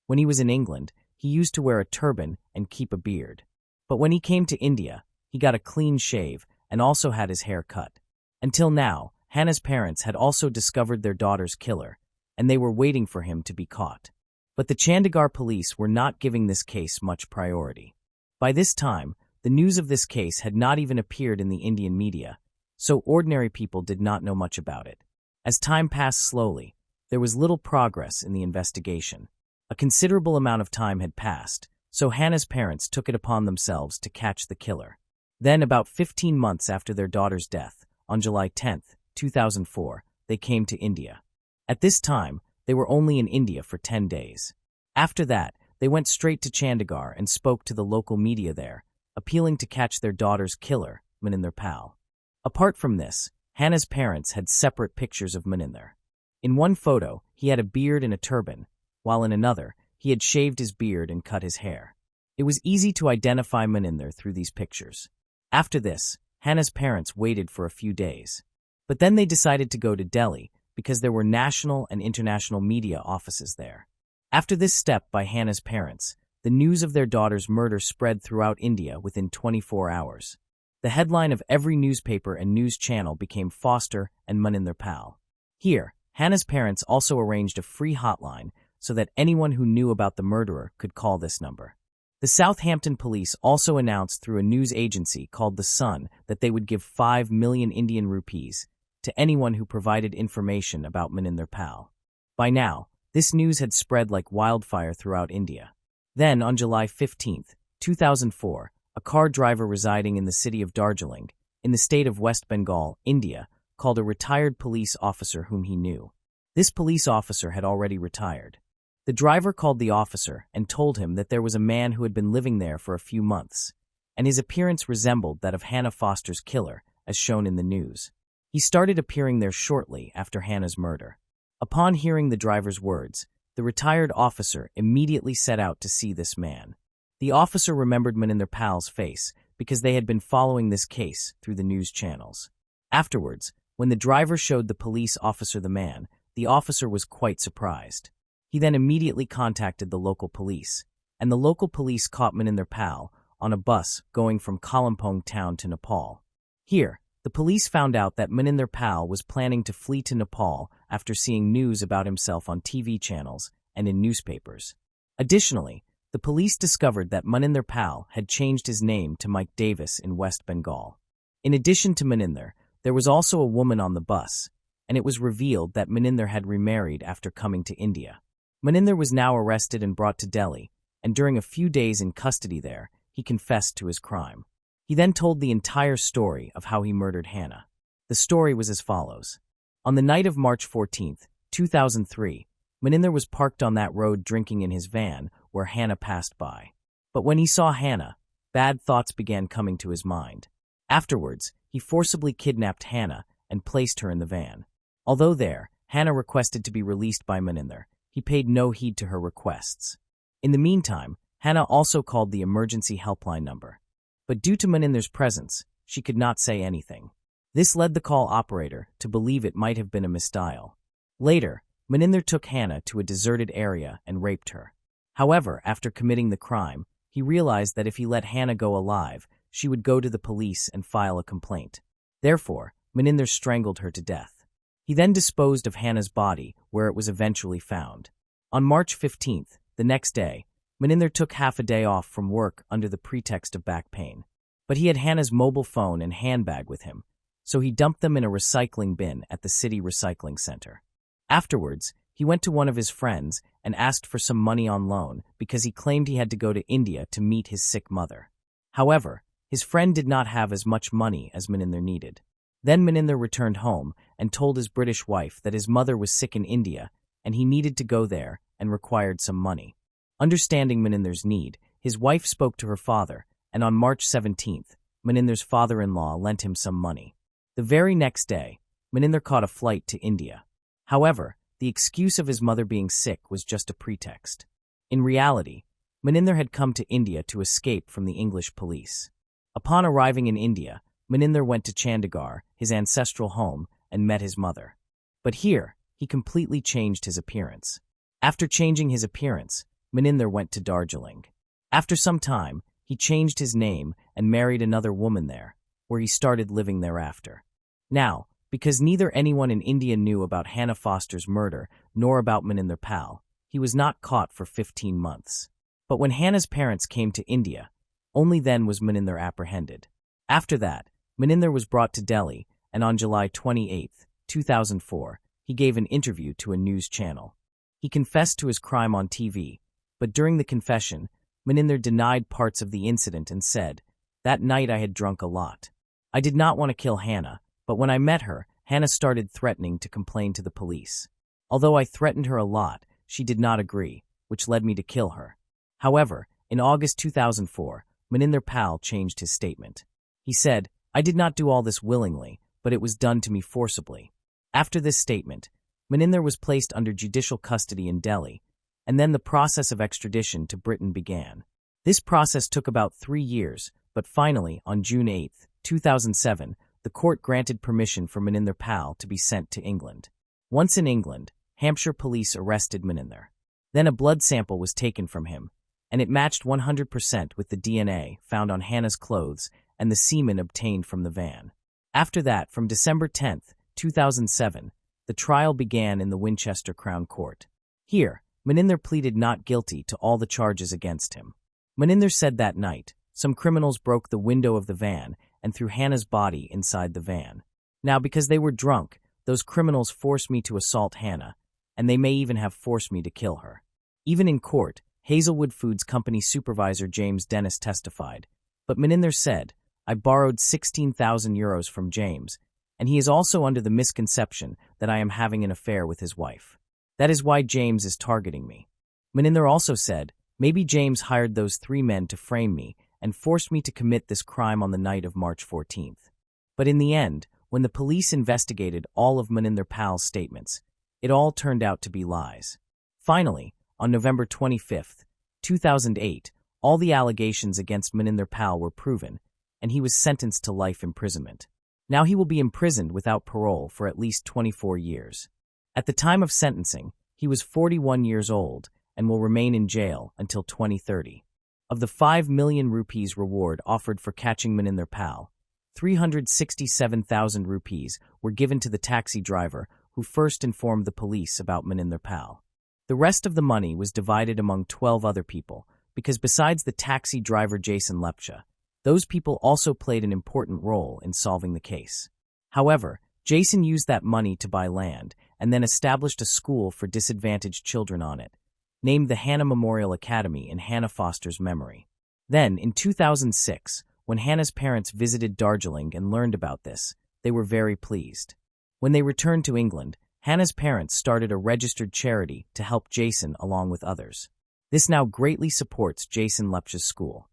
When he was in England, he used to wear a turban and keep a beard. But when he came to India, he got a clean shave and also had his hair cut. Until now, Hannah's parents had also discovered their daughter's killer, and they were waiting for him to be caught. But the Chandigarh police were not giving this case much priority. By this time, the news of this case had not even appeared in the Indian media, so ordinary people did not know much about it. As time passed slowly, there was little progress in the investigation. A considerable amount of time had passed, so Hannah's parents took it upon themselves to catch the killer. Then, about 15 months after their daughter's death, on July 10, 2004, they came to India. At this time, they were only in India for 10 days. After that, they went straight to Chandigarh and spoke to the local media there, appealing to catch their daughter's killer, Meninder Pal. Apart from this, Hannah's parents had separate pictures of Meninder. In one photo, he had a beard and a turban, while in another, he had shaved his beard and cut his hair. It was easy to identify Meninder through these pictures. After this, Hannah's parents waited for a few days. But then they decided to go to Delhi because there were national and international media offices there. After this step by Hannah's parents, the news of their daughter's murder spread throughout India within 24 hours. The headline of every newspaper and news channel became Foster and Meninder Pal. Here, Hannah's parents also arranged a free hotline so that anyone who knew about the murderer could call this number. The Southampton police also announced through a news agency called The Sun that they would give 5 million Indian rupees to anyone who provided information about Meninder Pal. By now, this news had spread like wildfire throughout India. Then, on July 15, 2004, a car driver residing in the city of Darjeeling, in the state of West Bengal, India, called a retired police officer whom he knew. This police officer had already retired. The driver called the officer and told him that there was a man who had been living there for a few months, and his appearance resembled that of Hannah Foster's killer, as shown in the news. He started appearing there shortly after Hannah's murder. Upon hearing the driver's words, the retired officer immediately set out to see this man. The officer remembered Meninder Pal's face because they had been following this case through the news channels. Afterwards, When the driver showed the police officer the man, the officer was quite surprised. He then immediately contacted the local police, and the local police caught Maninder Pal on a bus going from Kalimpong town to Nepal. Here, the police found out that Maninder Pal was planning to flee to Nepal after seeing news about himself on TV channels and in newspapers. Additionally, the police discovered that Maninder Pal had changed his name to Mike Davis in West Bengal. In addition to Maninder, there was also a woman on the bus, and it was revealed that Maninder had remarried after coming to India. Maninder was now arrested and brought to Delhi, and during a few days in custody there, he confessed to his crime. He then told the entire story of how he murdered Hannah. The story was as follows. On the night of March 14, 2003, Maninder was parked on that road drinking in his van where Hannah passed by. But when he saw Hannah, bad thoughts began coming to his mind. Afterwards, he forcibly kidnapped Hannah and placed her in the van. Although there, Hannah requested to be released by Maninder. He paid no heed to her requests. In the meantime, Hannah also called the emergency helpline number. But due to Maninder's presence, she could not say anything. This led the call operator to believe it might have been a misdial. Later, Maninder took Hannah to a deserted area and raped her. However, after committing the crime, he realized that if he let Hannah go alive, she would go to the police and file a complaint. Therefore, Maninder strangled her to death. He then disposed of Hannah's body, where it was eventually found. On March 15th, the next day, Maninder took half a day off from work under the pretext of back pain. But he had Hannah's mobile phone and handbag with him, so he dumped them in a recycling bin at the city recycling center. Afterwards, he went to one of his friends and asked for some money on loan because he claimed he had to go to India to meet his sick mother. However, his friend did not have as much money as Maninder needed. Then Maninder returned home and told his British wife that his mother was sick in India and he needed to go there and required some money. Understanding Maninder's need, his wife spoke to her father, and on March 17th, Maninder's father-in-law lent him some money. The very next day, Maninder caught a flight to India. However, the excuse of his mother being sick was just a pretext. In reality, Maninder had come to India to escape from the English police. Upon arriving in India, Maninder went to Chandigarh, his ancestral home, and met his mother. But here, he completely changed his appearance. After changing his appearance, Maninder went to Darjeeling. After some time, he changed his name and married another woman there, where he started living thereafter. Now, because neither anyone in India knew about Hannah Foster's murder nor about Maninder Pal, he was not caught for 15 months. But when Hannah's parents came to India, only then was Maninder apprehended. After that, Maninder was brought to Delhi, and on July 28, 2004, he gave an interview to a news channel. He confessed to his crime on TV, but during the confession, Maninder denied parts of the incident and said, "That night I had drunk a lot. I did not want to kill Hannah, but when I met her, Hannah started threatening to complain to the police. Although I threatened her a lot, she did not agree, which led me to kill her." However, in August 2004, Maninder Pal changed his statement. He said, "I did not do all this willingly, but it was done to me forcibly." After this statement, Maninder was placed under judicial custody in Delhi, and then the process of extradition to Britain began. This process took about 3 years, but finally, on June 8, 2007, the court granted permission for Maninder Pal to be sent to England. Once in England, Hampshire police arrested Maninder. Then a blood sample was taken from him, and it matched 100% with the DNA found on Hannah's clothes and the semen obtained from the van. After that, from December 10, 2007, the trial began in the Winchester Crown Court. Here, Maninder pleaded not guilty to all the charges against him. Maninder said that night, some criminals broke the window of the van and threw Hannah's body inside the van. Now, because they were drunk, those criminals forced me to assault Hannah, and they may even have forced me to kill her. Even in court, Hazelwood Foods Company supervisor James Dennis testified, but Maninder said, "I borrowed €16,000 from James, and he is also under the misconception that I am having an affair with his wife. That is why James is targeting me." Maninder also said, "Maybe James hired those 3 men to frame me and forced me to commit this crime on the night of March 14th. But in the end, when the police investigated all of Maninder Pal's statements, it all turned out to be lies. Finally, on November 25, 2008, all the allegations against Maninder Pal were proven, and he was sentenced to life imprisonment. Now he will be imprisoned without parole for at least 24 years. At the time of sentencing, he was 41 years old and will remain in jail until 2030. Of the 5 million rupees reward offered for catching Maninder Pal, 367,000 rupees were given to the taxi driver who first informed the police about Maninder Pal. The rest of the money was divided among 12 other people, because besides the taxi driver Jason Lepcha, those people also played an important role in solving the case. However, Jason used that money to buy land and then established a school for disadvantaged children on it, named the Hannah Memorial Academy in Hannah Foster's memory. Then, in 2006, when Hannah's parents visited Darjeeling and learned about this, they were very pleased. When they returned to England, Hannah's parents started a registered charity to help Jason along with others. This now greatly supports Jason Lepcha's school.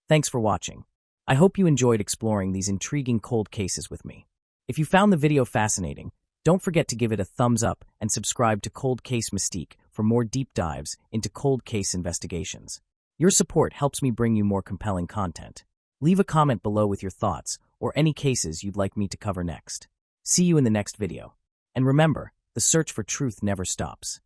Thanks for watching. I hope you enjoyed exploring these intriguing cold cases with me. If you found the video fascinating, don't forget to give it a thumbs up and subscribe to Cold Case Mystique for more deep dives into cold case investigations. Your support helps me bring you more compelling content. Leave a comment below with your thoughts or any cases you'd like me to cover next. See you in the next video. And remember, the search for truth never stops.